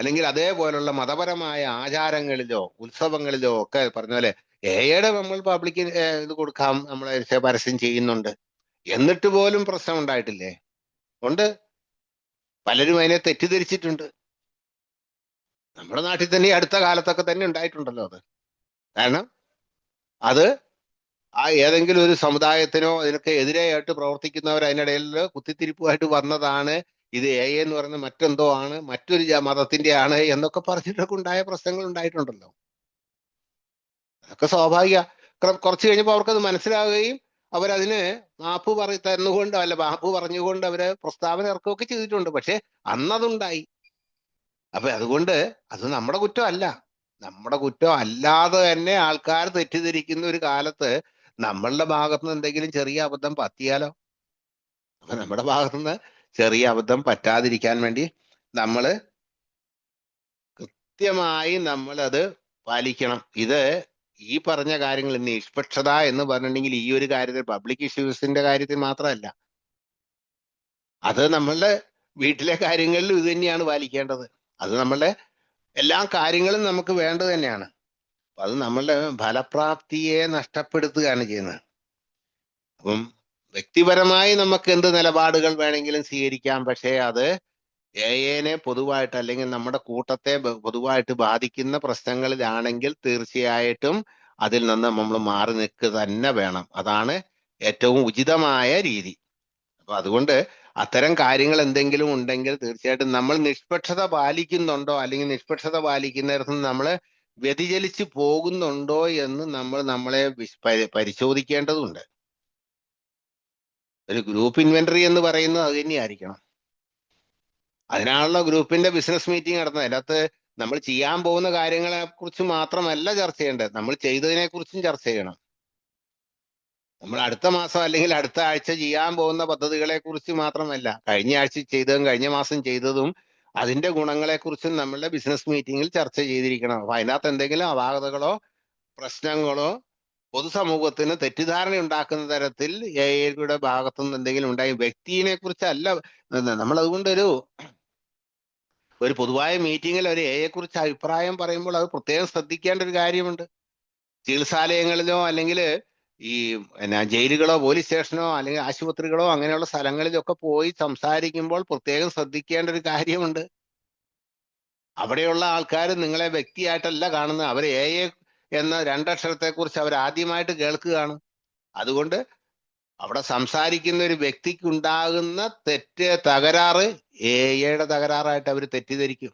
അല്ലെങ്കിൽ അതേപോലുള്ള മതപരമായ ആചാരങ്ങളിലോ ഉത്സവങ്ങളിലോ ഒക്കെ പറഞ്ഞ പോലെ എയുടെ നമ്മൾ പബ്ലിക് ഇത് കൊടുക്കാം, നമ്മളെ പരസ്യം ചെയ്യുന്നുണ്ട്, എന്നിട്ട് പോലും പ്രശ്നം ഉണ്ടായിട്ടില്ലേ? ഉണ്ട്. പലരും അതിനെ തെറ്റിദ്ധരിച്ചിട്ടുണ്ട്. നമ്മുടെ നാട്ടിൽ തന്നെ ഈ അടുത്ത കാലത്തൊക്കെ തന്നെ ഉണ്ടായിട്ടുണ്ടല്ലോ അത്. കാരണം അത് ആ ഏതെങ്കിലും ഒരു സമുദായത്തിനോ അതിനൊക്കെ എതിരെയായിട്ട് പ്രവർത്തിക്കുന്നവർ അതിനിടയിൽ കുത്തിത്തിരിപ്പുമായിട്ട് വന്നതാണ്, ഇത് എന്ന് പറയുന്നത് മറ്റെന്തോ ആണ്, മറ്റൊരു മതത്തിന്റെ ആണ് എന്നൊക്കെ പറഞ്ഞിട്ടൊക്കെ ഉണ്ടായ പ്രശ്നങ്ങൾ ഉണ്ടായിട്ടുണ്ടല്ലോ. അതൊക്കെ സ്വാഭാവിക. കുറച്ച് കഴിഞ്ഞപ്പോൾ അവർക്കത് മനസ്സിലാവുകയും അവരതിന് മാപ്പ് തന്നുകൊണ്ട് അല്ല മാപ്പ് പറഞ്ഞുകൊണ്ട് അവര് പ്രസ്താവന ഇറക്കുകയൊക്കെ ചെയ്തിട്ടുണ്ട്. പക്ഷെ അന്നതുണ്ടായി. അപ്പൊ അതുകൊണ്ട് അത് നമ്മുടെ കുറ്റമല്ല. നമ്മുടെ കുറ്റം അല്ലാതെ തന്നെ ആൾക്കാർ തെറ്റിദ്ധരിക്കുന്ന ഒരു കാലത്ത് നമ്മളുടെ ഭാഗത്തുനിന്ന് എന്തെങ്കിലും ചെറിയ അബദ്ധം പറ്റിയാലോ? അപ്പൊ നമ്മുടെ ഭാഗത്തുനിന്ന് ചെറിയ അബദ്ധം പറ്റാതിരിക്കാൻ വേണ്ടി നമ്മള് കൃത്യമായി നമ്മളത് പാലിക്കണം. ഇത് ഈ പറഞ്ഞ കാര്യങ്ങൾ നിഷ്പക്ഷത എന്ന് പറഞ്ഞിട്ടുണ്ടെങ്കിൽ ഈ ഒരു കാര്യത്തിൽ പബ്ലിക് ഇഷ്യൂസിന്റെ കാര്യത്തിൽ മാത്രമല്ല, അത് നമ്മളുടെ വീട്ടിലെ കാര്യങ്ങളിലും ഇത് തന്നെയാണ് പാലിക്കേണ്ടത്. അത് നമ്മളുടെ എല്ലാ കാര്യങ്ങളും നമുക്ക് വേണ്ടത് തന്നെയാണ്. അത് നമ്മളുടെ ഫലപ്രാപ്തിയെ നഷ്ടപ്പെടുത്തുകയാണ് ചെയ്യുന്നത്. അപ്പം വ്യക്തിപരമായി നമുക്ക് എന്ത് നിലപാടുകൾ വേണമെങ്കിലും സ്വീകരിക്കാം. പക്ഷേ അത് എനെ പൊതുവായിട്ട് അല്ലെങ്കിൽ നമ്മുടെ കൂട്ടത്തെ പൊതുവായിട്ട് ബാധിക്കുന്ന പ്രശ്നങ്ങളിലാണെങ്കിൽ തീർച്ചയായിട്ടും അതിൽ നിന്ന് നമ്മൾ മാറി നിൽക്കുക തന്നെ വേണം. അതാണ് ഏറ്റവും ഉചിതമായ രീതി. അപ്പൊ അതുകൊണ്ട് അത്തരം കാര്യങ്ങൾ എന്തെങ്കിലും ഉണ്ടെങ്കിൽ തീർച്ചയായിട്ടും നമ്മൾ നിഷ്പക്ഷത പാലിക്കുന്നുണ്ടോ, അല്ലെങ്കിൽ നിഷ്പക്ഷത പാലിക്കുന്നിടത്ത് നമ്മൾ വ്യതിചലിച്ചു പോകുന്നുണ്ടോ എന്ന് നമ്മൾ നമ്മളെ പരിശോധിക്കേണ്ടതുണ്ട്. ഒരു ഗ്രൂപ്പ് ഇൻവെന്ററി എന്ന് പറയുന്നത് അത് തന്നെയായിരിക്കണം. അതിനാണല്ലോ ഗ്രൂപ്പിന്റെ ബിസിനസ് മീറ്റിംഗ് നടത്തുന്നത്. അതിനകത്ത് നമ്മൾ ചെയ്യാൻ പോകുന്ന കാര്യങ്ങളെ കുറിച്ച് മാത്രമല്ല ചർച്ച ചെയ്യേണ്ടത്, നമ്മൾ ചെയ്തതിനെ കുറിച്ചും ചർച്ച ചെയ്യണം. നമ്മൾ അടുത്ത മാസം അല്ലെങ്കിൽ അടുത്ത ആഴ്ച ചെയ്യാൻ പോകുന്ന പദ്ധതികളെ കുറിച്ച് മാത്രമല്ല, കഴിഞ്ഞ ആഴ്ച ചെയ്തതും കഴിഞ്ഞ മാസം ചെയ്തതും അതിന്റെ ഗുണങ്ങളെ കുറിച്ചും നമ്മളുടെ ബിസിനസ് മീറ്റിംഗിൽ ചർച്ച ചെയ്തിരിക്കണം. അപ്പൊ അതിനകത്ത് എന്തെങ്കിലും അപാകതകളോ പ്രശ്നങ്ങളോ പൊതുസമൂഹത്തിന് തെറ്റിദ്ധാരണ ഉണ്ടാക്കുന്ന തരത്തിൽ എയുടെ ഭാഗത്തുനിന്ന് എന്തെങ്കിലും ഉണ്ടായി, വ്യക്തിയെ കുറിച്ചല്ല നമ്മൾ അതുകൊണ്ട് ഒരു പൊതുവായ മീറ്റിങ്ങിൽ ഒരു കുറിച്ച് അഭിപ്രായം പറയുമ്പോൾ അത് പ്രത്യേകം ശ്രദ്ധിക്കേണ്ട ഒരു കാര്യമുണ്ട്. ചികിത്സാലയങ്ങളിലോ അല്ലെങ്കിൽ ഈ ജയിലുകളോ പോലീസ് സ്റ്റേഷനോ അല്ലെങ്കിൽ ആശുപത്രികളോ അങ്ങനെയുള്ള സ്ഥലങ്ങളിലൊക്കെ പോയി സംസാരിക്കുമ്പോൾ പ്രത്യേകം ശ്രദ്ധിക്കേണ്ട ഒരു കാര്യമുണ്ട്. അവിടെയുള്ള ആൾക്കാർ നിങ്ങളെ വ്യക്തിയായിട്ടല്ല കാണുന്നത്, അവർ എന്ന രണ്ടക്ഷരത്തെ കുറിച്ച് അവർ ആദ്യമായിട്ട് കേൾക്കുകയാണ്. അതുകൊണ്ട് അവിടെ സംസാരിക്കുന്ന ഒരു വ്യക്തിക്ക് ഉണ്ടാകുന്ന തകരാറ് എയുടെ തകരാറായിട്ട് അവർ തെറ്റിദ്ധരിക്കും.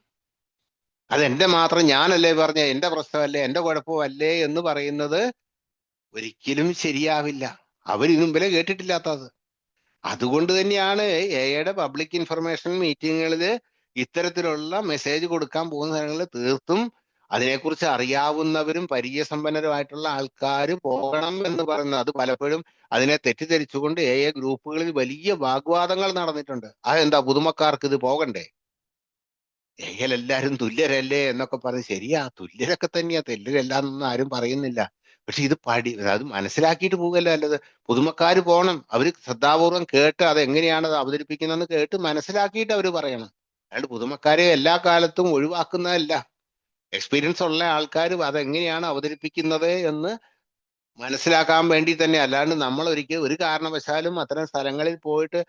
അതെന്റെ മാത്രം, ഞാനല്ലേ പറഞ്ഞ, എന്റെ പ്രശ്നമല്ലേ, എന്റെ കുഴപ്പമല്ലേ എന്ന് പറയുന്നത് ഒരിക്കലും ശരിയാവില്ല. അവരിന് മുമ്പിലെ കേട്ടിട്ടില്ലാത്തത്. അതുകൊണ്ട് തന്നെയാണ് എയുടെ പബ്ലിക് ഇൻഫർമേഷൻ മീറ്റിങ്ങുകളിൽ ഇത്തരത്തിലുള്ള മെസ്സേജ് കൊടുക്കാൻ പോകുന്ന സ്ഥലങ്ങളിൽ തീർത്തും അതിനെക്കുറിച്ച് അറിയാവുന്നവരും പരിചയസമ്പന്നരുമായിട്ടുള്ള ആൾക്കാർ പോകണം എന്ന് പറയുന്നത്. അത് പലപ്പോഴും അതിനെ തെറ്റിദ്ധരിച്ചുകൊണ്ട് ഗ്രൂപ്പുകളിൽ വലിയ വാഗ്വാദങ്ങൾ നടന്നിട്ടുണ്ട്. അതെന്താ പുതുമക്കാർക്ക് ഇത് പോകണ്ടേ, എല്ലാരും തുല്യരല്ലേ എന്നൊക്കെ പറഞ്ഞ്. ശരിയാ, തുല്യരൊക്കെ തന്നെയാ, തുല്യരല്ലാന്നൊന്നും ആരും പറയുന്നില്ല. പക്ഷെ ഇത് അത് മനസ്സിലാക്കിയിട്ട് പോകല്ലോ അല്ലത്. പുതുമക്കാർ പോകണം, അവര് ശ്രദ്ധാപൂർവം കേട്ട് അത് എങ്ങനെയാണ് അത് അവതരിപ്പിക്കുന്നതെന്ന് കേട്ട് മനസ്സിലാക്കിയിട്ട് അവർ പറയണം. അല്ലാണ്ട് പുതുമക്കാരെ എല്ലാ കാലത്തും ഒഴിവാക്കുന്നതല്ല. എക്സ്പീരിയൻസ് ഉള്ള ആൾക്കാർ അതെങ്ങനെയാണ് അവതരിപ്പിക്കുന്നത് എന്ന് മനസ്സിലാക്കാൻ വേണ്ടി തന്നെ. അല്ലാണ്ട് നമ്മൾ ഒരു കാരണവശാലും അത്തരം സ്ഥലങ്ങളിൽ പോയിട്ട്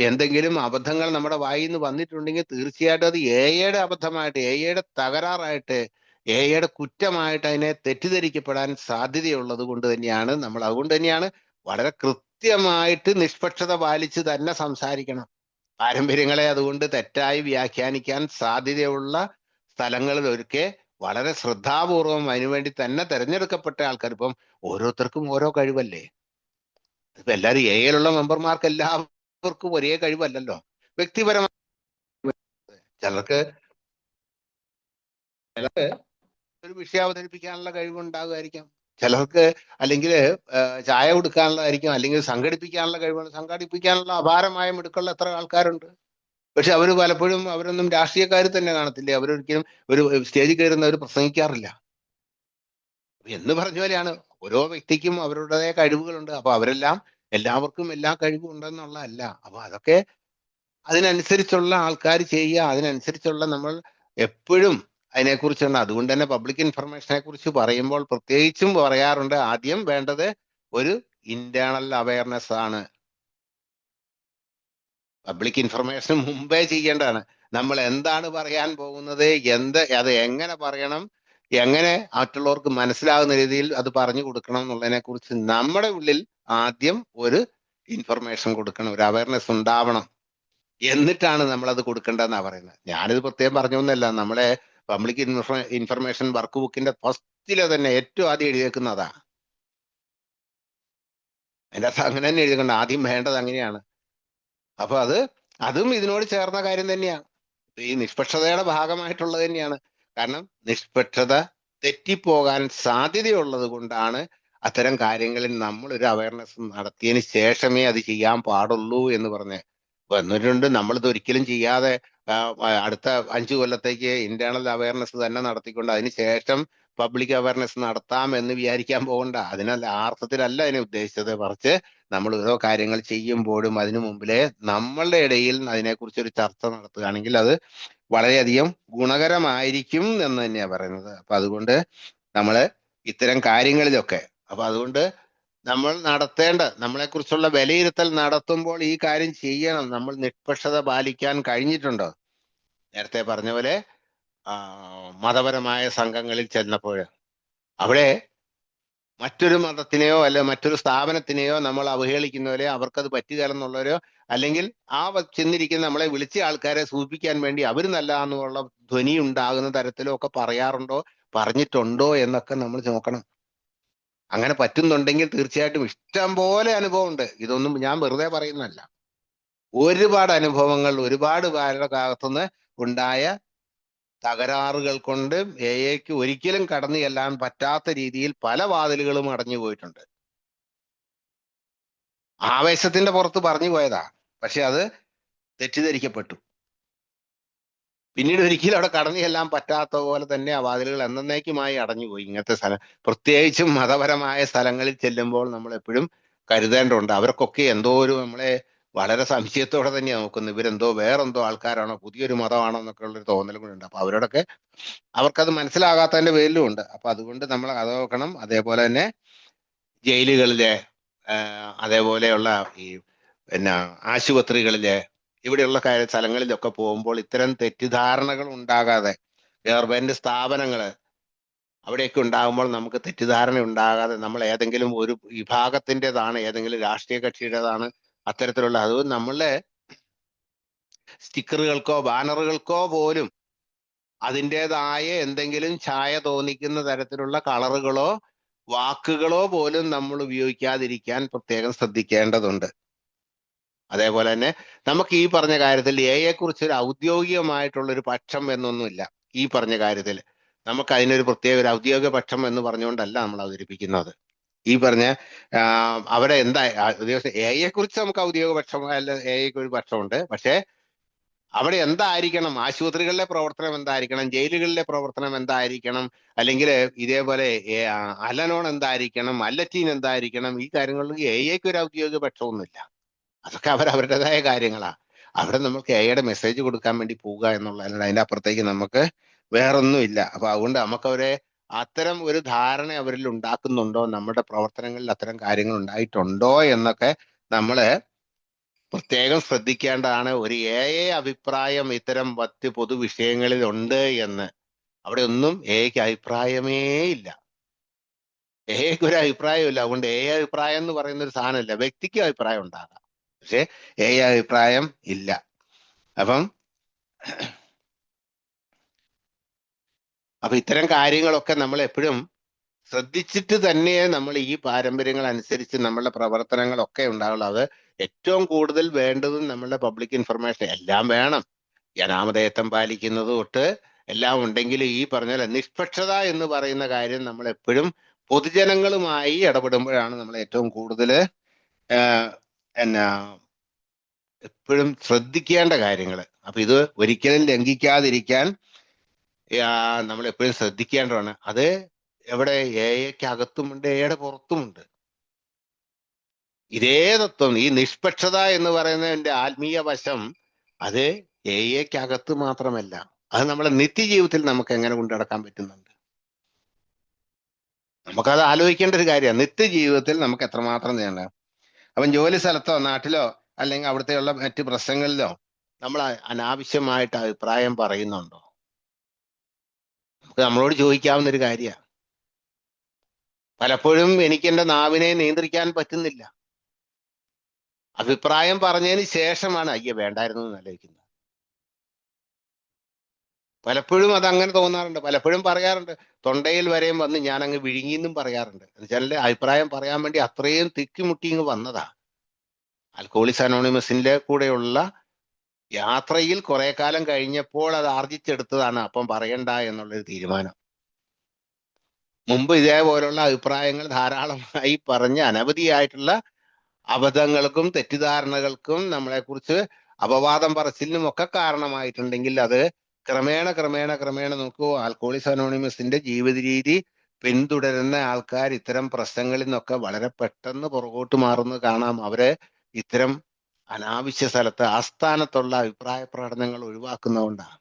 എന്തെങ്കിലും അബദ്ധങ്ങൾ നമ്മുടെ വായിൽ നിന്ന് വന്നിട്ടുണ്ടെങ്കിൽ തീർച്ചയായിട്ടും അത് എയുടെ അബദ്ധമായിട്ട്, എയുടെ തകരാറായിട്ട്, എയുടെ കുറ്റമായിട്ട് അതിനെ തെറ്റിദ്ധരിക്കപ്പെടാൻ സാധ്യതയുള്ളത് കൊണ്ട് തന്നെയാണ് നമ്മൾ അതുകൊണ്ട് തന്നെയാണ് വളരെ കൃത്യമായിട്ട് നിഷ്പക്ഷത പാലിച്ച് തന്നെ സംസാരിക്കണം. പാരമ്പര്യങ്ങളെ അതുകൊണ്ട് തെറ്റായി വ്യാഖ്യാനിക്കാൻ സാധ്യതയുള്ള സ്ഥലങ്ങളിലൊക്കെ വളരെ ശ്രദ്ധാപൂർവം അതിനുവേണ്ടി തന്നെ തെരഞ്ഞെടുക്കപ്പെട്ട ആൾക്കാർ. ഇപ്പം ഓരോരുത്തർക്കും ഓരോ കഴിവല്ലേ. ഇപ്പൊ എല്ലാവരും എയിലുള്ള മെമ്പർമാർക്ക് എല്ലാവർക്കും ഒരേ കഴിവല്ലല്ലോ. വ്യക്തിപരമായി ചിലർക്ക് ഒരു വിഷയം അവതരിപ്പിക്കാനുള്ള കഴിവുണ്ടാകുമായിരിക്കാം, ചിലർക്ക് അല്ലെങ്കിൽ ചായ കൊടുക്കാനുള്ളതായിരിക്കും, അല്ലെങ്കിൽ സംഘടിപ്പിക്കാനുള്ള കഴിവുണ്ട്. സംഘടിപ്പിക്കാനുള്ള അപാരമായ മിടുക്കുള്ള എത്ര ആൾക്കാരുണ്ട്. പക്ഷെ അവര് പലപ്പോഴും അവരൊന്നും രാഷ്ട്രീയക്കാർ തന്നെ കാണത്തില്ലേ, അവരൊരിക്കലും ഒരു സ്റ്റേജിൽ കയറുന്നവർ പ്രസംഗിക്കാറില്ല. എന്ന് പറഞ്ഞ പോലെയാണ് ഓരോ വ്യക്തിക്കും അവരുടേതായ കഴിവുകളുണ്ട്. അപ്പൊ എല്ലാവർക്കും എല്ലാ കഴിവും ഉണ്ടെന്നുള്ളതല്ല. അപ്പൊ അതൊക്കെ അതിനനുസരിച്ചുള്ള ആൾക്കാർ ചെയ്യുക, അതിനനുസരിച്ചുള്ള നമ്മൾ എപ്പോഴും അതിനെക്കുറിച്ചുണ്ട്. അതുകൊണ്ട് തന്നെ പബ്ലിക് ഇൻഫർമേഷനെ കുറിച്ച് പറയുമ്പോൾ പ്രത്യേകിച്ചും പറയാറുണ്ട്, ആദ്യം വേണ്ടത് ഒരു ഇന്റേണൽ അവയർനെസ് ആണ്. പബ്ലിക് ഇൻഫർമേഷൻ മുമ്പേ ചെയ്യേണ്ടതാണ്. നമ്മൾ എന്താണ് പറയാൻ പോകുന്നത്, അത് എങ്ങനെ പറയണം, എങ്ങനെ മറ്റുള്ളവർക്ക് മനസ്സിലാകുന്ന രീതിയിൽ അത് പറഞ്ഞു കൊടുക്കണം എന്നുള്ളതിനെ കുറിച്ച് നമ്മുടെ ഉള്ളിൽ ആദ്യം ഒരു ഇൻഫർമേഷൻ കൊടുക്കണം, ഒരു അവയർനെസ് ഉണ്ടാവണം. എന്നിട്ടാണ് നമ്മൾ അത് കൊടുക്കേണ്ടതെന്നാ പറയുന്നത്. ഞാനിത് പ്രത്യേകം പറഞ്ഞൊന്നുമല്ല, നമ്മളെ പബ്ലിക് ഇൻഫർമേഷൻ വർക്ക് ബുക്കിന്റെ ഫസ്റ്റിലെ തന്നെ ഏറ്റവും ആദ്യം എഴുതിയേക്കുന്നതാ. അതിൻ്റെ അകത്ത് അങ്ങനെ തന്നെ എഴുതിക്കൊണ്ട് ആദ്യം വേണ്ടത് അങ്ങനെയാണ്. അപ്പൊ അതും ഇതിനോട് ചേർന്ന കാര്യം തന്നെയാണ്. ഈ നിഷ്പക്ഷതയുടെ ഭാഗമായിട്ടുള്ളത് തന്നെയാണ്. കാരണം നിഷ്പക്ഷത തെറ്റിപ്പോകാൻ സാധ്യതയുള്ളത് കൊണ്ടാണ് അത്തരം കാര്യങ്ങളിൽ നമ്മൾ ഒരു അവയർനെസ് നടത്തിയതിന് ശേഷമേ അത് ചെയ്യാൻ പാടുള്ളൂ എന്ന് പറഞ്ഞ് വന്നിട്ടുണ്ട്. നമ്മളിത് ഒരിക്കലും ചെയ്യാതെ അടുത്ത 5 കൊല്ലത്തേക്ക് ഇന്റേണൽ അവയർനെസ് തന്നെ നടത്തിക്കൊണ്ട് അതിന് ശേഷം പബ്ലിക് അവയർനെസ് നടത്താം എന്ന് വിചാരിക്കാൻ പോകണ്ട. അതിനല്ല, ആ അർത്ഥത്തിലല്ല അതിനെ ഉദ്ദേശിച്ചത്. മറിച്ച് നമ്മൾ ഓരോ കാര്യങ്ങൾ ചെയ്യുമ്പോഴും അതിനു മുമ്പിലേ നമ്മളുടെ ഇടയിൽ അതിനെക്കുറിച്ച് ഒരു ചർച്ച നടത്തുകയാണെങ്കിൽ അത് വളരെയധികം ഗുണകരമായിരിക്കും എന്ന് തന്നെയാണ് പറയുന്നത്. അപ്പൊ അതുകൊണ്ട് നമ്മള് ഇത്തരം കാര്യങ്ങളിലൊക്കെ അതുകൊണ്ട് നമ്മൾ നമ്മളെക്കുറിച്ചുള്ള വിലയിരുത്തൽ നടത്തുമ്പോൾ ഈ കാര്യം ചെയ്യണം. നമ്മൾ നിഷ്പക്ഷത പാലിക്കാൻ കഴിഞ്ഞിട്ടുണ്ടോ? നേരത്തെ പറഞ്ഞ പോലെ മതപരമായ സംഘങ്ങളിൽ ചെന്നപ്പോൾ അവിടെ മറ്റൊരു മതത്തിനെയോ അല്ലെ മറ്റൊരു സ്ഥാപനത്തിനെയോ നമ്മൾ അവഹേളിക്കുന്നവരെ, അവർക്കത് പറ്റുകയെന്നുള്ളവരോ, അല്ലെങ്കിൽ ചെന്നിരിക്കുന്ന നമ്മളെ വിളിച്ച ആൾക്കാരെ സൂചിപ്പിക്കാൻ വേണ്ടി അവർ നല്ല എന്നുള്ള ധ്വനി ഉണ്ടാകുന്ന തരത്തിലോ ഒക്കെ പറയാറുണ്ടോ, പറഞ്ഞിട്ടുണ്ടോ എന്നൊക്കെ നമ്മൾ നോക്കണം. അങ്ങനെ പറ്റുന്നുണ്ടെങ്കിൽ തീർച്ചയായിട്ടും ഇഷ്ടം പോലെ അനുഭവം ഉണ്ട്. ഇതൊന്നും ഞാൻ വെറുതെ പറയുന്നതല്ല. ഒരുപാട് അനുഭവങ്ങൾ, ഒരുപാട് പേരുടെ ഭാഗത്തുനിന്ന് ഉണ്ടായ തകരാറുകൾ കൊണ്ട് എഐക്ക് ഒരിക്കലും കടന്നു ചെല്ലാൻ പറ്റാത്ത രീതിയിൽ പല വാതിലുകളും അടഞ്ഞു പോയിട്ടുണ്ട്. ആവേശത്തിന്റെ പുറത്ത് പറഞ്ഞു പോയതാ, പക്ഷെ അത് തെറ്റിദ്ധരിക്കപ്പെട്ടു. പിന്നീട് ഒരിക്കലും അവിടെ കടന്നു ചെല്ലാൻ പറ്റാത്ത പോലെ തന്നെ ആ വാതിലുകൾ എന്നേക്കുമായി അടഞ്ഞുപോയി. ഇങ്ങനത്തെ പ്രത്യേകിച്ചും മതപരമായ സ്ഥലങ്ങളിൽ ചെല്ലുമ്പോൾ നമ്മൾ എപ്പോഴും കരുതേണ്ടതുണ്ട്. അവർക്കൊക്കെ എന്തോ നമ്മളെ വളരെ സംശയത്തോടെ തന്നെയാണ് നോക്കുന്നത്. ഇവരെന്തോ വേറെന്തോ ആൾക്കാരാണോ, പുതിയൊരു മതമാണോ എന്നൊക്കെ ഉള്ളൊരു തോന്നലും കൂടെ ഉണ്ട്. അപ്പൊ അവർക്കത് മനസ്സിലാകാത്തതിന്റെ പേരിലും ഉണ്ട്. അപ്പൊ അതുകൊണ്ട് നമ്മൾ അത് നോക്കണം. അതേപോലെ തന്നെ ജയിലുകളിലെ അതേപോലെയുള്ള ഈ ആശുപത്രികളിലെ ഇവിടെയുള്ള സ്ഥലങ്ങളിലൊക്കെ പോകുമ്പോൾ ഇത്തരം തെറ്റിദ്ധാരണകൾ ഉണ്ടാകാതെ, ഗവൺമെന്റ് സ്ഥാപനങ്ങള് അവിടെയൊക്കെ ഉണ്ടാകുമ്പോൾ നമുക്ക് തെറ്റിദ്ധാരണ ഉണ്ടാകാതെ, നമ്മൾ ഏതെങ്കിലും ഒരു വിഭാഗത്തിൻ്റെതാണ്, ഏതെങ്കിലും രാഷ്ട്രീയ കക്ഷിയുടേതാണ് അത്തരത്തിലുള്ള അത് നമ്മളെ സ്റ്റിക്കറുകൾക്കോ ബാനറുകൾക്കോ പോലും അതിൻ്റെതായ എന്തെങ്കിലും ഛായ തോന്നിക്കുന്ന തരത്തിലുള്ള കളറുകളോ വാക്കുകളോ പോലും നമ്മൾ ഉപയോഗിക്കാതിരിക്കാൻ പ്രത്യേകം ശ്രദ്ധിക്കേണ്ടതുണ്ട്. അതേപോലെ തന്നെ നമുക്ക് ഈ പറഞ്ഞ കാര്യത്തിൽ എയെ കുറിച്ച് ഒരു ഔദ്യോഗികമായിട്ടുള്ള ഒരു പക്ഷം എന്നൊന്നുമില്ല. ഈ പറഞ്ഞ കാര്യത്തിൽ നമുക്ക് അതിനൊരു പ്രത്യേക ഒരു ഔദ്യോഗിക പക്ഷം എന്ന് പറഞ്ഞുകൊണ്ടല്ല നമ്മൾ അവതരിപ്പിക്കുന്നത്. ഈ പറഞ്ഞ അവിടെ എന്താ എയെ കുറിച്ച് നമുക്ക് ഔദ്യോഗിക പക്ഷം അല്ല, എയ്ക്ക് ഒരു പക്ഷമുണ്ട്. പക്ഷെ അവിടെ എന്തായിരിക്കണം, ആശുപത്രികളിലെ പ്രവർത്തനം എന്തായിരിക്കണം, ജയിലുകളിലെ പ്രവർത്തനം എന്തായിരിക്കണം, അല്ലെങ്കിൽ ഇതേപോലെ അലനോൺ എന്തായിരിക്കണം, അല്ലറ്റീൻ എന്തായിരിക്കണം, ഈ കാര്യങ്ങളിൽ എയ്ക്ക് ഒരു ഔദ്യോഗിക പക്ഷമൊന്നുമില്ല. അതൊക്കെ അവരവരുടേതായ കാര്യങ്ങളാ. അവിടെ നമുക്ക് എയുടെ മെസ്സേജ് കൊടുക്കാൻ വേണ്ടി പോവുക എന്നുള്ളതല്ല, അതിന്റെ അപ്പുറത്തേക്ക് നമുക്ക് വേറൊന്നുമില്ല. അപ്പൊ അതുകൊണ്ട് നമുക്കവരെ അത്തരം ഒരു ധാരണ അവരിൽ ഉണ്ടാക്കുന്നുണ്ടോ, നമ്മുടെ പ്രവർത്തനങ്ങളിൽ അത്തരം കാര്യങ്ങൾ ഉണ്ടായിട്ടുണ്ടോ എന്നൊക്കെ നമ്മള് പ്രത്യേകം ശ്രദ്ധിക്കേണ്ടതാണ്. ഒരു അഭിപ്രായം ഇത്തരം മറ്റ് പൊതുവിഷയങ്ങളിൽ ഉണ്ട് എന്ന് അവിടെ ഒന്നും എയ്ക്ക് അഭിപ്രായമേ ഇല്ല. എയ്ക്ക് ഒരു അഭിപ്രായമില്ല. അതുകൊണ്ട് അഭിപ്രായം എന്ന് പറയുന്ന ഒരു സാധനമില്ല. വ്യക്തിക്ക് അഭിപ്രായം ഉണ്ടാകാം, പക്ഷെ അഭിപ്രായം ഇല്ല. അപ്പൊ ഇത്തരം കാര്യങ്ങളൊക്കെ നമ്മൾ എപ്പോഴും ശ്രദ്ധിച്ചിട്ട് തന്നെ നമ്മൾ ഈ പാരമ്പര്യങ്ങൾ അനുസരിച്ച് നമ്മളുടെ പ്രവർത്തനങ്ങളൊക്കെ ഉണ്ടാവുള്ളൂ. അത് ഏറ്റവും കൂടുതൽ വേണ്ടതും നമ്മളുടെ പബ്ലിക് ഇൻഫർമേഷൻ എല്ലാം വേണം. ജനാമധേയത്വം പാലിക്കുന്നത് തൊട്ട് എല്ലാം ഉണ്ടെങ്കിൽ ഈ പറഞ്ഞ നിഷ്പക്ഷത എന്ന് പറയുന്ന കാര്യം നമ്മൾ എപ്പോഴും പൊതുജനങ്ങളുമായി ഇടപെടുമ്പോഴാണ് നമ്മൾ ഏറ്റവും കൂടുതൽ എപ്പോഴും ശ്രദ്ധിക്കേണ്ട കാര്യങ്ങൾ. അപ്പൊ ഇത് ഒരിക്കലും ലംഘിക്കാതിരിക്കാൻ നമ്മൾ എപ്പോഴും ശ്രദ്ധിക്കേണ്ടതാണ്. അത് എവിടെ എയ്ക്ക് അകത്തുമുണ്ട്, എയുടെ പുറത്തുമുണ്ട്. ഇതേ തത്വം, ഈ നിഷ്പക്ഷത എന്ന് പറയുന്നതിന്റെ ആത്മീയ വശം അത് എയ്ക്ക് അകത്ത് മാത്രമല്ല, അത് നമ്മളെ നിത്യജീവിതത്തിൽ നമുക്ക് എങ്ങനെ കൊണ്ടുനടക്കാൻ പറ്റുന്നുണ്ട്? നമുക്കത് ആലോചിക്കേണ്ട ഒരു കാര്യമാണ്. നിത്യജീവിതത്തിൽ നമുക്ക് എത്രമാത്രം ചെയ്യണം. അപ്പം ജോലി സ്ഥലത്തോ നാട്ടിലോ അല്ലെങ്കിൽ അവിടുത്തെയുള്ള മറ്റ് പ്രശ്നങ്ങളിലോ നമ്മൾ അനാവശ്യമായിട്ട് അഭിപ്രായം പറയുന്നുണ്ടോ? നമുക്ക് നമ്മളോട് ചോദിക്കാവുന്ന ഒരു കാര്യമാണ്. പലപ്പോഴും എനിക്ക് എൻ്റെ നാവിനെ നിയന്ത്രിക്കാൻ പറ്റുന്നില്ല. അഭിപ്രായം പറഞ്ഞതിന് ശേഷമാണ് അയ്യ വേണ്ടായിരുന്നു എന്ന് ആലോചിക്കുന്നത്. പലപ്പോഴും അത് അങ്ങനെ തോന്നാറുണ്ട്. പലപ്പോഴും പറയാറുണ്ട്, തൊണ്ടയിൽ വരെയും വന്ന് ഞാൻ അങ്ങ് വിഴുങ്ങിയെന്നും പറയാറുണ്ട്. എന്നുവെച്ചാൽ അഭിപ്രായം പറയാൻ വേണ്ടി അത്രയും തിക്കിമുട്ടി ഇങ്ങ് വന്നതാ. ആൽക്കഹോളിക്സ് അനോണിമസിന്റെ കൂടെയുള്ള യാത്രയിൽ കുറെ കാലം കഴിഞ്ഞപ്പോൾ അത് ആർജിച്ചെടുത്തതാണ് അപ്പം പറയണ്ട എന്നുള്ളൊരു തീരുമാനം. മുമ്പ് ഇതേപോലുള്ള അഭിപ്രായങ്ങൾ ധാരാളമായി പറഞ്ഞ് അനവധിയായിട്ടുള്ള അബദ്ധങ്ങൾക്കും തെറ്റിദ്ധാരണകൾക്കും നമ്മളെക്കുറിച്ച് അപവാദം പറച്ചിലിനും ഒക്കെ കാരണമായിട്ടുണ്ടെങ്കിൽ അത് ക്രമേണ നോക്കൂ, ആൽക്കഹോളിക്സ് അനോണിമസിന്റെ ജീവിത രീതി പിന്തുടരുന്ന ആൾക്കാർ ഇത്തരം പ്രശ്നങ്ങളിൽ നിന്നൊക്കെ വളരെ പെട്ടെന്ന് പുറകോട്ട് മാറുന്നത് കാണാം. അവര് ഇത്തരം അനാവശ്യ സ്ഥലത്ത് ആസ്ഥാനത്തുള്ള അഭിപ്രായ പ്രകടനങ്ങൾ ഒഴിവാക്കുന്നതുകൊണ്ടാണ്.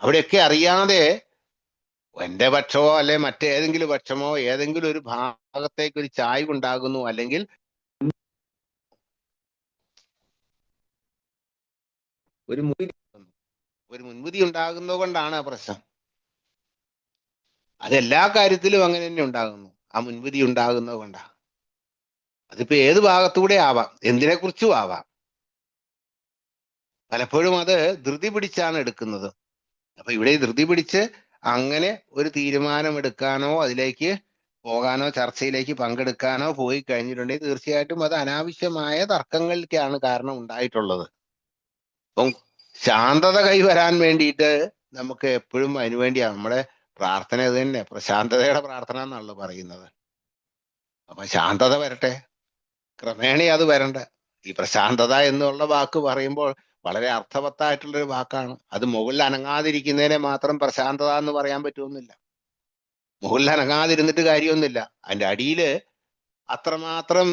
അവിടെയൊക്കെ അറിയാതെ എന്റെ പക്ഷമോ അല്ലെ മറ്റേതെങ്കിലും പക്ഷമോ ഏതെങ്കിലും ഒരു ഭാഗത്തേക്ക് ഒരു ചായ്വ് ഉണ്ടാകുന്നു, അല്ലെങ്കിൽ ഒരു മുൻവിധി ഉണ്ടാകുന്നത് കൊണ്ടാണ് ആ പ്രശ്നം. അതെല്ലാ കാര്യത്തിലും അങ്ങനെ തന്നെ ഉണ്ടാകുന്നു. ആ മുൻവിധി ഉണ്ടാകുന്നത് കൊണ്ടാ. അതിപ്പോ ഏത് ഭാഗത്തൂടെ ആവാം, എന്തിനെ കുറിച്ചും ആവാം. പലപ്പോഴും അത് ധൃതി പിടിച്ചാണ് എടുക്കുന്നത്. അപ്പൊ ഇവിടെ ധൃതി പിടിച്ച് അങ്ങനെ ഒരു തീരുമാനം എടുക്കാനോ അതിലേക്ക് പോകാനോ ചർച്ചയിലേക്ക് പങ്കെടുക്കാനോ പോയി കഴിഞ്ഞിട്ടുണ്ടെങ്കിൽ തീർച്ചയായിട്ടും അത് അനാവശ്യമായ തർക്കങ്ങൾക്കാണ് കാരണം ഉണ്ടായിട്ടുള്ളത്. അപ്പം ശാന്തത കൈവരാൻ വേണ്ടിയിട്ട് നമുക്ക് എപ്പോഴും അതിനുവേണ്ടിയാണ് നമ്മുടെ പ്രാർത്ഥന. ഇത് തന്നെ പ്രശാന്തതയുടെ പ്രാർത്ഥന എന്നാണല്ലോ പറയുന്നത്. അപ്പൊ ശാന്തത വരട്ടെ, ക്രമേണ അത് വരണ്ട. ഈ പ്രശാന്തത എന്നുള്ള വാക്ക് പറയുമ്പോൾ വളരെ അർത്ഥവത്തായിട്ടുള്ളൊരു വാക്കാണ്. അത് മുകളിൽ അനങ്ങാതിരിക്കുന്നതിനെ മാത്രം പ്രശാന്തത എന്ന് പറയാൻ പറ്റുമെന്നില്ല. മുകളിൽ അനങ്ങാതിരുന്നിട്ട് കാര്യമൊന്നുമില്ല. അതിന്റെ അടിയില് അത്രമാത്രം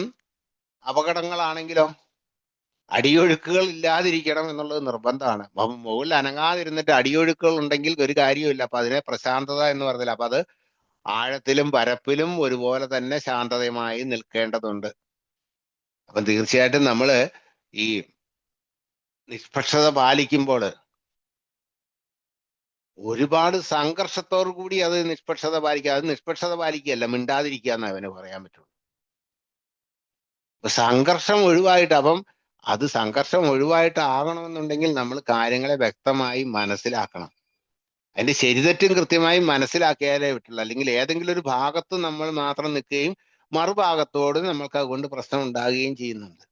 അപകടങ്ങളാണെങ്കിലോ അടിയൊഴുക്കുകൾ ഇല്ലാതിരിക്കണം എന്നുള്ളത് നിർബന്ധമാണ്. അപ്പം മുകളിൽ അനങ്ങാതിരുന്നിട്ട് അടിയൊഴുക്കുകൾ ഉണ്ടെങ്കിൽ ഒരു കാര്യമില്ല. അപ്പൊ അതിനെ പ്രശാന്തത എന്ന് പറഞ്ഞില്ല. അപ്പൊ അത് ആഴത്തിലും പരപ്പിലും ഒരുപോലെ തന്നെ ശാന്തതയുമായി നിൽക്കേണ്ടതുണ്ട്. അപ്പം തീർച്ചയായിട്ടും നമ്മള് ഈ നിഷ്പക്ഷത പാലിക്കുമ്പോൾ ഒരുപാട് സംഘർഷത്തോടു കൂടി അത് നിഷ്പക്ഷത പാലിക്കുക. അത് നിഷ്പക്ഷത പാലിക്കുകയല്ല, മിണ്ടാതിരിക്കുക എന്ന് അവന് പറയാൻ പറ്റുള്ളൂ. സംഘർഷം ഒഴിവായിട്ട്, അപ്പം അത് സംഘർഷം ഒഴിവായിട്ട് ആകണമെന്നുണ്ടെങ്കിൽ നമ്മൾ കാര്യങ്ങളെ വ്യക്തമായി മനസ്സിലാക്കണം. അതിന്റെ ശരിതെറ്റും കൃത്യമായി മനസ്സിലാക്കിയാലേ പറ്റുള്ളൂ. അല്ലെങ്കിൽ ഏതെങ്കിലും ഒരു ഭാഗത്ത് നമ്മൾ മാത്രം നിൽക്കുകയും മറുഭാഗത്തോട് നമ്മൾക്ക് അതുകൊണ്ട് പ്രശ്നം ഉണ്ടാകുകയും ചെയ്യുന്നുണ്ട്.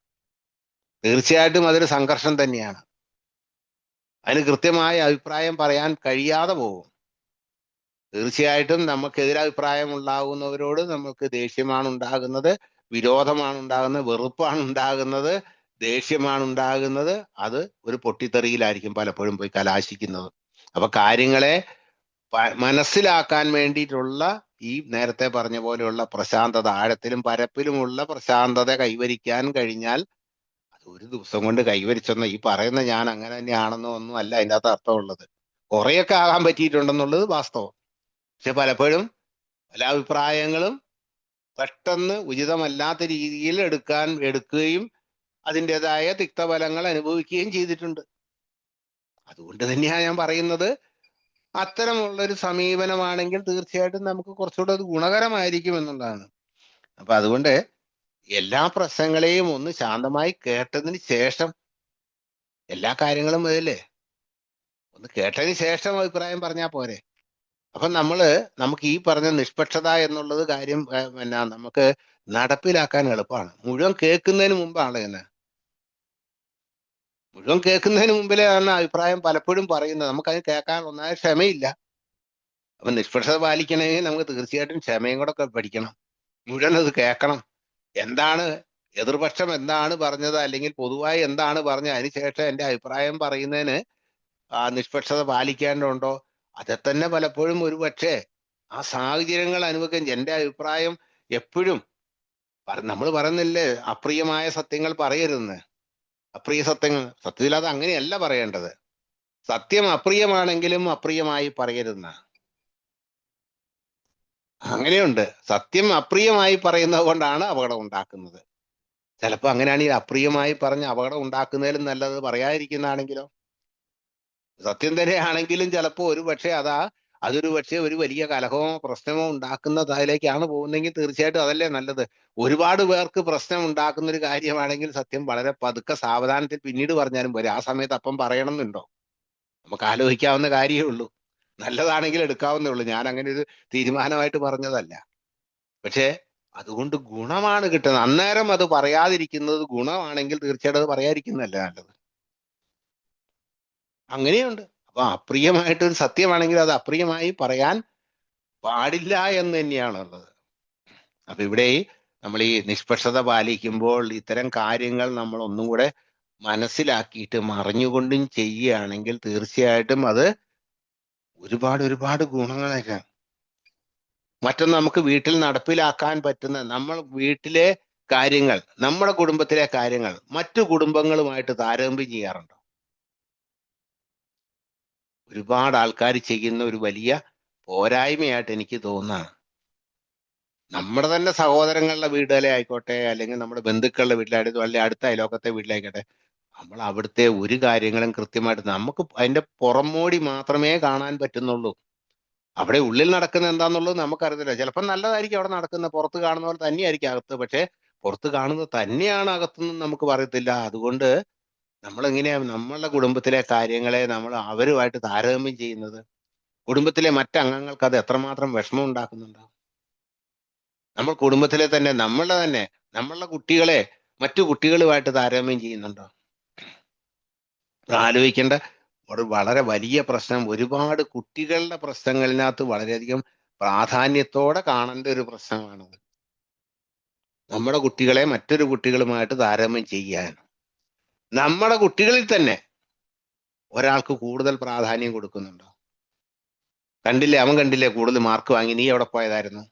തീർച്ചയായിട്ടും അതൊരു സംഘർഷം തന്നെയാണ്. അതിന് കൃത്യമായ അഭിപ്രായം പറയാൻ കഴിയാതെ പോകും. തീർച്ചയായിട്ടും നമുക്ക് എതിരഭിപ്രായം ഉണ്ടാകുന്നവരോട് നമുക്ക് ദേഷ്യമാണ് ഉണ്ടാകുന്നത്, വിരോധമാണ് ഉണ്ടാകുന്നത്, വെറുപ്പാണ് ഉണ്ടാകുന്നത്, ദേഷ്യമാണ് ഉണ്ടാകുന്നത്. അത് ഒരു പൊട്ടിത്തെറിയിലായിരിക്കും പലപ്പോഴും പോയി കലാശിക്കുന്നത്. അപ്പൊ കാര്യങ്ങളെ മനസ്സിലാക്കാൻ വേണ്ടിയിട്ടുള്ള ഈ നേരത്തെ പറഞ്ഞ പോലെയുള്ള പ്രശാന്തത, ആഴത്തിലും പരപ്പിലുമുള്ള പ്രശാന്തത കൈവരിക്കാൻ കഴിഞ്ഞാൽ അത് ഒരു ദിവസം കൊണ്ട് കൈവരിച്ചെന്ന ഈ പറയുന്ന ഞാൻ അങ്ങനെ തന്നെയാണെന്നോ ഒന്നും അല്ല അതിൻ്റെ അകത്ത് അർത്ഥമുള്ളത്. കുറെയൊക്കെ ആകാൻ പറ്റിയിട്ടുണ്ടെന്നുള്ളത് വാസ്തവം. പക്ഷെ പലപ്പോഴും പല അഭിപ്രായങ്ങളും പെട്ടെന്ന് ഉചിതമല്ലാത്ത രീതിയിൽ എടുക്കുകയും അതിൻ്റെതായ തിക്തഫലങ്ങൾ അനുഭവിക്കുകയും ചെയ്തിട്ടുണ്ട്. അതുകൊണ്ട് തന്നെയാണ് ഞാൻ പറയുന്നത്, അത്തരമുള്ളൊരു സമീപനമാണെങ്കിൽ തീർച്ചയായിട്ടും നമുക്ക് കുറച്ചുകൂടെ അത് ഗുണകരമായിരിക്കും എന്നുള്ളതാണ്. അപ്പൊ അതുകൊണ്ട് എല്ലാ പ്രശ്നങ്ങളെയും ഒന്ന് ശാന്തമായി കേട്ടതിന് ശേഷം എല്ലാ കാര്യങ്ങളും വരില്ലേ, ഒന്ന് കേട്ടതിന് ശേഷം അഭിപ്രായം പറഞ്ഞാൽ പോരെ. അപ്പൊ നമുക്ക് ഈ പറഞ്ഞ നിഷ്പക്ഷത എന്നുള്ളത് കാര്യം പിന്നെ നമുക്ക് നടപ്പിലാക്കാൻ എളുപ്പമാണ്. മുഴുവൻ കേൾക്കുന്നതിന് മുമ്പാണ് തന്നെ, മുഴുവൻ കേൾക്കുന്നതിന് മുമ്പിലാണ് അഭിപ്രായം പലപ്പോഴും പറയുന്നത്. നമുക്കത് കേൾക്കാൻ ഒന്നായ ക്ഷമയില്ല. അപ്പൊ നിഷ്പക്ഷത പാലിക്കണമെങ്കിൽ നമുക്ക് തീർച്ചയായിട്ടും ക്ഷമയും കൂടെ ഒക്കെ പഠിക്കണം. മുഴുവൻ അത് കേൾക്കണം. എന്താണ് എതിർപക്ഷം എന്താണ് പറഞ്ഞത്, അല്ലെങ്കിൽ പൊതുവായി എന്താണ് പറഞ്ഞത്, അതിനുശേഷം എൻ്റെ അഭിപ്രായം പറയുന്നതിന് നിഷ്പക്ഷത പാലിക്കേണ്ടതുണ്ടോ. അത് തന്നെ പലപ്പോഴും ഒരു പക്ഷേ ആ സാഹചര്യങ്ങൾ അനുഭവിക്കാൻ എൻ്റെ അഭിപ്രായം എപ്പോഴും നമ്മൾ പറയുന്നില്ലേ അപ്രിയമായ സത്യങ്ങൾ പറയരുതെന്ന്. അപ്രിയ സത്യങ്ങൾ സത്യത്തിൽ അത് അങ്ങനെയല്ല പറയേണ്ടത്. സത്യം അപ്രിയമാണെങ്കിലും അപ്രിയമായി പറയരുതെന്ന. അങ്ങനെയുണ്ട്. സത്യം അപ്രിയമായി പറയുന്നത് കൊണ്ടാണ് അപകടം ഉണ്ടാക്കുന്നത്. ചിലപ്പോ അങ്ങനെയാണെങ്കിൽ അപ്രിയമായി പറഞ്ഞ് അപകടം ഉണ്ടാക്കുന്നതിലും നല്ലത് പറയാതിരിക്കുന്നതാണെങ്കിലോ. സത്യം തന്നെയാണെങ്കിലും ചിലപ്പോ ഒരു പക്ഷേ അതൊരു പക്ഷേ ഒരു വലിയ കലഹമോ പ്രശ്നമോ ഉണ്ടാക്കുന്നതിലേക്കാണ് പോകുന്നതെങ്കിൽ തീർച്ചയായിട്ടും അതല്ലേ നല്ലത്. ഒരുപാട് പേർക്ക് പ്രശ്നം ഉണ്ടാക്കുന്ന ഒരു കാര്യമാണെങ്കിൽ സത്യം വളരെ പതുക്കെ സാവധാനത്തിൽ പിന്നീട് പറഞ്ഞാലും പോരെ. ആ സമയത്ത് അപ്പം പറയണമെന്നുണ്ടോ? നമുക്ക് ആലോചിക്കാവുന്ന കാര്യമേ ഉള്ളൂ. നല്ലതാണെങ്കിൽ എടുക്കാവുന്നേ ഉള്ളൂ. ഞാൻ അങ്ങനെ ഒരു തീരുമാനമായിട്ട് പറഞ്ഞതല്ല. പക്ഷേ അതുകൊണ്ട് ഗുണമാണ് കിട്ടുന്നത്. അന്നേരം അത് പറയാതിരിക്കുന്നത് ഗുണമാണെങ്കിൽ തീർച്ചയായിട്ടും അത് പറയാതിരിക്കുന്നതല്ലേ നല്ലത്. അങ്ങനെയുണ്ട്. അപ്പൊ അപ്രിയമായിട്ടൊരു സത്യമാണെങ്കിൽ അത് അപ്രിയമായി പറയാൻ പാടില്ല എന്ന് തന്നെയാണുള്ളത്. അപ്പൊ ഇവിടെ നമ്മൾ ഈ നിഷ്പക്ഷത പാലിക്കുമ്പോൾ ഇത്തരം കാര്യങ്ങൾ നമ്മൾ ഒന്നും കൂടെ മനസ്സിലാക്കിയിട്ട് മറിഞ്ഞുകൊണ്ടും ചെയ്യുകയാണെങ്കിൽ തീർച്ചയായിട്ടും അത് ഒരുപാട് ഒരുപാട് ഗുണങ്ങളൊക്കെ. മറ്റൊന്ന്, നമുക്ക് വീട്ടിൽ നടപ്പിലാക്കാൻ പറ്റുന്ന നമ്മൾ വീട്ടിലെ കാര്യങ്ങൾ, നമ്മുടെ കുടുംബത്തിലെ കാര്യങ്ങൾ മറ്റു കുടുംബങ്ങളുമായിട്ട് താരതമ്യം ചെയ്യാറുണ്ടോ? ഒരുപാട് ആൾക്കാർ ചെയ്യുന്ന ഒരു വലിയ പോരായ്മയായിട്ട് എനിക്ക് തോന്നുന്നതാണ്. നമ്മുടെ തന്നെ സഹോദരങ്ങളുടെ വീട്ടിലെ ആയിക്കോട്ടെ, അല്ലെങ്കിൽ നമ്മുടെ ബന്ധുക്കളുടെ വീട്ടിലായിട്ട്, അല്ലെങ്കിൽ അടുത്ത അയലോക്കത്തെ വീട്ടിലായിക്കോട്ടെ, നമ്മൾ അവിടുത്തെ ഒരു കാര്യങ്ങളും കൃത്യമായിട്ട് നമുക്ക് അതിന്റെ പുറമോടി മാത്രമേ കാണാൻ പറ്റുന്നുള്ളൂ. അവിടെ ഉള്ളിൽ നടക്കുന്ന എന്താന്നുള്ളത് നമുക്കറിയത്തില്ല. ചിലപ്പോൾ നല്ലതായിരിക്കും അവിടെ നടക്കുന്നത്, പുറത്ത് കാണുന്ന പോലെ തന്നെയായിരിക്കും അകത്ത്. പക്ഷെ പുറത്ത് കാണുന്നത് തന്നെയാണ് അകത്തെന്ന് നമുക്ക് പറയത്തില്ല. അതുകൊണ്ട് നമ്മൾ എങ്ങനെയാ നമ്മളുടെ കുടുംബത്തിലെ കാര്യങ്ങളെ നമ്മൾ അവരുമായിട്ട് താരതമ്യം ചെയ്യുന്നത്? കുടുംബത്തിലെ മറ്റംഗങ്ങൾക്ക് അത് എത്രമാത്രം വിഷമം ഉണ്ടാക്കുന്നുണ്ടോ? നമ്മൾ കുടുംബത്തിലെ തന്നെ നമ്മളുടെ കുട്ടികളെ മറ്റു കുട്ടികളുമായിട്ട് താരതമ്യം ചെയ്യുന്നുണ്ടോ? ആലോചിക്കേണ്ട ഒരു വളരെ വലിയ പ്രശ്നം. ഒരുപാട് കുട്ടികളുടെ പ്രശ്നങ്ങളിനകത്ത് വളരെയധികം പ്രാധാന്യത്തോടെ കാണേണ്ട ഒരു പ്രശ്നമാണത്. നമ്മുടെ കുട്ടികളെ മറ്റൊരു കുട്ടികളുമായിട്ട് താരതമ്യം ചെയ്യാൻ നമ്മുടെ കുട്ടികളിൽ തന്നെ ഒരാൾക്ക് കൂടുതൽ പ്രാധാന്യം കൊടുക്കുന്നുണ്ടോ? അവൻ കണ്ടില്ലേ കൂടുതൽ മാർക്ക് വാങ്ങി, നീ എവിടെ പോയതായിരുന്നു?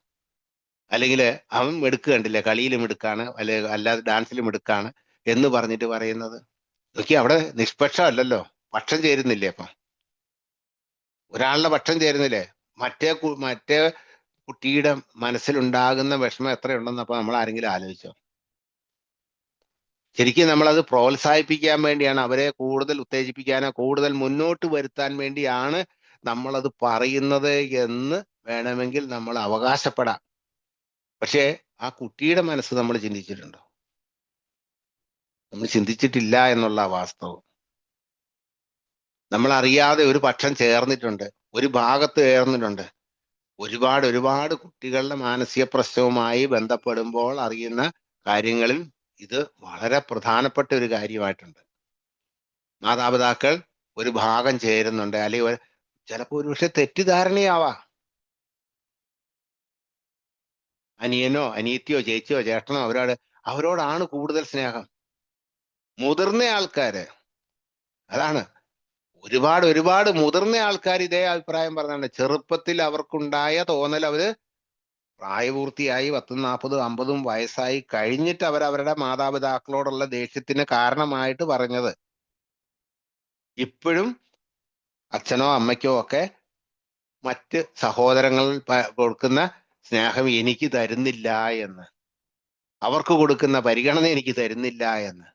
അല്ലെങ്കിൽ അവൻ മിടുക്ക് കണ്ടില്ലേ, കളിയിലും മിടുക്കാണ്, അല്ലാതെ ഡാൻസിലും മിടുക്കാണ് എന്ന് പറഞ്ഞിട്ട് പറയുന്നത്. നോക്കി, അവിടെ നിഷ്പക്ഷമല്ലല്ലോ, പക്ഷം ചേരുന്നില്ലേ? അപ്പം ഒരാളുടെ പക്ഷം ചേരുന്നില്ലേ? മറ്റേ കുട്ടിയുടെ മനസ്സിലുണ്ടാകുന്ന വിഷമം എത്രയുണ്ടെന്ന് അപ്പൊ നമ്മൾ ആരെങ്കിലും ആലോചിച്ചോ? ശരിക്കും നമ്മളത് പ്രോത്സാഹിപ്പിക്കാൻ വേണ്ടിയാണ്, അവരെ കൂടുതൽ ഉത്തേജിപ്പിക്കാനോ കൂടുതൽ മുന്നോട്ട് വരുത്താൻ വേണ്ടിയാണ് നമ്മളത് പറയുന്നത് എന്ന് വേണമെങ്കിൽ നമ്മൾ അവകാശപ്പെടാം. പക്ഷേ ആ കുട്ടിയുടെ മനസ്സ് നമ്മൾ ചിന്തിച്ചിട്ടുണ്ടോ? നമ്മൾ ചിന്തിച്ചിട്ടില്ല എന്നുള്ള വാസ്തവം. നമ്മൾ അറിയാതെ ഒരു പക്ഷം ചേർന്നിട്ടുണ്ട്, ഒരു ഭാഗത്ത് ചേർന്നിട്ടുണ്ട്. ഒരുപാട് ഒരുപാട് കുട്ടികളുടെ മാനസിക പ്രശ്നവുമായി ബന്ധപ്പെടുമ്പോൾ അറിയുന്ന കാര്യങ്ങളിൽ ഇത് വളരെ പ്രധാനപ്പെട്ട ഒരു കാര്യമായിട്ടുണ്ട്. മാതാപിതാക്കൾ ഒരു ഭാഗം ചേരുന്നുണ്ട്, അല്ലെങ്കിൽ ചിലപ്പോൾ ഒരു പക്ഷെ തെറ്റിദ്ധാരണയാവാം. അനിയനോ അനിയത്തിയോ ചേച്ചിയോ ചേട്ടനോ അവരോടാണ് കൂടുതൽ സ്നേഹം. മുതിർന്ന ആൾക്കാര്, അതാണ്, ഒരുപാട് ഒരുപാട് മുതിർന്ന ആൾക്കാർ ഇതേ അഭിപ്രായം പറഞ്ഞാണ്. ചെറുപ്പത്തിൽ അവർക്കുണ്ടായ തോന്നൽ, അവര് പ്രായപൂർത്തിയായി 10, 40, 50 വയസ്സായി കഴിഞ്ഞിട്ട് അവരവരുടെ മാതാപിതാക്കളോടുള്ള ദേഷ്യത്തിന് കാരണമായിട്ട് പറഞ്ഞത്. ഇപ്പോഴും അച്ഛനോ അമ്മയ്ക്കോ ഒക്കെ മറ്റ് സഹോദരങ്ങൾ കൊടുക്കുന്ന സ്നേഹം എനിക്ക് തരുന്നില്ല എന്ന്, അവർക്ക് കൊടുക്കുന്ന പരിഗണന എനിക്ക് തരുന്നില്ല എന്ന്.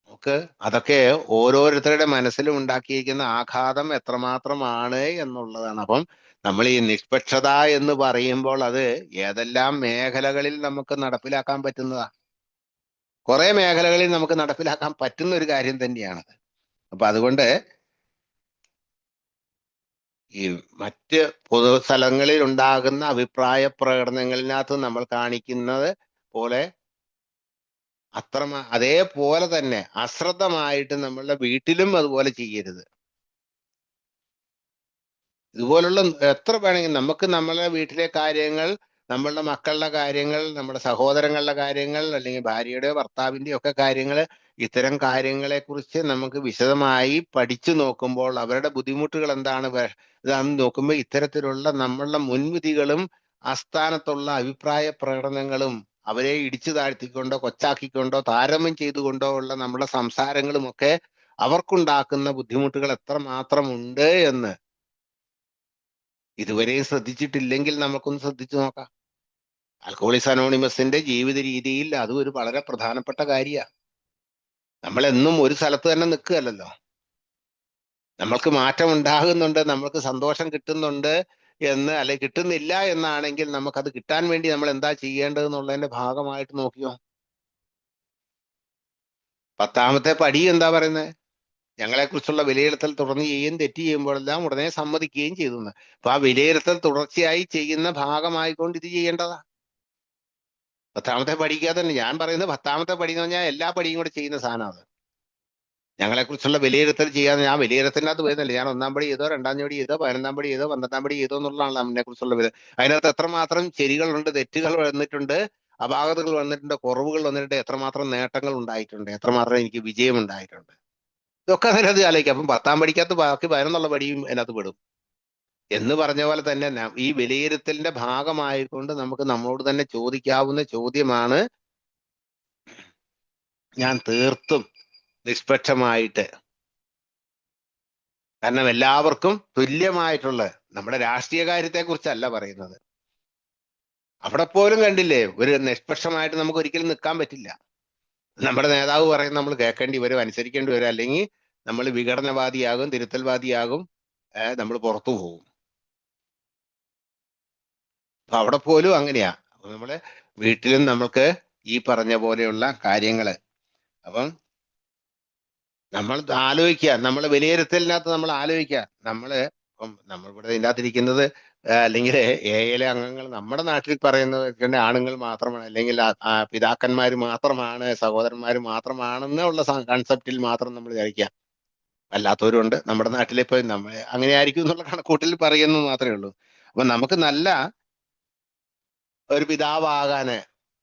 നമുക്ക് അതൊക്കെ ഓരോരുത്തരുടെ മനസ്സിലും ഉണ്ടാക്കിയിരിക്കുന്ന ആഘാതം എത്രമാത്രമാണ് എന്നുള്ളതാണ്. അപ്പം നമ്മൾ ഈ നിഷ്പക്ഷത എന്ന് പറയുമ്പോൾ അത് ഏതെല്ലാം മേഖലകളിൽ നമുക്ക് നടപ്പിലാക്കാൻ പറ്റുന്നതാ? കുറെ മേഖലകളിൽ നമുക്ക് നടപ്പിലാക്കാൻ പറ്റുന്ന ഒരു കാര്യം തന്നെയാണത്. അപ്പൊ അതുകൊണ്ട് ഈ മറ്റ് പൊതുസ്ഥലങ്ങളിൽ ഉണ്ടാകുന്ന അഭിപ്രായ പ്രകടനങ്ങളിനകത്ത് നമ്മൾ കാണിക്കുന്നത് പോലെ അതേപോലെ തന്നെ അശ്രദ്ധമായിട്ട് നമ്മളുടെ വീട്ടിലും അതുപോലെ ചെയ്യരുത്. ഇതുപോലുള്ള എത്ര വേണമെങ്കിൽ നമുക്ക് നമ്മളുടെ വീട്ടിലെ കാര്യങ്ങൾ, നമ്മളുടെ മക്കളുടെ കാര്യങ്ങൾ, നമ്മുടെ സഹോദരങ്ങളുടെ കാര്യങ്ങൾ, അല്ലെങ്കിൽ ഭാര്യയുടെയോ ഭർത്താവിന്റെയോ ഒക്കെ കാര്യങ്ങൾ, ഇത്തരം കാര്യങ്ങളെ കുറിച്ച് നമുക്ക് വിശദമായി പഠിച്ചു നോക്കുമ്പോൾ അവരുടെ ബുദ്ധിമുട്ടുകൾ ഇതാണെന്ന് നോക്കുമ്പോൾ ഇത്തരത്തിലുള്ള നമ്മളുടെ മുൻവിധികളും ആസ്ഥാനത്തുള്ള അഭിപ്രായ പ്രകടനങ്ങളും അവരെ ഇടിച്ചു താഴ്ത്തിക്കൊണ്ടോ കൊച്ചാക്കിക്കൊണ്ടോ താരതമ്യം ചെയ്തുകൊണ്ടോ ഉള്ള നമ്മുടെ സംസാരങ്ങളും ഒക്കെ അവർക്കുണ്ടാക്കുന്ന ബുദ്ധിമുട്ടുകൾ എത്രമാത്രം ഉണ്ട് എന്ന് ഇതുവരെയും ശ്രദ്ധിച്ചിട്ടില്ലെങ്കിൽ നമുക്കൊന്ന് ശ്രദ്ധിച്ചു നോക്കാം. ആൽക്കഹോളിക്സ് അനോണിമസിന്റെ ജീവിത രീതിയിൽ അതും ഒരു വളരെ പ്രധാനപ്പെട്ട കാര്യമാണ്. നമ്മളെന്നും ഒരു സ്ഥലത്ത് തന്നെ നിൽക്കുകയല്ലല്ലോ. നമ്മൾക്ക് മാറ്റം ഉണ്ടാകുന്നുണ്ട്, നമ്മൾക്ക് സന്തോഷം കിട്ടുന്നുണ്ട് അല്ലെ കിട്ടുന്നില്ല എന്നാണെങ്കിൽ നമുക്കത് കിട്ടാൻ വേണ്ടി നമ്മൾ എന്താ ചെയ്യേണ്ടതെന്നുള്ളതിന്റെ ഭാഗമായിട്ട് നോക്കിയോ. 10ാമത്തെ പടി എന്താ പറയുന്നത്? ഞങ്ങളെക്കുറിച്ചുള്ള വിലയിരുത്തൽ തുടർന്ന് ചെയ്യുകയും തെറ്റ് ചെയ്യുമ്പോഴെല്ലാം ഉടനെ സമ്മതിക്കുകയും ചെയ്തു. അപ്പൊ ആ വിലയിരുത്തൽ തുടർച്ചയായി ചെയ്യുന്ന ഭാഗമായിക്കൊണ്ട് ഇത് ചെയ്യേണ്ടതാ. 10ാമത്തെ പടിക്കാതെ തന്നെ ഞാൻ പറയുന്നത് 10ാമത്തെ പടി എന്ന് പറഞ്ഞാൽ എല്ലാ പടിയും കൂടെ ചെയ്യുന്ന സാധനമാണ്. ഞങ്ങളെക്കുറിച്ചുള്ള വിലയിരുത്തൽ ചെയ്യാൻ ഞാൻ വിലയിരുത്തലിനകത്ത് വരുന്നില്ല. ഞാൻ 1ാം പടി ചെയ്തോ, 2ാം പടി ചെയ്തോ, 11ാം പടി ചെയ്തോ, 12ാം പടി ചെയ്തോ എന്നുള്ളതാണ് അതിനെ കുറിച്ചുള്ള അതിനകത്ത് എത്രമാത്രം ശരികളുണ്ട്, തെറ്റുകൾ വന്നിട്ടുണ്ട്, അപാകതകൾ വന്നിട്ടുണ്ട്, കുറവുകൾ വന്നിട്ടുണ്ട്, എത്രമാത്രം നേട്ടങ്ങൾ ഉണ്ടായിട്ടുണ്ട്, എത്രമാത്രം എനിക്ക് വിജയം ഉണ്ടായിട്ടുണ്ട്, ഇതൊക്കെ അതിനകത്ത് ആലോചിക്കാം. അപ്പം 10ാം പടിക്കകത്ത് ബാക്കി 11 പടിയും അതിനകത്ത് പെടും. എന്ന് പറഞ്ഞ പോലെ തന്നെ ഈ വിലയിരുത്തലിന്റെ ഭാഗമായിക്കൊണ്ട് നമുക്ക് നമ്മളോട് തന്നെ ചോദിക്കാവുന്ന ചോദ്യമാണ്, ഞാൻ തീർത്തും നിഷ്പക്ഷമായിട്ട്, കാരണം എല്ലാവർക്കും തുല്യമായിട്ടുള്ള, നമ്മുടെ രാഷ്ട്രീയ കാര്യത്തെ കുറിച്ചല്ല പറയുന്നത്, അവിടെ പോലും കണ്ടില്ലേ ഒരു നിഷ്പക്ഷമായിട്ട് നമുക്ക് ഒരിക്കലും നിൽക്കാൻ പറ്റില്ല. നമ്മുടെ നേതാവ് പറയുന്നത് നമ്മൾ കേൾക്കേണ്ടി വരും, അനുസരിക്കേണ്ടി വരും, അല്ലെങ്കിൽ നമ്മൾ വിഘടനവാദിയാകും, തിരുത്തൽവാദിയാകും, നമ്മൾ പുറത്തു പോകും. അപ്പൊ അവിടെ പോലും അങ്ങനെയാ. അപ്പൊ നമ്മള് വീട്ടിലും നമ്മൾക്ക് ഈ പറഞ്ഞ പോലെയുള്ള കാര്യങ്ങള്, അപ്പം നമ്മൾ ആലോചിക്കുക, നമ്മൾ വിലയിരുത്തലിനകത്ത് നമ്മൾ ആലോചിക്കുക, നമ്മളിവിടെ ഇതിനകത്തിരിക്കുന്നത് അല്ലെങ്കിൽ എയിലെ അംഗങ്ങൾ നമ്മുടെ നാട്ടിൽ പറയുന്നത് ആണുങ്ങൾ മാത്രമാണ്, അല്ലെങ്കിൽ പിതാക്കന്മാർ മാത്രമാണ്, സഹോദരന്മാർ മാത്രമാണെന്നുള്ള കൺസെപ്റ്റിൽ മാത്രം നമ്മൾ ധരിക്കുക. അല്ലാത്തവരുണ്ട് നമ്മുടെ നാട്ടിലിപ്പോ നമ്മൾ അങ്ങനെ ആയിരിക്കും എന്നുള്ള കണക്കൂട്ടിൽ പറയുന്നു മാത്രമേ ഉള്ളൂ. അപ്പൊ നമുക്ക് നല്ല ഒരു പിതാവാകാന്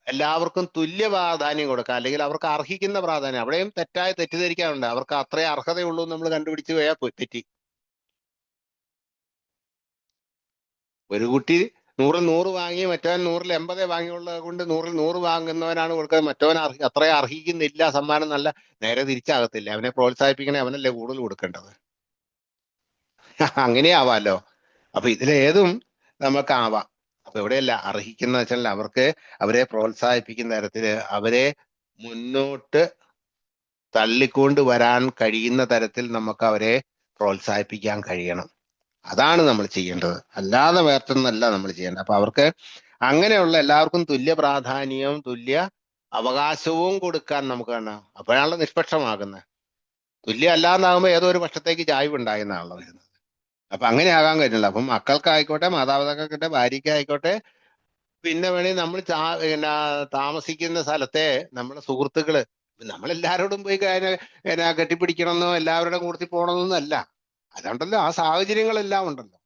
എല്ലാവർക്കും തുല്യ പ്രാധാന്യം കൊടുക്കുക, അല്ലെങ്കിൽ അവർക്ക് അർഹിക്കുന്ന പ്രാധാന്യം. അവിടെയും തെറ്റിദ്ധരിക്കാറുണ്ട്, അവർക്ക് അത്രേ അർഹതയുള്ളൂ നമ്മൾ കണ്ടുപിടിച്ച് പോയാൽ തെറ്റി. ഒരു കുട്ടി 100-ൽ 100 വാങ്ങി മറ്റവൻ 100-ൽ 80 വാങ്ങിയുള്ളത് കൊണ്ട് 100-ൽ 100 വാങ്ങുന്നവനാണ് കൊടുക്കുന്നത്, മറ്റവൻ അത്രേ അർഹിക്കുന്നില്ല സമ്മാനം, നല്ല നേരെ തിരിച്ചാകത്തില്ല. അവനെ പ്രോത്സാഹിപ്പിക്കണേ അവനല്ലേ കൂടുതൽ കൊടുക്കേണ്ടത്. അങ്ങനെ ആവാലോ. അപ്പൊ ഇതിലേതും നമുക്കാവാം. അപ്പൊ എവിടെയല്ല അർഹിക്കുന്ന വെച്ചാൽ അവരെ പ്രോത്സാഹിപ്പിക്കുന്ന തരത്തില്, അവരെ മുന്നോട്ട് തള്ളിക്കൊണ്ട് വരാൻ കഴിയുന്ന തരത്തിൽ നമുക്ക് അവരെ പ്രോത്സാഹിപ്പിക്കാൻ കഴിയണം. അതാണ് നമ്മൾ ചെയ്യേണ്ടത്, അല്ലാതെ വേർത്തൊന്നല്ല നമ്മൾ ചെയ്യേണ്ടത്. അപ്പൊ അവർക്ക് അങ്ങനെയുള്ള എല്ലാവർക്കും തുല്യ പ്രാധാന്യവും തുല്യ അവകാശവും കൊടുക്കാൻ നമുക്ക് കാണാം. അപ്പോഴാണല്ലോ നിഷ്പക്ഷമാകുന്നത്. തുല്യം അല്ലാന്നാകുമ്പോൾ ഏതോ ഒരു പക്ഷത്തേക്ക് ചായ്വുണ്ടായെന്നാണല്ലോ വരുന്നത്. അപ്പൊ അങ്ങനെ ആകാൻ കഴിയില്ല. അപ്പം മക്കൾക്കായിക്കോട്ടെ, മാതാപിതാക്കൾക്കോട്ടെ, ഭാര്യയ്ക്കായിക്കോട്ടെ, പിന്നെ വേണേ നമ്മൾ താമസിക്കുന്ന സ്ഥലത്തെ നമ്മുടെ സുഹൃത്തുക്കള്, നമ്മളെല്ലാരോടും പോയി കെട്ടിപ്പിടിക്കണമെന്നോ എല്ലാവരുടെ കൂട്ടത്തിൽ പോകണമെന്നൊന്നും അല്ല. അതുണ്ടല്ലോ, ആ സാഹചര്യങ്ങളെല്ലാം ഉണ്ടല്ലോ.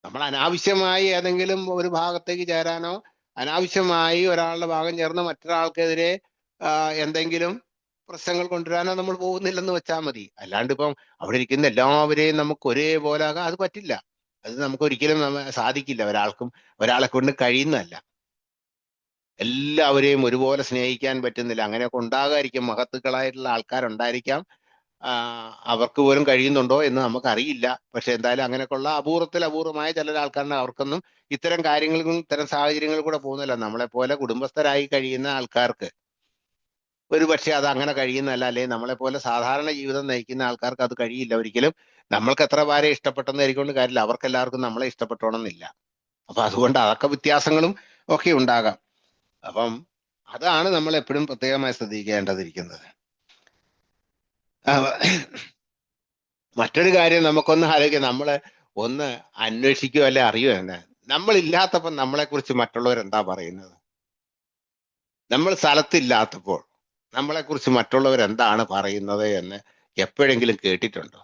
നമ്മൾ അനാവശ്യമായി ഏതെങ്കിലും ഒരു ഭാഗത്തേക്ക് ചേരാനോ, അനാവശ്യമായി ഒരാളുടെ ഭാഗം ചേർന്ന് മറ്റൊരാൾക്കെതിരെ എന്തെങ്കിലും പ്രശ്നങ്ങൾ കൊണ്ടുവരാനോ നമ്മൾ പോകുന്നില്ലെന്ന് വെച്ചാൽ മതി. അല്ലാണ്ട് ഇപ്പം അവിടെ ഇരിക്കുന്ന എല്ലാവരെയും നമുക്ക് ഒരേപോലെ ആകാൻ അത് പറ്റില്ല. അത് നമുക്ക് ഒരിക്കലും സാധിക്കില്ല. ഒരാളെ കൊണ്ട് കഴിയുന്നതല്ല. എല്ലാവരെയും ഒരുപോലെ സ്നേഹിക്കാൻ പറ്റുന്നില്ല. അങ്ങനെയൊക്കെ ഉണ്ടാകാതിരിക്കും, മഹത്തുക്കളായിട്ടുള്ള ആൾക്കാരുണ്ടായിരിക്കാം. അവർക്ക് പോലും കഴിയുന്നുണ്ടോ എന്ന് നമുക്കറിയില്ല. പക്ഷെ എന്തായാലും അങ്ങനെയൊക്കെയുള്ള അപൂർവമായ ചില ആൾക്കാരുടെ അവർക്കൊന്നും ഇത്തരം കാര്യങ്ങൾക്കും ഇത്തരം സാഹചര്യങ്ങളിൽ കൂടെ പോകുന്നില്ല. നമ്മളെപ്പോലെ കുടുംബസ്ഥരായി കഴിയുന്ന ആൾക്കാർക്ക് ഒരു പക്ഷെ അത് അങ്ങനെ കഴിയുന്നതല്ല, അല്ലെങ്കിൽ നമ്മളെപ്പോലെ സാധാരണ ജീവിതം നയിക്കുന്ന ആൾക്കാർക്ക് അത് കഴിയില്ല ഒരിക്കലും. നമ്മൾക്ക് എത്ര പേരെ ഇഷ്ടപ്പെട്ടെന്ന് ആയിരിക്കൊണ്ട് കാര്യമില്ല, അവർക്കെല്ലാവർക്കും നമ്മളെ ഇഷ്ടപ്പെട്ടോണമെന്നില്ല. അപ്പൊ അതുകൊണ്ട് അതൊക്കെ വ്യത്യാസങ്ങളും ഒക്കെ ഉണ്ടാകാം. അപ്പം അതാണ് നമ്മൾ എപ്പോഴും പ്രത്യേകമായി ശ്രദ്ധിക്കേണ്ടതിരിക്കുന്നത്. മറ്റൊരു കാര്യം നമുക്കൊന്ന് ആലോചിക്കാം, നമ്മള് ഒന്ന് അന്വേഷിക്കുകയോ അല്ലെ അറിയോ എന്ന്. നമ്മളില്ലാത്തപ്പോൾ നമ്മളെക്കുറിച്ച് മറ്റുള്ളവരെന്താ പറയുന്നത്? നമ്മൾ സ്ഥലത്തില്ലാത്തപ്പോൾ നമ്മളെക്കുറിച്ച് മറ്റുള്ളവരെന്താണ് പറയുന്നത് എന്ന് എപ്പോഴെങ്കിലും കേട്ടിട്ടുണ്ടോ?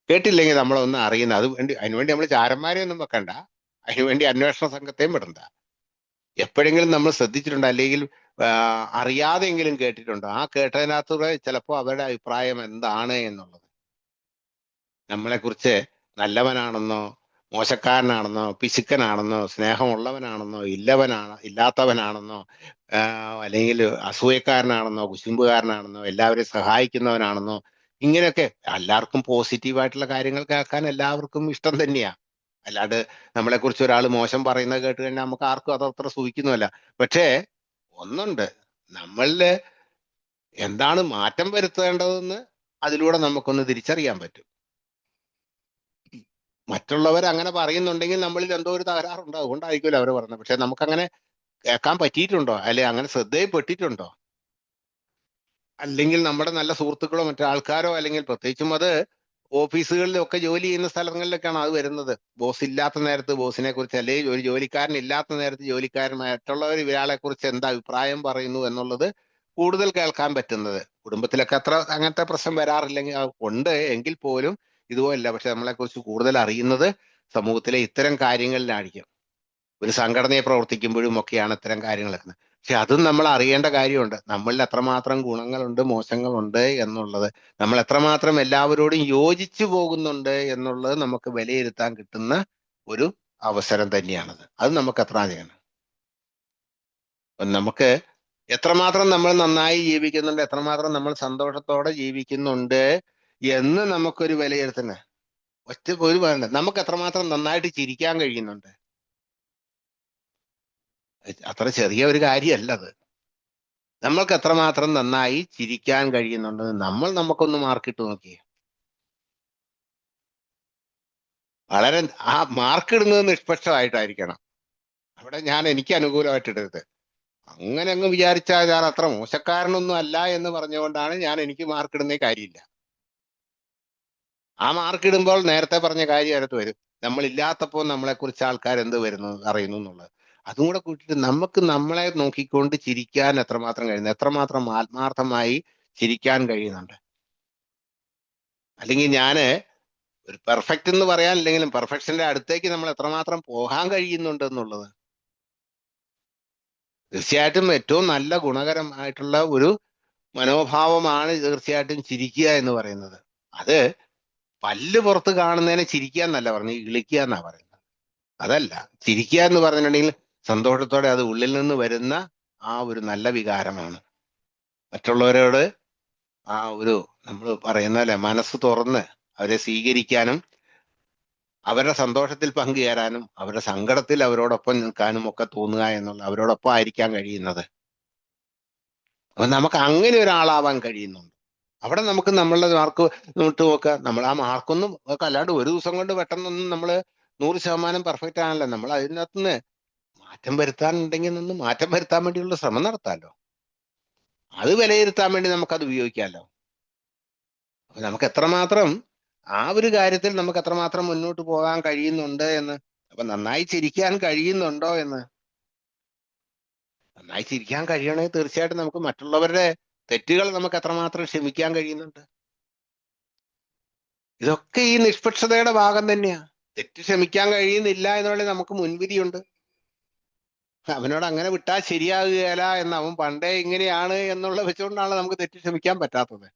കേട്ടില്ലെങ്കിൽ നമ്മളൊന്ന് അറിയുന്നത്. അതിനുവേണ്ടി നമ്മൾ ചാരന്മാരെ ഒന്നും വെക്കണ്ട, അതിനുവേണ്ടി അന്വേഷണ സംഘത്തെയും വിടണ്ട. എപ്പോഴെങ്കിലും നമ്മൾ ശ്രദ്ധിച്ചിട്ടുണ്ടോ, അല്ലെങ്കിൽ അറിയാതെങ്കിലും കേട്ടിട്ടുണ്ടോ? ആ കേട്ടതിനകത്തൂടെ ചിലപ്പോൾ അവരുടെ അഭിപ്രായം എന്താണ് എന്നുള്ളത്, നമ്മളെക്കുറിച്ച് നല്ലവനാണെന്നോ മോശക്കാരനാണെന്നോ പിശുക്കനാണെന്നോ സ്നേഹമുള്ളവനാണെന്നോ ഇല്ലാത്തവനാണെന്നോ അല്ലെങ്കിൽ അസൂയക്കാരനാണെന്നോ കുശുമ്പുകാരനാണെന്നോ എല്ലാവരെയും സഹായിക്കുന്നവനാണെന്നോ, ഇങ്ങനെയൊക്കെ എല്ലാവർക്കും പോസിറ്റീവായിട്ടുള്ള കാര്യങ്ങൾ കേൾക്കാൻ എല്ലാവർക്കും ഇഷ്ടം തന്നെയാ. അല്ലാണ്ട് നമ്മളെക്കുറിച്ച് ഒരാൾ മോശം പറയുന്നത് കേട്ട് കഴിഞ്ഞാൽ നമുക്ക് ആർക്കും അതത്ര സുഖിക്കുന്നുമല്ല. പക്ഷേ ഒന്നുണ്ട്, നമ്മളില് എന്താണ് മാറ്റം വരുത്തേണ്ടതെന്ന് അതിലൂടെ നമുക്കൊന്ന് തിരിച്ചറിയാൻ പറ്റും. മറ്റുള്ളവർ അങ്ങനെ പറയുന്നുണ്ടെങ്കിൽ നമ്മളിൽ എന്തോ ഒരു തകരാറുണ്ടോ, അതുകൊണ്ടായിരിക്കുമല്ലോ അവർ പറഞ്ഞത്. പക്ഷെ നമുക്കങ്ങനെ കേൾക്കാൻ പറ്റിയിട്ടുണ്ടോ, അല്ലെ അങ്ങനെ ശ്രദ്ധയിൽപ്പെട്ടിട്ടുണ്ടോ? അല്ലെങ്കിൽ നമ്മുടെ നല്ല സുഹൃത്തുക്കളോ മറ്റു ആൾക്കാരോ, അല്ലെങ്കിൽ പ്രത്യേകിച്ചും അത് ഓഫീസുകളിലൊക്കെ ജോലി ചെയ്യുന്ന സ്ഥലങ്ങളിലൊക്കെയാണ് അത് വരുന്നത്. ബോസ് ഇല്ലാത്ത നേരത്ത് ബോസിനെ കുറിച്ച്, അല്ലെങ്കിൽ ഒരു ജോലിക്കാരൻ ഇല്ലാത്ത നേരത്ത് ജോലിക്കാരൻ മറ്റുള്ളവർ ഇയാളെ കുറിച്ച് എന്താ അഭിപ്രായം പറയുന്നു എന്നുള്ളത് കൂടുതൽ കേൾക്കാൻ പറ്റുന്നത്. കുടുംബത്തിലൊക്കെ അത്ര അങ്ങനത്തെ പ്രശ്നം വരാറില്ലെങ്കിൽ ഉണ്ട് എങ്കിൽ പോലും ഇതുപോലല്ല. പക്ഷെ നമ്മളെ കുറിച്ച് കൂടുതൽ അറിയുന്നത് സമൂഹത്തിലെ ഇത്തരം കാര്യങ്ങളിലായിരിക്കും. ഒരു സംഘടനയെ പ്രവർത്തിക്കുമ്പോഴും ഒക്കെയാണ് ഇത്തരം കാര്യങ്ങളൊക്കെ. പക്ഷെ അതും നമ്മൾ അറിയേണ്ട കാര്യമുണ്ട്, നമ്മളിൽ എത്രമാത്രം ഗുണങ്ങളുണ്ട് മോശങ്ങളുണ്ട് എന്നുള്ളത്, നമ്മൾ എത്രമാത്രം എല്ലാവരോടും യോജിച്ചു പോകുന്നുണ്ട് എന്നുള്ളത് നമുക്ക് വിലയിരുത്താൻ കിട്ടുന്ന ഒരു അവസരം തന്നെയാണത്. അത് നമുക്ക് എത്ര ചെയ്യണം. നമുക്ക് എത്രമാത്രം നമ്മൾ നന്നായി ജീവിക്കുന്നുണ്ട്, എത്രമാത്രം നമ്മൾ സന്തോഷത്തോടെ ജീവിക്കുന്നുണ്ട് എന്ന് നമുക്കൊരു വിലയിരുത്തുന്ന ഒരു വേണ്ട. നമുക്ക് എത്രമാത്രം നന്നായിട്ട് ചിരിക്കാൻ കഴിയുന്നുണ്ട്, അത്ര ചെറിയ ഒരു കാര്യമല്ല അത്. നമ്മൾക്ക് എത്രമാത്രം നന്നായി ചിരിക്കാൻ കഴിയുന്നുണ്ടെന്ന് നമ്മൾ നമുക്കൊന്ന് മാർക്കിട്ട് നോക്കിയേ. വളരെ ആ മാർക്കിടുന്നത് നിഷ്പക്ഷമായിട്ടായിരിക്കണം. അവിടെ ഞാൻ എനിക്ക് അനുകൂലമായിട്ട് ഇടരുത്. അങ്ങനെ അങ്ങ് വിചാരിച്ചാൽ ഞാൻ അത്ര മോശക്കാരനൊന്നും അല്ല എന്ന് പറഞ്ഞുകൊണ്ടാണ് ഞാൻ എനിക്ക് മാർക്കിടുന്ന കാര്യമില്ല. ആ മാർക്കിടുമ്പോൾ നേരത്തെ പറഞ്ഞ കാര്യം അടുത്ത് വരും. നമ്മളില്ലാത്തപ്പോൾ നമ്മളെ കുറിച്ച് ആൾക്കാർ എന്ത് വരുന്നു അറിയുന്നു എന്നുള്ളത്. അതും കൂടെ കൂട്ടിയിട്ട് നമുക്ക് നമ്മളെ നോക്കിക്കൊണ്ട് ചിരിക്കാൻ എത്രമാത്രം കഴിയുന്നു, എത്രമാത്രം ആത്മാർത്ഥമായി ചിരിക്കാൻ കഴിയുന്നുണ്ട്. അല്ലെങ്കിൽ ഞാന് ഒരു പെർഫെക്റ്റ് എന്ന് പറയാനില്ലെങ്കിലും പെർഫെക്ഷന്റെ അടുത്തേക്ക് നമ്മൾ എത്രമാത്രം പോകാൻ കഴിയുന്നുണ്ട് എന്നുള്ളത്. തീർച്ചയായിട്ടും ഏറ്റവും നല്ല ഗുണകരമായിട്ടുള്ള ഒരു മനോഭാവമാണ് തീർച്ചയായിട്ടും ചിരിക്കുക എന്ന് പറയുന്നത്. അത് പല്ല് പുറത്ത് കാണുന്നതിനെ ചിരിക്കുക എന്നല്ല പറഞ്ഞു, ഇളിക്കുക എന്നാ പറയുന്നത്. അതല്ല, ചിരിക്കുക എന്ന് പറഞ്ഞിട്ടുണ്ടെങ്കിൽ സന്തോഷത്തോടെ അത് ഉള്ളിൽ നിന്ന് വരുന്ന ആ ഒരു നല്ല വികാരമാണ്. മറ്റുള്ളവരോട് ആ ഒരു നമ്മൾ പറയുന്ന പോലെ മനസ്സ് തുറന്ന് അവരെ സ്വീകരിക്കാനും അവരുടെ സന്തോഷത്തിൽ പങ്കുചേരാനും അവരുടെ സങ്കടത്തിൽ അവരോടൊപ്പം നിൽക്കാനും ഒക്കെ തോന്നുക എന്നുള്ള, അവരോടൊപ്പം ആയിരിക്കാൻ കഴിയുന്നത്. അപ്പൊ നമുക്ക് അങ്ങനെ ഒരാളാവാൻ കഴിയുന്നുണ്ട്. അവിടെ നമുക്ക് നമ്മളുടെ മാർക്ക് നോട്ട് നോക്കുക. നമ്മൾ ആ മാർക്കൊന്നും ഒക്കെ അല്ലാണ്ട് ഒരു ദിവസം കൊണ്ട് പെട്ടെന്നൊന്നും നമ്മൾ 100% പെർഫെക്റ്റ് ആണല്ലോ. നമ്മൾ അതിനകത്തുനിന്ന് മാറ്റം വരുത്താനുണ്ടെങ്കിൽ നിന്ന് മാറ്റം വരുത്താൻ വേണ്ടിയുള്ള ശ്രമം നടത്താമല്ലോ. അത് വിലയിരുത്താൻ വേണ്ടി നമുക്കത് ഉപയോഗിക്കാമല്ലോ. അപ്പൊ നമുക്ക് എത്രമാത്രം ആ ഒരു കാര്യത്തിൽ നമുക്ക് എത്രമാത്രം മുന്നോട്ട് പോകാൻ കഴിയുന്നുണ്ട് എന്ന്. അപ്പൊ നന്നായി ചിരിക്കാൻ കഴിയുന്നുണ്ടോ എന്ന്. നന്നായി ചിരിക്കാൻ കഴിയണമെങ്കിൽ തീർച്ചയായിട്ടും നമുക്ക് മറ്റുള്ളവരുടെ തെറ്റുകൾ നമുക്ക് എത്രമാത്രം ക്ഷമിക്കാൻ കഴിയുന്നുണ്ട്. ഇതൊക്കെ ഈ നിഷ്പക്ഷതയുടെ ഭാഗം തന്നെയാ. തെറ്റ് ക്ഷമിക്കാൻ കഴിയുന്നില്ല എന്നുള്ളത് നമുക്ക് മുൻവിധിയുണ്ട്. അവനോട് അങ്ങനെ വിട്ടാൽ ശരിയാകുകയില്ല എന്ന് അവൻ പണ്ടേ ഇങ്ങനെയാണ് എന്നുള്ള വെച്ചുകൊണ്ടാണ് നമുക്ക് തെറ്റ് ക്ഷമിക്കാൻ പറ്റാത്തത്.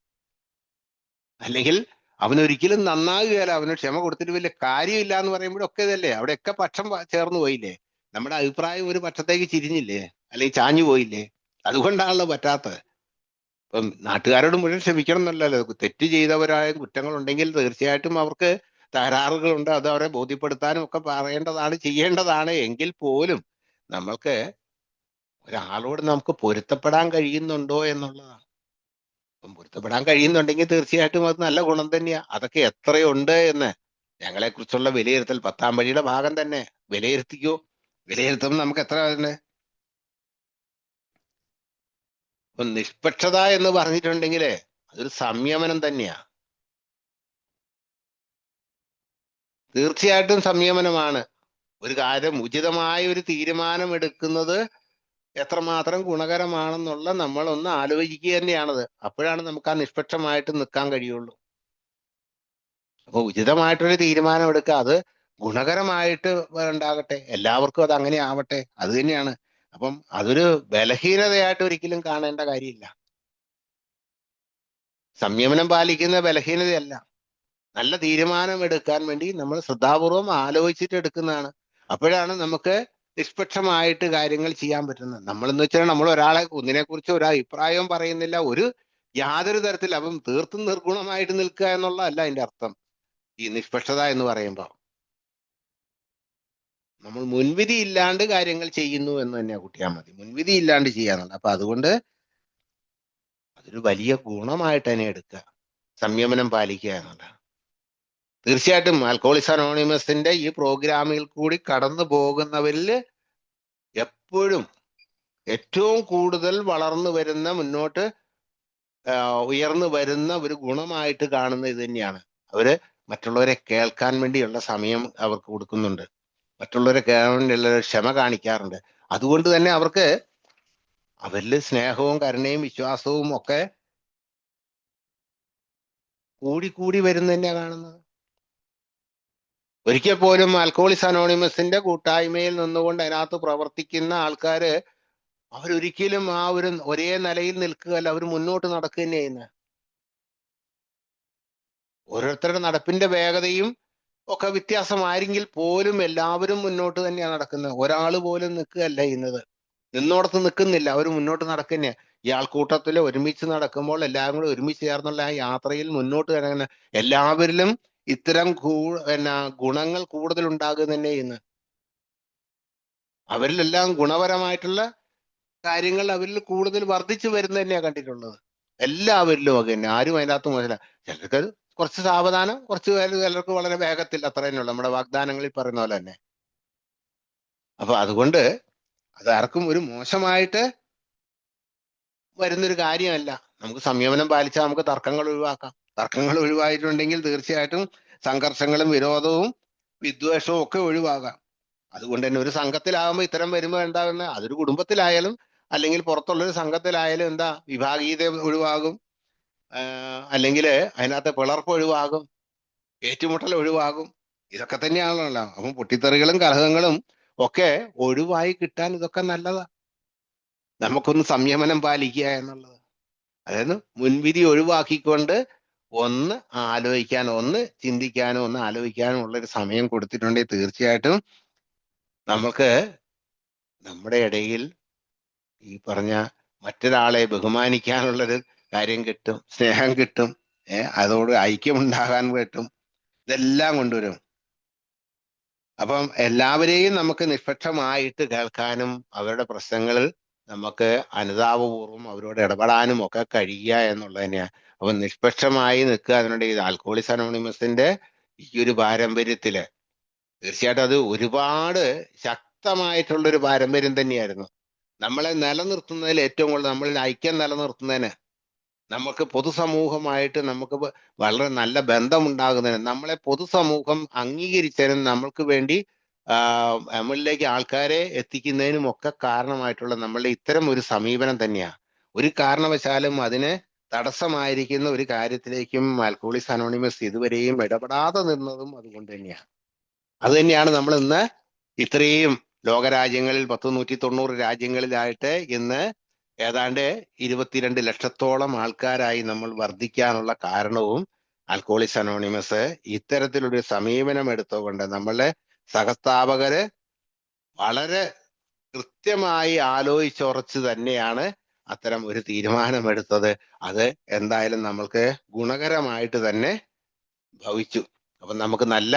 അല്ലെങ്കിൽ അവനൊരിക്കലും നന്നാകുകയില്ല, അവന് ക്ഷമ കൊടുത്തിട്ട് വലിയ കാര്യമില്ല എന്ന് പറയുമ്പോഴൊക്കെ ഇതല്ലേ, അവിടെയൊക്കെ പക്ഷം ചേർന്ന് പോയില്ലേ, നമ്മുടെ അഭിപ്രായം ഒരു പക്ഷത്തേക്ക് ചിരിഞ്ഞില്ലേ, അല്ലെങ്കിൽ ചാഞ്ഞു പോയില്ലേ. അതുകൊണ്ടാണല്ലോ പറ്റാത്തത്. ഇപ്പം നാട്ടുകാരോട് മുഴുവൻ ക്ഷമിക്കണം എന്നല്ലല്ലോ. തെറ്റ് ചെയ്തവരായ കുറ്റങ്ങൾ ഉണ്ടെങ്കിൽ തീർച്ചയായിട്ടും അവർക്ക് തകരാറുകളുണ്ട്, അത് അവരെ ബോധ്യപ്പെടുത്താനും ഒക്കെ പറയേണ്ടതാണ്, ചെയ്യേണ്ടതാണ്. എങ്കിൽ പോലും നമ്മൾക്ക് ഒരാളോട് നമുക്ക് പൊരുത്തപ്പെടാൻ കഴിയുന്നുണ്ടോ എന്നുള്ളതാണ്. അപ്പം പൊരുത്തപ്പെടാൻ കഴിയുന്നുണ്ടെങ്കിൽ തീർച്ചയായിട്ടും അത് നല്ല ഗുണം തന്നെയാ. അതൊക്കെ എത്രയുണ്ട് എന്ന് ഞങ്ങളെ കുറിച്ചുള്ള വിലയിരുത്തൽ 10-ാം പടിയുടെ ഭാഗം തന്നെ. വിലയിരുത്തിക്കോ, വിലയിരുത്തുമ്പോൾ നമുക്ക് എത്ര തന്നെ. ഇപ്പൊ നിഷ്പക്ഷത എന്ന് പറഞ്ഞിട്ടുണ്ടെങ്കിലേ അതൊരു സംയമനം തന്നെയാ. തീർച്ചയായിട്ടും സംയമനമാണ്. ഒരു കാര്യം ഉചിതമായ ഒരു തീരുമാനം എടുക്കുന്നത് എത്രമാത്രം ഗുണകരമാണെന്നുള്ള നമ്മൾ ഒന്ന് ആലോചിക്കുക തന്നെയാണത്. അപ്പോഴാണ് നമുക്ക് ആ നിഷ്പക്ഷമായിട്ട് നിൽക്കാൻ കഴിയുള്ളൂ. അപ്പൊ ഉചിതമായിട്ടൊരു തീരുമാനം എടുക്കുക, അത് ഗുണകരമായിട്ട് ഉണ്ടാകട്ടെ, എല്ലാവർക്കും അത് അങ്ങനെ ആവട്ടെ, അത് തന്നെയാണ്. അപ്പം അതൊരു ബലഹീനതയായിട്ട് ഒരിക്കലും കാണേണ്ട കാര്യമില്ല. സംയമനം പാലിക്കുന്ന ബലഹീനതയല്ല. നല്ല തീരുമാനം എടുക്കാൻ വേണ്ടി നമ്മൾ ശ്രദ്ധാപൂർവം ആലോചിച്ചിട്ട് എടുക്കുന്നതാണ്. അപ്പോഴാണ് നമുക്ക് നിഷ്പക്ഷമായിട്ട് കാര്യങ്ങൾ ചെയ്യാൻ പറ്റുന്നത്. നമ്മളെന്ന് വെച്ചാൽ നമ്മൾ ഒരാളെ ഒന്നിനെ കുറിച്ച് ഒരു അഭിപ്രായവും പറയുന്നില്ല, യാതൊരു തരത്തിൽ. അപ്പം തീർത്തും നിർഗുണമായിട്ട് നിൽക്കുക എന്നുള്ളതല്ല അതിന്റെ അർത്ഥം. ഈ നിഷ്പക്ഷത എന്ന് പറയുമ്പോൾ നമ്മൾ മുൻവിധി ഇല്ലാണ്ട് കാര്യങ്ങൾ ചെയ്യുന്നു എന്ന് തന്നെ കൂട്ടിയാൽ മതി. മുൻവിധി ഇല്ലാണ്ട് ചെയ്യാന്നുള്ളത്. അപ്പൊ അതുകൊണ്ട് അതൊരു വലിയ ഗുണമായിട്ട് തന്നെ എടുക്കുക, സംയമനം പാലിക്കുക എന്നുള്ളത്. തീർച്ചയായിട്ടും ആൽക്കഹോളിക്സ് അനോണിമസിന്റെ ഈ പ്രോഗ്രാമിൽ കൂടി കടന്നു പോകുന്നവരിൽ എപ്പോഴും ഏറ്റവും കൂടുതൽ വളർന്നു വരുന്ന, മുന്നോട്ട് ഉയർന്നു വരുന്ന ഒരു ഗുണമായിട്ട് കാണുന്ന ഇത് തന്നെയാണ്. അവര് മറ്റുള്ളവരെ കേൾക്കാൻ വേണ്ടിയുള്ള സമയം അവർക്ക് കൊടുക്കുന്നുണ്ട്, മറ്റുള്ളവരെ കേൾക്കാൻ വേണ്ടിയുള്ള ക്ഷമ കാണിക്കാറുണ്ട്. അതുകൊണ്ട് തന്നെ അവർക്ക് അവരിൽ സ്നേഹവും കരുണയും വിശ്വാസവും ഒക്കെ കൂടി വരുന്ന തന്നെയാണ് കാണുന്നത്. ഒരിക്കൽ പോലും ആൽക്കഹോളിക്സ് അനോണിമസിന്റെ കൂട്ടായ്മയിൽ നിന്നുകൊണ്ട് അതിനകത്ത് പ്രവർത്തിക്കുന്ന ആൾക്കാര് അവരൊരിക്കലും ആ ഒരു ഒരേ നിലയിൽ നിൽക്കുകയല്ല, അവർ മുന്നോട്ട് നടക്കുക തന്നെ ചെയ്യുന്നത്. ഓരോരുത്തരുടെ നടപ്പിന്റെ വേഗതയും ഒക്കെ വ്യത്യാസമായെങ്കിൽ പോലും എല്ലാവരും മുന്നോട്ട് തന്നെയാണ് നടക്കുന്നത്. ഒരാൾ പോലും നിൽക്കുകയല്ല ചെയ്യുന്നത്, നിന്നോടത്ത് നിൽക്കുന്നില്ല, അവർ മുന്നോട്ട് നടക്കുക. ഈ ആൾക്കൂട്ടത്തിൽ ഒരുമിച്ച് നടക്കുമ്പോൾ എല്ലാവരും കൂടെ ഒരുമിച്ച് ചേർന്നുള്ള ആ യാത്രയിൽ മുന്നോട്ട് കിടക്കുന്ന എല്ലാവരിലും ഇത്തരം ഗുണങ്ങൾ കൂടുതൽ ഉണ്ടാകുക തന്നെ ചെയ്യുന്നത്. അവരിലെല്ലാം ഗുണപരമായിട്ടുള്ള കാര്യങ്ങൾ അവരിൽ കൂടുതൽ വർദ്ധിച്ചു വരുന്നത് തന്നെയാണ് കണ്ടിട്ടുള്ളത്. എല്ലാവരിലും ഒക്കെ തന്നെ, ആരും അതിനകത്ത് മോശമില്ല. ചിലർക്ക് കുറച്ച് സാവധാനം, കുറച്ച് പേര് ചിലർക്ക് വളരെ വേഗത്തിൽ, അത്ര തന്നെയുള്ളൂ, നമ്മുടെ വാഗ്ദാനങ്ങളിൽ പറയുന്ന പോലെ തന്നെ. അപ്പൊ അതുകൊണ്ട് അത് ആർക്കും ഒരു മോശമായിട്ട് വരുന്നൊരു കാര്യമല്ല. നമുക്ക് സംയമനം പാലിച്ചാൽ നമുക്ക് തർക്കങ്ങൾ ഒഴിവാക്കാം. തർക്കങ്ങൾ ഒഴിവായിട്ടുണ്ടെങ്കിൽ തീർച്ചയായിട്ടും സംഘർഷങ്ങളും വിരോധവും വിദ്വേഷവും ഒക്കെ ഒഴിവാകാം. അതുകൊണ്ട് തന്നെ ഒരു സംഘത്തിലാകുമ്പോൾ ഇത്തരം വരുമ്പോൾ എന്താകുന്ന, അതൊരു കുടുംബത്തിലായാലും അല്ലെങ്കിൽ പുറത്തുള്ളൊരു സംഘത്തിലായാലും എന്താ, വിഭാഗീയത ഒഴിവാകും, അല്ലെങ്കിൽ അതിനകത്ത് പിളർപ്പ് ഒഴിവാകും, ഏറ്റുമുട്ടൽ ഒഴിവാകും. ഇതൊക്കെ തന്നെയാണല്ലോ. അപ്പം പൊട്ടിത്തെറികളും കലഹങ്ങളും ഒക്കെ ഒഴിവായി കിട്ടാൻ ഇതൊക്കെ നല്ലതാ. നമുക്കൊന്ന് സംയമനം പാലിക്കുക എന്നുള്ളത്, അതായത് മുൻവിധി ഒഴിവാക്കിക്കൊണ്ട് ഒന്ന് ആലോചിക്കാനോ, ഒന്ന് ചിന്തിക്കാനോ, ഒന്ന് ആലോചിക്കാനോ ഉള്ളൊരു സമയം കൊടുത്തിട്ടുണ്ടെങ്കിൽ തീർച്ചയായിട്ടും നമുക്ക് നമ്മുടെ ഇടയിൽ ഈ പറഞ്ഞ മറ്റൊരാളെ ബഹുമാനിക്കാനുള്ളൊരു കാര്യം കിട്ടും, സ്നേഹം കിട്ടും, അതോട് ഐക്യമുണ്ടാകാൻ പറ്റും. ഇതെല്ലാം കൊണ്ടുവരും. അപ്പം എല്ലാവരെയും നമുക്ക് നിഷ്പക്ഷമായിട്ട് കേൾക്കാനും അവരുടെ പ്രശ്നങ്ങളിൽ നമുക്ക് അനുതാപപൂർവ്വം അവരോട് ഇടപെടാനും ഒക്കെ കഴിയുക എന്നുള്ളത് തന്നെയാണ്. അപ്പൊ നിഷ്പക്ഷമായി നിൽക്കുക. അതിനുണ്ട് ഈ ആൽക്കഹോളിക്സ് അനോണിമസിന്റെ ഈ ഒരു പാരമ്പര്യത്തില് തീർച്ചയായിട്ടും അത് ഒരുപാട് ശക്തമായിട്ടുള്ളൊരു പാരമ്പര്യം തന്നെയായിരുന്നു. നമ്മളെ നിലനിർത്തുന്നതിൽ ഏറ്റവും കൂടുതൽ, നമ്മളിൽ ഐക്യം നിലനിർത്തുന്നതിന്, നമുക്ക് പൊതുസമൂഹമായിട്ട് നമുക്ക് വളരെ നല്ല ബന്ധമുണ്ടാകുന്നതിന്, നമ്മളെ പൊതുസമൂഹം അംഗീകരിച്ചതിനും നമ്മൾക്ക് വേണ്ടി നമ്മളിലേക്ക് ആൾക്കാരെ എത്തിക്കുന്നതിനും ഒക്കെ കാരണമായിട്ടുള്ള നമ്മളുടെ ഇത്തരം ഒരു സമീപനം തന്നെയാണ്. ഒരു കാരണവശാലും അതിന് തടസ്സമായിരിക്കുന്ന ഒരു കാര്യത്തിലേക്കും ആൽക്കഹോളിക്സ് അനോണിമസ് ഇതുവരെയും ഇടപെടാതെ നിന്നതും അതുകൊണ്ട് തന്നെയാണ്. അത് തന്നെയാണ് നമ്മൾ ഇന്ന് ഇത്രയും ലോകരാജ്യങ്ങളിൽ 190 രാജ്യങ്ങളിലായിട്ട് ഇന്ന് ഏതാണ്ട് 22 ലക്ഷത്തോളം ആൾക്കാരായി നമ്മൾ വർദ്ധിക്കാനുള്ള കാരണവും ആൽക്കഹോളിക്സ് അനോണിമസ് ഇത്തരത്തിലൊരു സമീപനം എടുത്തുകൊണ്ട് നമ്മളുടെ സഹസ്ഥാപകര് വളരെ കൃത്യമായി ആലോചിച്ചുറച്ച് തന്നെയാണ് അത്തരം ഒരു തീരുമാനമെടുത്തത്. അത് എന്തായാലും നമ്മൾക്ക് ഗുണകരമായിട്ട് തന്നെ ഭവിച്ചു. അപ്പം നമുക്ക് നല്ല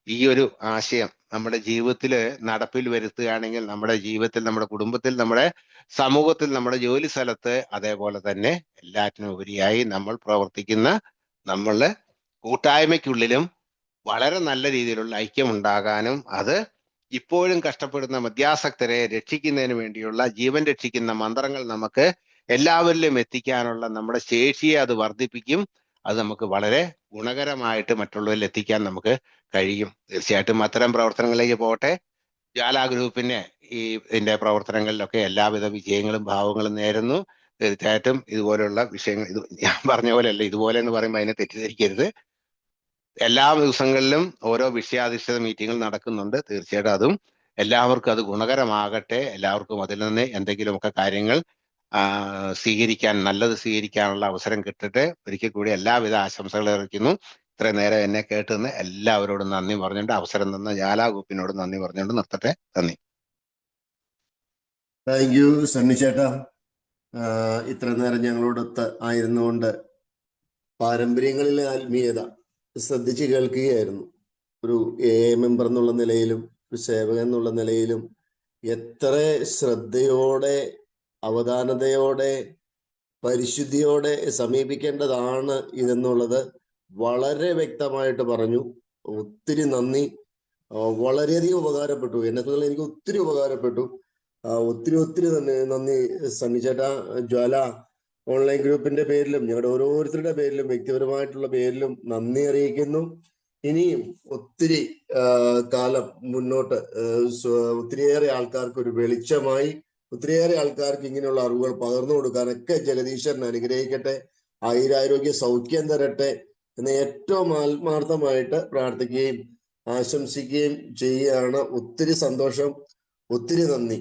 ഈ ഒരു ആശയം നമ്മുടെ ജീവിതത്തിൽ നടപ്പിൽ വരുത്തുകയാണെങ്കിൽ, നമ്മുടെ ജീവിതത്തിൽ, നമ്മുടെ കുടുംബത്തിൽ, നമ്മുടെ സമൂഹത്തിൽ, നമ്മുടെ ജോലി സ്ഥലത്ത്, അതേപോലെ തന്നെ എല്ലാറ്റിനും ഉപരിയായി നമ്മൾ പ്രവർത്തിക്കുന്ന നമ്മളുടെ കൂട്ടായ്മയ്ക്കുള്ളിലും വളരെ നല്ല രീതിയിലുള്ള ഐക്യം ഉണ്ടാകാനും, അത് ഇപ്പോഴും കഷ്ടപ്പെടുന്ന മദ്യാസക്തരെ രക്ഷിക്കുന്നതിന് വേണ്ടിയുള്ള ജീവൻ രക്ഷിക്കുന്ന മന്ത്രങ്ങൾ നമുക്ക് എല്ലാവരിലും എത്തിക്കാനുള്ള നമ്മുടെ ശേഷിയെ അത് വർദ്ധിപ്പിക്കും. അത് നമുക്ക് വളരെ ഗുണകരമായിട്ട് മറ്റുള്ളവരിൽ എത്തിക്കാൻ നമുക്ക് കഴിയും. തീർച്ചയായിട്ടും അത്തരം പ്രവർത്തനങ്ങളിലേക്ക് പോകട്ടെ. ജ്വാല ഗ്രൂപ്പിന് ഇതിന്റെ പ്രവർത്തനങ്ങളിലൊക്കെ എല്ലാവിധ വിജയങ്ങളും ഭാവങ്ങളും നേരുന്നു. തീർച്ചയായിട്ടും ഇതുപോലെയുള്ള വിഷയങ്ങൾ, ഇത് ഞാൻ പറഞ്ഞ പോലെയല്ല, ഇതുപോലെ എന്ന് പറയുമ്പോൾ അതിനെ തെറ്റിദ്ധരിക്കരുത്. എല്ലാ ദിവസങ്ങളിലും ഓരോ വിഷയാധിഷ്ഠിത മീറ്റിങ്ങുകൾ നടക്കുന്നുണ്ട്. തീർച്ചയായിട്ടും അതും എല്ലാവർക്കും അത് ഗുണകരമാകട്ടെ. എല്ലാവർക്കും അതിൽ നിന്ന് എന്തെങ്കിലുമൊക്കെ കാര്യങ്ങൾ സ്വീകരിക്കാൻ, നല്ലത് സ്വീകരിക്കാനുള്ള അവസരം കിട്ടട്ടെ. ഒരിക്കൽ കൂടി എല്ലാവിധ ആശംസകൾ അറിയിക്കുന്നു. ഇത്രയും നേരം എന്നെ കേട്ടുനിന്ന് എല്ലാവരോടും നന്ദി പറഞ്ഞുകൊണ്ട് അവസരം തന്ന ജാലാ ഗ്രൂപ്പിനോട് നന്ദി പറഞ്ഞുകൊണ്ട് നിർത്തട്ടെ. നന്ദി. താങ്ക് യു സണ്ണി ചേട്ടാ. ഇത്ര നേരം ഞങ്ങളോടൊത്ത് ആയിരുന്നുകൊണ്ട് പാരമ്പര്യങ്ങളിലെ ആത്മീയത ശ്രദ്ധിച്ച് കേൾക്കുകയായിരുന്നു. ഒരു മെമ്പർ എന്നുള്ള നിലയിലും ഒരു സേവകൻ എന്നുള്ള നിലയിലും എത്ര ശ്രദ്ധയോടെ, അവധാനതയോടെ, പരിശുദ്ധിയോടെ സമീപിക്കേണ്ടതാണ് ഇതെന്നുള്ളത് വളരെ വ്യക്തമായിട്ട് പറഞ്ഞു. ഒത്തിരി നന്ദി. വളരെയധികം ഉപകാരപ്പെട്ടു. എന്നെ സംബന്ധിച്ച് എനിക്ക് ഒത്തിരി ഉപകാരപ്പെട്ടു. ഒത്തിരി നന്ദി സണ്ണി ചേട്ടാ. ജ്വാല ഓൺലൈൻ ഗ്രൂപ്പിന്റെ പേരിലും ഞങ്ങളുടെ ഓരോരുത്തരുടെ പേരിലും വ്യക്തിപരമായിട്ടുള്ള പേരിലും നന്ദി അറിയിക്കുന്നു. ഇനിയും ഒത്തിരി കാലം മുന്നോട്ട് ഒത്തിരിയേറെ ആൾക്കാർക്ക് ഒരു വെളിച്ചമായി, ഒത്തിരിയേറെ ആൾക്കാർക്ക് ഇങ്ങനെയുള്ള അറിവുകൾ പകർന്നു കൊടുക്കാനൊക്കെ ജഗദീശ്വരൻ അനുഗ്രഹിക്കട്ടെ, ആയുരാരോഗ്യ സൗഖ്യം തരട്ടെ എന്ന് ഏറ്റവും ആത്മാർത്ഥമായിട്ട് പ്രാർത്ഥിക്കുകയും ആശംസിക്കുകയും ചെയ്യുകയാണ്. ഒത്തിരി സന്തോഷം, ഒത്തിരി നന്ദി.